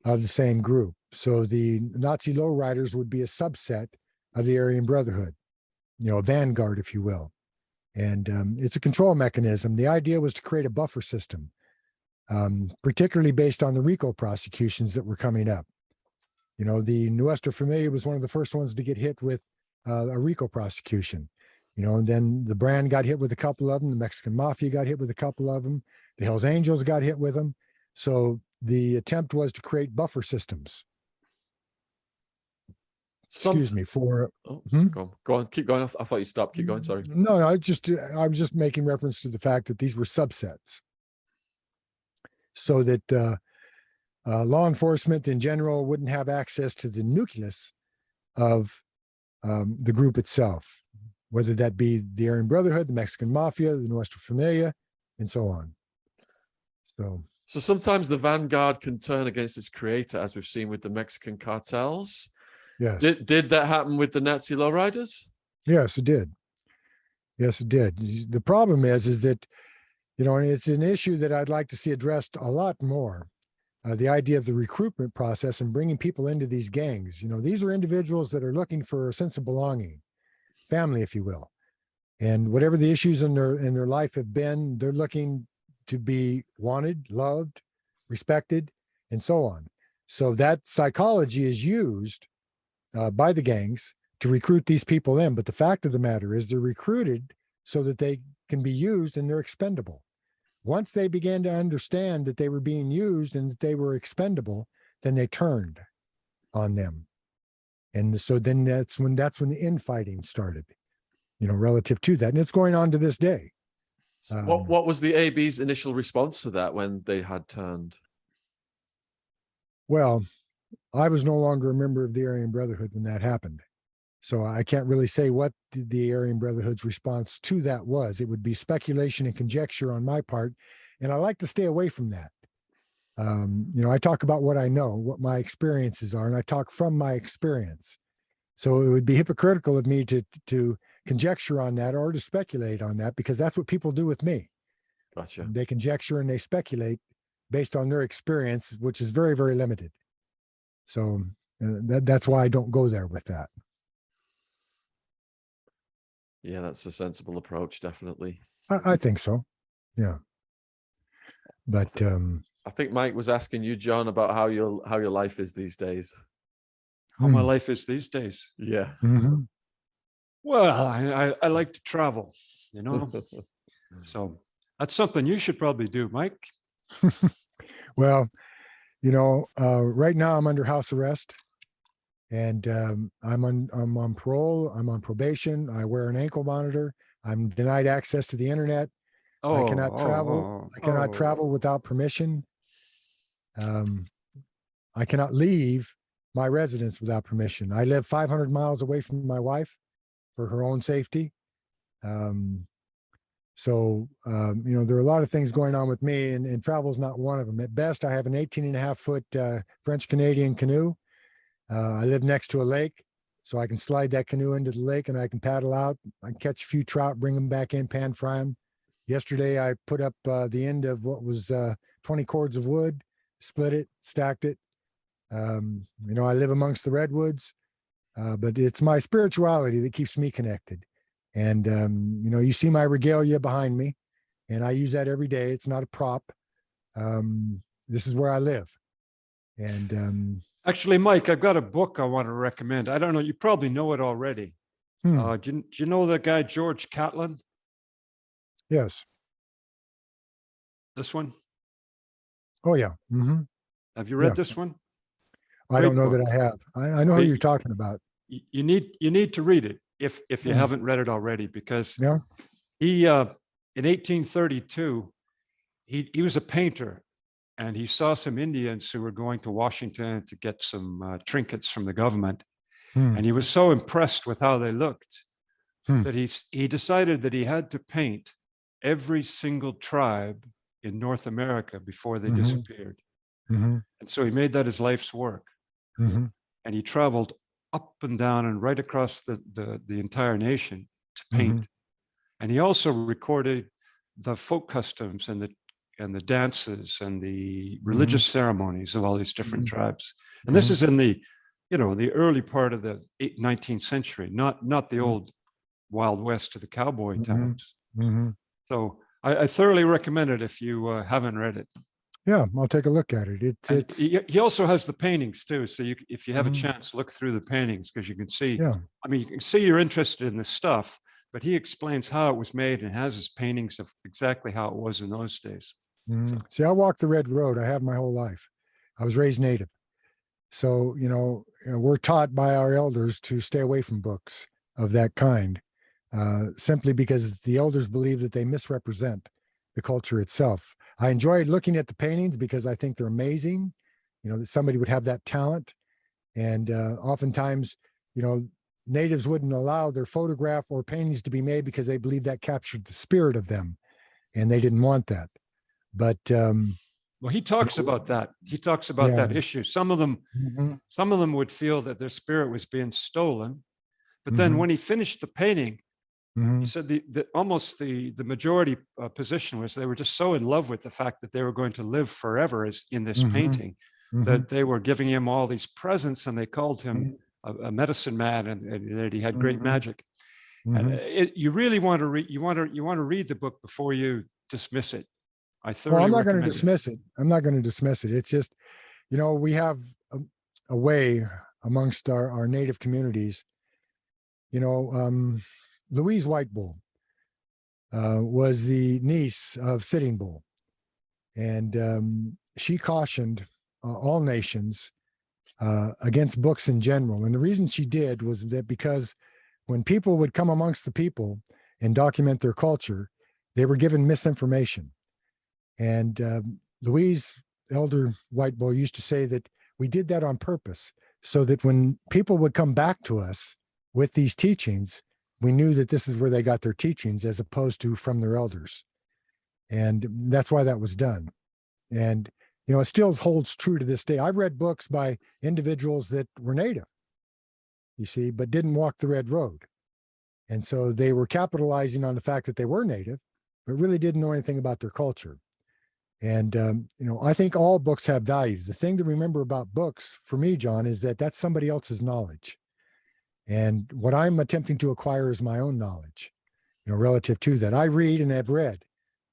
of the same group. So the Nazi lowriders would be a subset of the Aryan Brotherhood, a vanguard, if you will. And it's a control mechanism. The idea was to create a buffer system, particularly based on the RICO prosecutions that were coming up. The Nuestra Familia was one of the first ones to get hit with a RICO prosecution. And then the brand got hit with a couple of them. The Mexican mafia got hit with a couple of them. The Hells Angels got hit with them. So the attempt was to create buffer systems. Excuse me for. Go on, keep going. I thought you stopped. Keep going. Sorry. No, I was just making reference to the fact that these were subsets, so that law enforcement in general wouldn't have access to the nucleus of the group itself, whether that be the Aryan Brotherhood, the Mexican Mafia, the Nuestra Familia, and so on. So sometimes the vanguard can turn against its creator, as we've seen with the Mexican cartels. Yes. Did that happen with the Nazi lowriders? Yes, it did. Yes, it did. The problem is that, and it's an issue that I'd like to see addressed a lot more. The idea of the recruitment process and bringing people into these gangs. These are individuals that are looking for a sense of belonging, family, if you will. And whatever the issues in their life have been, they're looking to be wanted, loved, respected, and so on. So that psychology is used by the gangs to recruit these people in. But the fact of the matter is they're recruited so that they can be used and they're expendable. Once they began to understand that they were being used and that they were expendable, then they turned on them. And so then that's when the infighting started, relative to that. And it's going on to this day. What was the AB's initial response to that when they had turned? Well, I was no longer a member of the Aryan Brotherhood when that happened. So I can't really say what the Aryan Brotherhood's response to that was. It would be speculation and conjecture on my part. And I like to stay away from that. I talk about what I know, what my experiences are, and I talk from my experience. So it would be hypocritical of me to conjecture on that or to speculate on that, because that's what people do with me. Gotcha. They conjecture and they speculate based on their experience, which is very, very limited. So that's why I don't go there with that. Yeah, that's a sensible approach, definitely. I think so. Yeah. But I think Mike was asking you, John, about how your life is these days. How my life is these days. Yeah. Mm-hmm. Well, I like to travel, so that's something you should probably do, Mike. Well, right now I'm under house arrest, and I'm on parole. I'm on probation. I wear an ankle monitor. I'm denied access to the internet. I cannot travel. I cannot travel without permission. I cannot leave my residence without permission. I live 500 miles away from my wife for her own safety. So there are a lot of things going on with me, and travel is not one of them. At best, I have an 18.5-foot French-Canadian canoe. I live next to a lake, so I can slide that canoe into the lake and I can paddle out. I can catch a few trout, bring them back in, pan fry them. Yesterday, I put up the end of what was 20 cords of wood, split it, stacked it. I live amongst the redwoods, but it's my spirituality that keeps me connected. And, you see my regalia behind me, and I use that every day. It's not a prop. This is where I live. And actually, Mike, I've got a book I want to recommend. I don't know, you probably know it already. Do you know the guy, George Catlin? Yes. This one? Oh, yeah. Mm-hmm. Have you read this one? I don't know that I have. I know who you're talking about. You need to read it if you haven't read it already, because he in 1832 he was a painter, and he saw some Indians who were going to Washington to get some trinkets from the government, and he was so impressed with how they looked that he decided that he had to paint every single tribe in North America before they disappeared. And so he made that his life's work. And he traveled up and down and right across the entire nation to paint. And he also recorded the folk customs and the dances and the religious ceremonies of all these different tribes. And this is in the, the early part of the 19th century, not the old Wild West of the cowboy times. So I thoroughly recommend it if you haven't read it. Yeah, I'll take a look at it. He also has the paintings too. So if you have a chance, look through the paintings, because you can see, I mean, you can see you're interested in this stuff, but he explains how it was made and has his paintings of exactly how it was in those days. So. See, I walked the red road. I have my whole life. I was raised Native. So, we're taught by our elders to stay away from books of that kind, simply because the elders believe that they misrepresent the culture itself. I enjoyed looking at the paintings because I think they're amazing, that somebody would have that talent. And oftentimes, natives wouldn't allow their photograph or paintings to be made because they believed that captured the spirit of them, and they didn't want that. But well, he talks about that. He talks about that issue. Some of them would feel that their spirit was being stolen. But then when he finished the painting, he said almost the majority position was they were just so in love with the fact that they were going to live forever in this painting that they were giving him all these presents, and they called him a medicine man, and that he had great magic. And you really want to read. You want to read the book before you dismiss it. I'm not going to dismiss it. I'm not going to dismiss it. It's just, we have a way amongst our Native communities. Louise White Bull was the niece of Sitting Bull, and she cautioned all nations against books in general. And the reason she did was that because when people would come amongst the people and document their culture, they were given misinformation. And Louise Elder White Bull used to say that we did that on purpose, so that when people would come back to us with these teachings, we knew that this is where they got their teachings, as opposed to from their elders. And that's why that was done. And, it still holds true to this day. I've read books by individuals that were Native, you see, but didn't walk the red road. And so they were capitalizing on the fact that they were Native, but really didn't know anything about their culture. And, I think all books have value. The thing to remember about books for me, John, is that that's somebody else's knowledge. And what I'm attempting to acquire is my own knowledge, relative to that. I read and have read.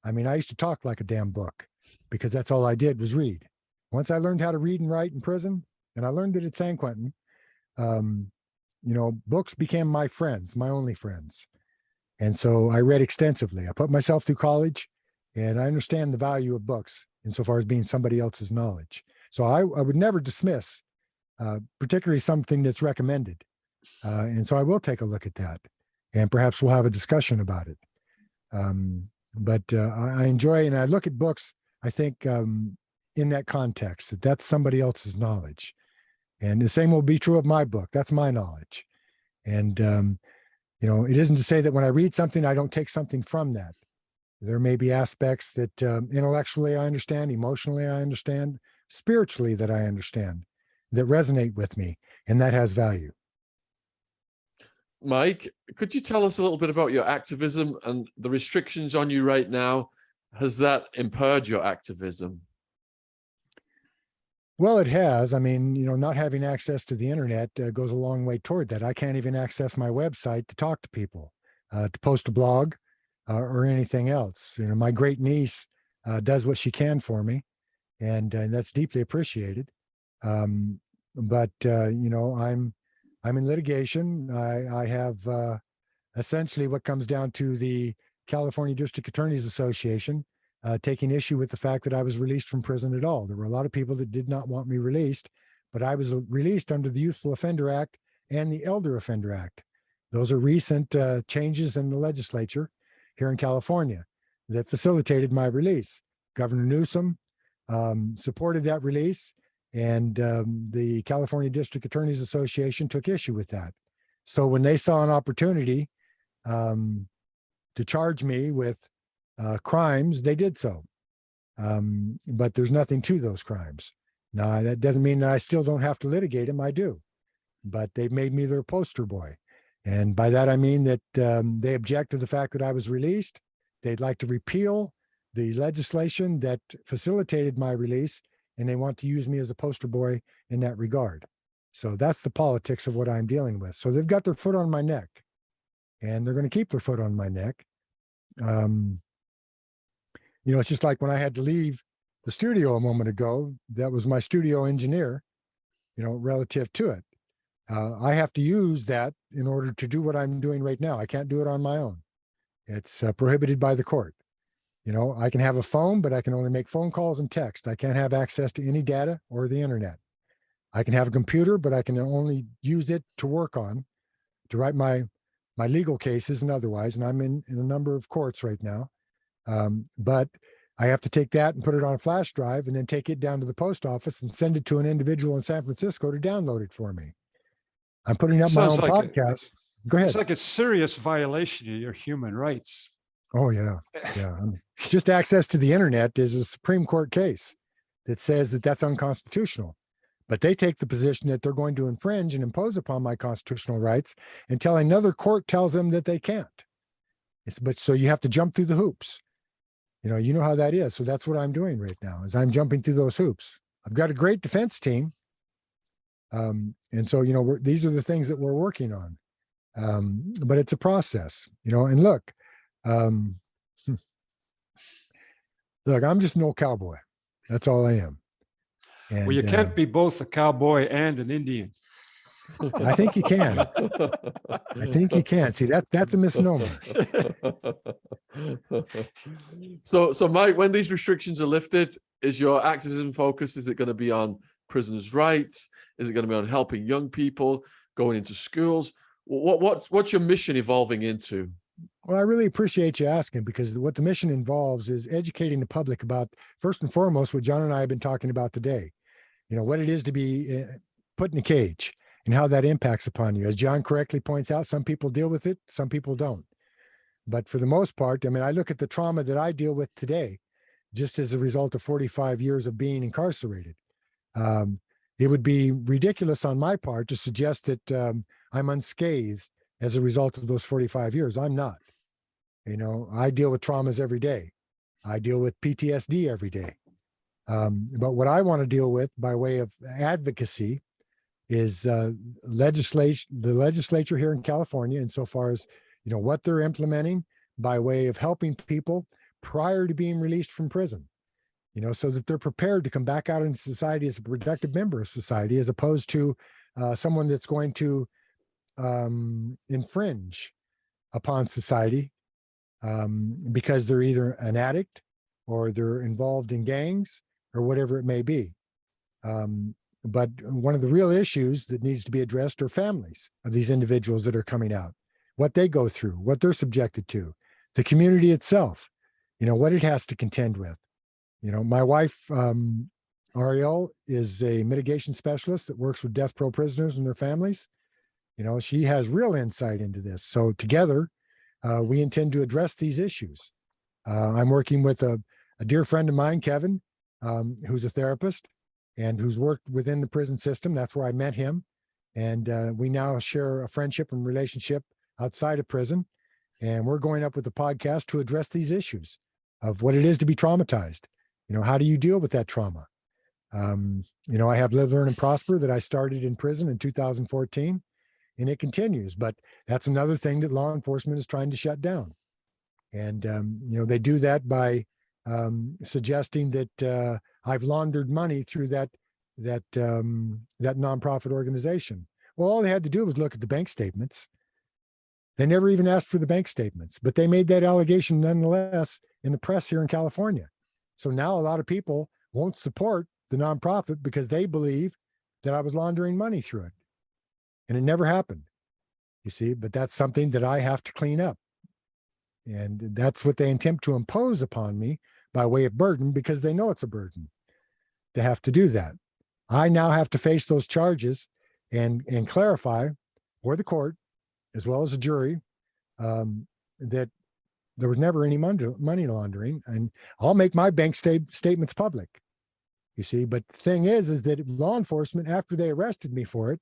I mean, I used to talk like a damn book because that's all I did was read. Once I learned how to read and write in prison, and I learned it at San Quentin, books became my friends, my only friends. And so I read extensively. I put myself through college, and I understand the value of books insofar as being somebody else's knowledge. So I would never dismiss, particularly something that's recommended. And so I will take a look at that, and perhaps we'll have a discussion about it. But I enjoy, and I look at books, I think, in that context, that that's somebody else's knowledge. And the same will be true of my book. That's my knowledge. And, it isn't to say that when I read something, I don't take something from that. There may be aspects that intellectually I understand, emotionally I understand, spiritually that I understand, that resonate with me, and that has value. Mike, could you tell us a little bit about your activism and the restrictions on you right now? Has that impaired your activism? Well, it has. I mean, not having access to the internet goes a long way toward that. I can't even access my website to talk to people, to post a blog or anything else. My great niece does what she can for me, and that's deeply appreciated. But I'm in litigation. I have essentially what comes down to the California District Attorneys Association taking issue with the fact that I was released from prison at all. There were a lot of people that did not want me released, but I was released under the Youthful Offender Act and the Elder Offender Act. Those are recent changes in the legislature here in California that facilitated my release. Governor Newsom supported that release, and the California District Attorneys Association took issue with that. So when they saw an opportunity to charge me with crimes, they did so. But there's nothing to those crimes. Now, that doesn't mean that I still don't have to litigate them. I do. but they've made me their poster boy. And by that, I mean that they object to the fact that I was released. They'd like to repeal the legislation that facilitated my release, and they want to use me as a poster boy in that regard. So that's the politics of what I'm dealing with. So they've got their foot on my neck, and they're going to keep their foot on my neck. It's just like when I had to leave the studio a moment ago, that was my studio engineer, relative to it. I have to use that in order to do what I'm doing right now. I can't do it on my own. It's prohibited by the court. I can have a phone, but I can only make phone calls and text. I can't have access to any data or the internet. I can have a computer, but I can only use it to work on, to write my legal cases and otherwise. And I'm in a number of courts right now. But I have to take that and put it on a flash drive and then take it down to the post office and send it to an individual in San Francisco to download it for me. I'm putting up my own podcast. Go ahead. It's like a serious violation of your human rights. Oh, yeah. Yeah. Just access to the internet is a Supreme Court case that says that that's unconstitutional. But they take the position that they're going to infringe and impose upon my constitutional rights until another court tells them that they can't. So you have to jump through the hoops. You know how that is. So that's what I'm doing right now, is I'm jumping through those hoops. I've got a great defense team. And so, these are the things that we're working on. But it's a process, and look, I'm just an old cowboy. That's all I am. And, well, you can't be both a cowboy and an Indian. I think you can. I think you can. See, that's a misnomer. So Mike, when these restrictions are lifted, is your activism focus, is it going to be on prisoners' rights? Is it going to be on helping young people, going into schools? What's your mission evolving into? Well, I really appreciate you asking, because what the mission involves is educating the public about, first and foremost, what John and I have been talking about today. What it is to be put in a cage and how that impacts upon you. As John correctly points out, some people deal with it, some people don't. But for the most part, I look at the trauma that I deal with today, just as a result of 45 years of being incarcerated. It would be ridiculous on my part to suggest that I'm unscathed as a result of those 45 years. I'm not. I deal with traumas every day. I deal with PTSD every day. But what I want to deal with by way of advocacy is the legislature here in California, insofar as, what they're implementing by way of helping people prior to being released from prison, so that they're prepared to come back out into society as a productive member of society, as opposed to someone that's going to infringe upon society because they're either an addict or they're involved in gangs or whatever it may be. But one of the real issues that needs to be addressed are families of these individuals that are coming out, what they go through, what they're subjected to, the community itself, what it has to contend with. My wife, Ariel, is a mitigation specialist that works with death row prisoners and their families. She has real insight into this. So together, we intend to address these issues. I'm working with a dear friend of mine, Kevin, who's a therapist and who's worked within the prison system. That's where I met him. And we now share a friendship and relationship outside of prison. And we're going up with a podcast to address these issues of what it is to be traumatized. How do you deal with that trauma? I have Live, Learn, and Prosper that I started in prison in 2014, and it continues. But that's another thing that law enforcement is trying to shut down. And, they do that by suggesting that I've laundered money through that nonprofit organization. Well, all they had to do was look at the bank statements. They never even asked for the bank statements, but they made that allegation nonetheless in the press here in California. So now a lot of people won't support the nonprofit because they believe that I was laundering money through it. And it never happened, you see, but that's something that I have to clean up. And that's what they attempt to impose upon me by way of burden, because they know it's a burden to have to do that. I now have to face those charges and clarify for the court, as well as the jury, that there was never any money laundering. And I'll make my bank statements public, you see. But the thing is that law enforcement, after they arrested me for it,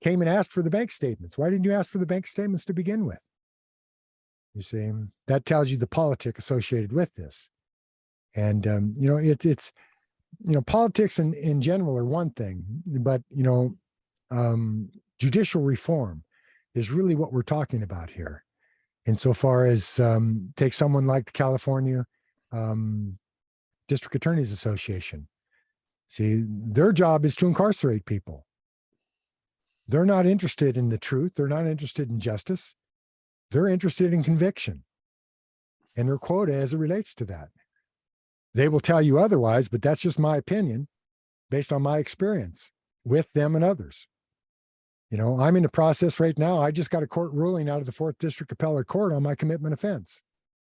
came and asked for the bank statements. Why didn't you ask for the bank statements to begin with? You see, that tells you the politic associated with this. And, it's politics in general are one thing, but, judicial reform is really what we're talking about here. Insofar as take someone like the California District Attorneys Association. See, their job is to incarcerate people. They're not interested in the truth. They're not interested in justice. They're interested in conviction and their quota as it relates to that. They will tell you otherwise, but that's just my opinion based on my experience with them and others. I'm in the process right now. I just got a court ruling out of the 4th District Appellate Court on my commitment offense.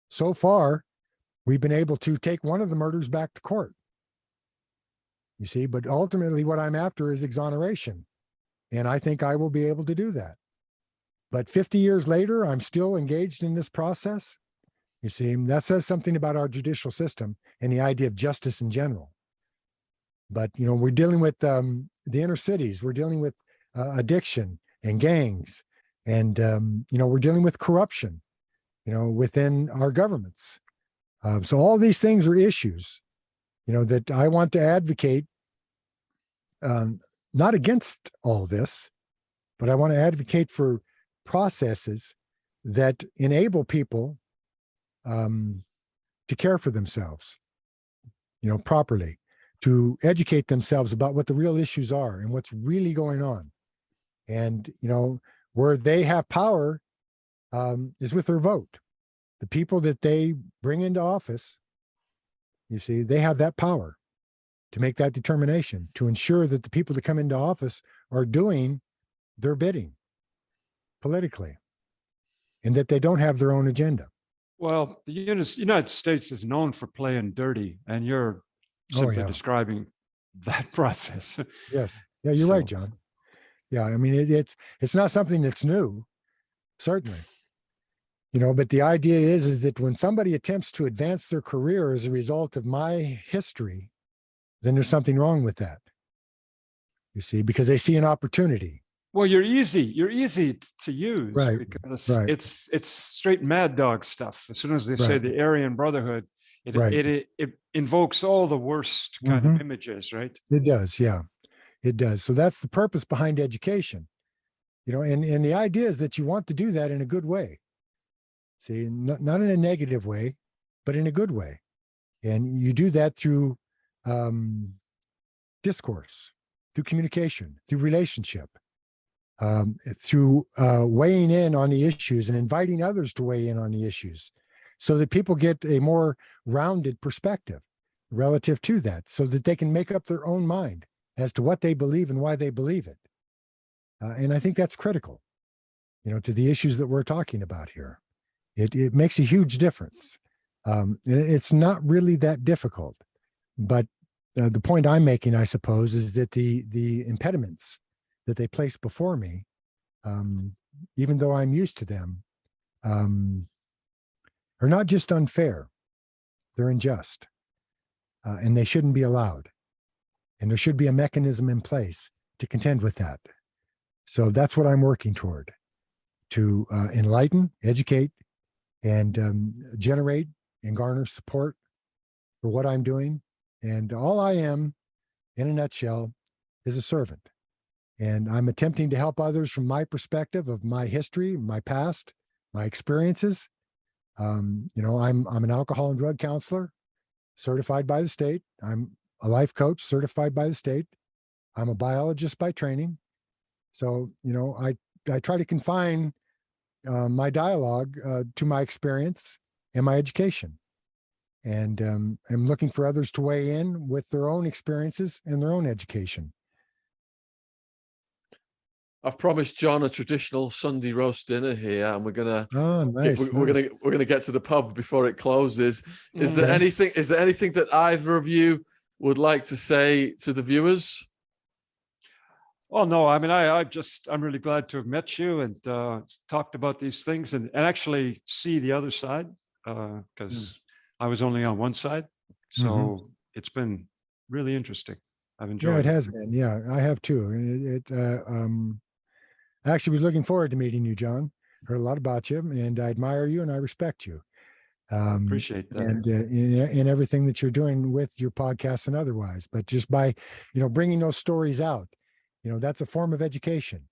So far, we've been able to take one of the murders back to court. You see, but ultimately what I'm after is exoneration. And I think I will be able to do that. But 50 years later, I'm still engaged in this process. You see, that says something about our judicial system and the idea of justice in general. But, we're dealing with the inner cities. We're dealing with addiction and gangs. And, we're dealing with corruption, within our governments. So all these things are issues, that I want to advocate, not against all this, but I want to advocate for processes that enable people to care for themselves, properly, to educate themselves about what the real issues are and what's really going on. And, where they have power is with their vote. The people that they bring into office, you see, they have that power to make that determination, to ensure that the people that come into office are doing their bidding politically, and that they don't have their own agenda. Well, the United States is known for playing dirty, and you're simply describing that process. Yes. Yeah, you're right, John. Yeah, I mean, it's not something that's new, certainly. But the idea is that when somebody attempts to advance their career as a result of my history, then there's something wrong with that. You see, because they see an opportunity. Well, you're easy to use, right? Because it's straight mad dog stuff. As soon as they say the Aryan Brotherhood, it invokes all the worst kind of images, right? It does, yeah, it does. So that's the purpose behind education, and the idea is that you want to do that in a good way. See, not in a negative way, but in a good way, and you do that through discourse, through communication, through relationship. Through weighing in on the issues and inviting others to weigh in on the issues so that people get a more rounded perspective relative to that, so that they can make up their own mind as to what they believe and why they believe it. And I think that's critical, to the issues that we're talking about here. It makes a huge difference. It's not really that difficult, but the point I'm making, I suppose, is that the impediments that they place before me, even though I'm used to them, are not just unfair, they're unjust, and they shouldn't be allowed. And there should be a mechanism in place to contend with that. So that's what I'm working toward, to enlighten, educate, and generate and garner support for what I'm doing. And all I am, in a nutshell, is a servant. And I'm attempting to help others from my perspective of my history, my past, my experiences. I'm an alcohol and drug counselor, certified by the state. I'm a life coach, certified by the state. I'm a biologist by training. So, I try to confine my dialogue to my experience and my education. And I'm looking for others to weigh in with their own experiences and their own education. I've promised John a traditional Sunday roast dinner here, and we're gonna we're gonna get to the pub before it closes. Is there anything that either of you would like to say to the viewers? Oh no, I mean, I'm really glad to have met you and talked about these things and actually see the other side, because I was only on one side, so it's been really interesting. I've enjoyed it. Yeah, it has been. Yeah, I have too. And I actually was looking forward to meeting you, John. Heard a lot about you, and I admire you and I respect you. Appreciate that. And in everything that you're doing with your podcast and otherwise. But just by, bringing those stories out, that's a form of education.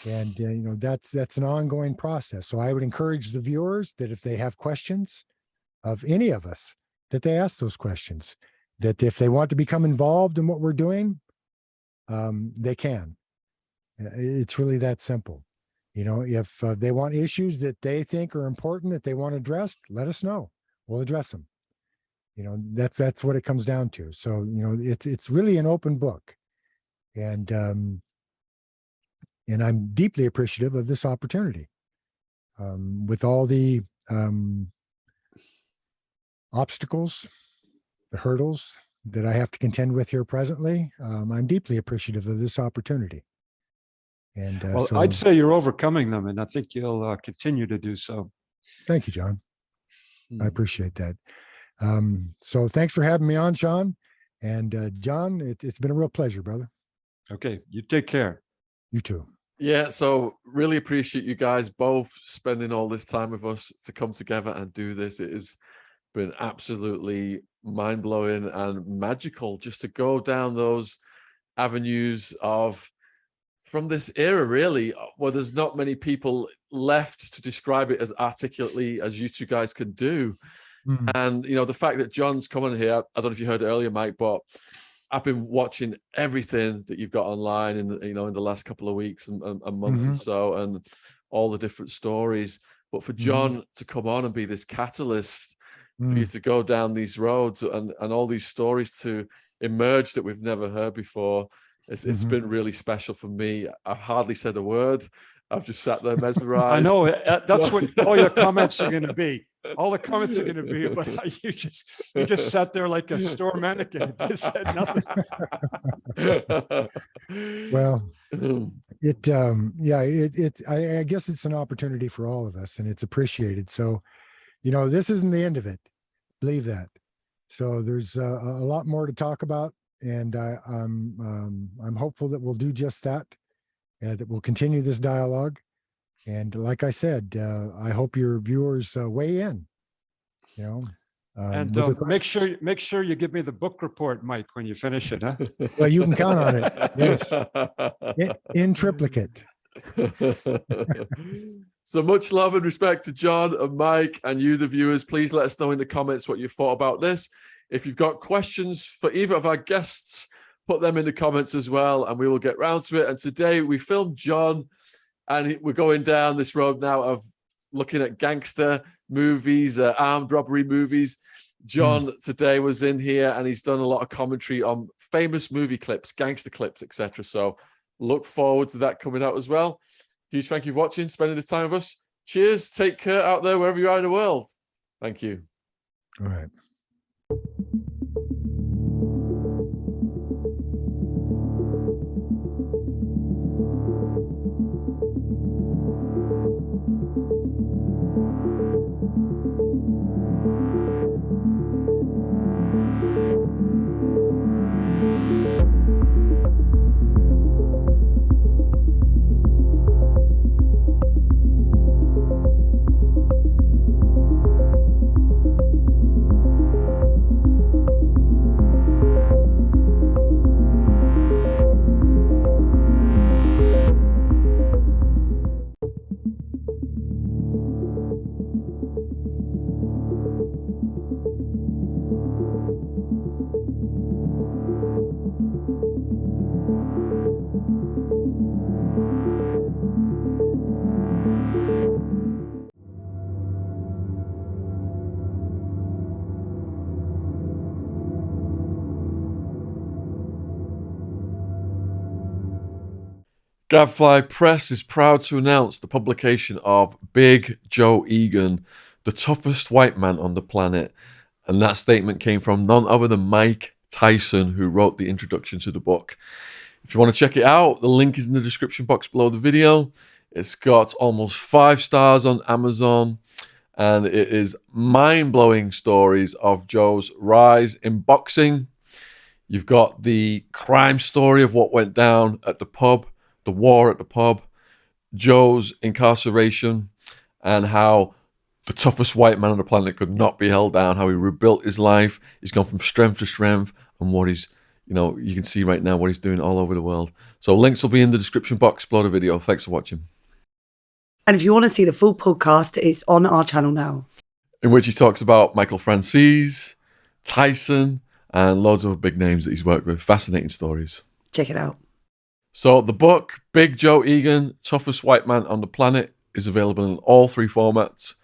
And, that's an ongoing process. So I would encourage the viewers that if they have questions of any of us, that they ask those questions, that if they want to become involved in what we're doing, they can. It's really that simple. If they want issues that they think are important, that they want addressed, let us know. We'll address them. That's what it comes down to. So, it's really an open book. And I'm deeply appreciative of this opportunity. With all the obstacles, the hurdles that I have to contend with here presently, I'm deeply appreciative of this opportunity. And well, I'd say you're overcoming them, and I think you'll continue to do so. Thank you, John. I appreciate that. So thanks for having me on, Sean. And John, it's been a real pleasure, brother. Okay, you take care. You too. Yeah, so really appreciate you guys both spending all this time with us to come together and do this. It has been absolutely mind-blowing and magical just to go down those avenues from this era, really, where there's not many people left to describe it as articulately as you two guys can do. And, the fact that John's coming here, I don't know if you heard earlier, Mike, but I've been watching everything that you've got online in the last couple of weeks and months and so, and all the different stories. But for John to come on and be this catalyst for you to go down these roads and all these stories to emerge that we've never heard before, it's been really special for me. I've hardly said a word. I've just sat there mesmerized. I know that's what all your comments are going to be. All the comments are going to be about how you just sat there like a store mannequin and just said nothing. Well, I guess it's an opportunity for all of us, and it's appreciated. So, this isn't the end of it. Believe that. So there's a lot more to talk about, and I'm hopeful that we'll do just that. That we'll continue this dialogue. And like I said, I hope your viewers weigh in, and make sure you give me the book report, Mike, when you finish it. Huh? Well, you can count on it. Yes. In triplicate. So much love and respect to John and Mike and you, the viewers. Please let us know in the comments what you thought about this. If you've got questions for either of our guests, put them in the comments as well, and we will get round to it. And today we filmed John, and we're going down this road now of looking at gangster movies, armed robbery movies. John today was in here, and he's done a lot of commentary on famous movie clips, gangster clips, etc. So look forward to that coming out as well. Huge thank you for watching, spending this time with us. Cheers. Take care out there, wherever you are in the world. Thank you. All right. Gadfly Press is proud to announce the publication of Big Joe Egan, the toughest white man on the planet. And that statement came from none other than Mike Tyson, who wrote the introduction to the book. If you want to check it out, the link is in the description box below the video. It's got almost 5 stars on Amazon, and it is mind-blowing stories of Joe's rise in boxing. You've got the crime story of what went down at the pub, the war at the pub, Joe's incarceration and how the toughest white man on the planet could not be held down, how he rebuilt his life. He's gone from strength to strength, and what he's, you can see right now what he's doing all over the world. So links will be in the description box below the video. Thanks for watching. And if you want to see the full podcast, it's on our channel now. In which he talks about Michael Francis, Tyson, and loads of big names that he's worked with. Fascinating stories. Check it out. So the book, Big Joe Egan, Toughest White Man on the Planet, is available in all 3 formats: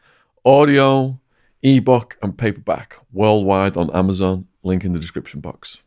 audio, ebook, and paperback, worldwide on Amazon. Link in the description box.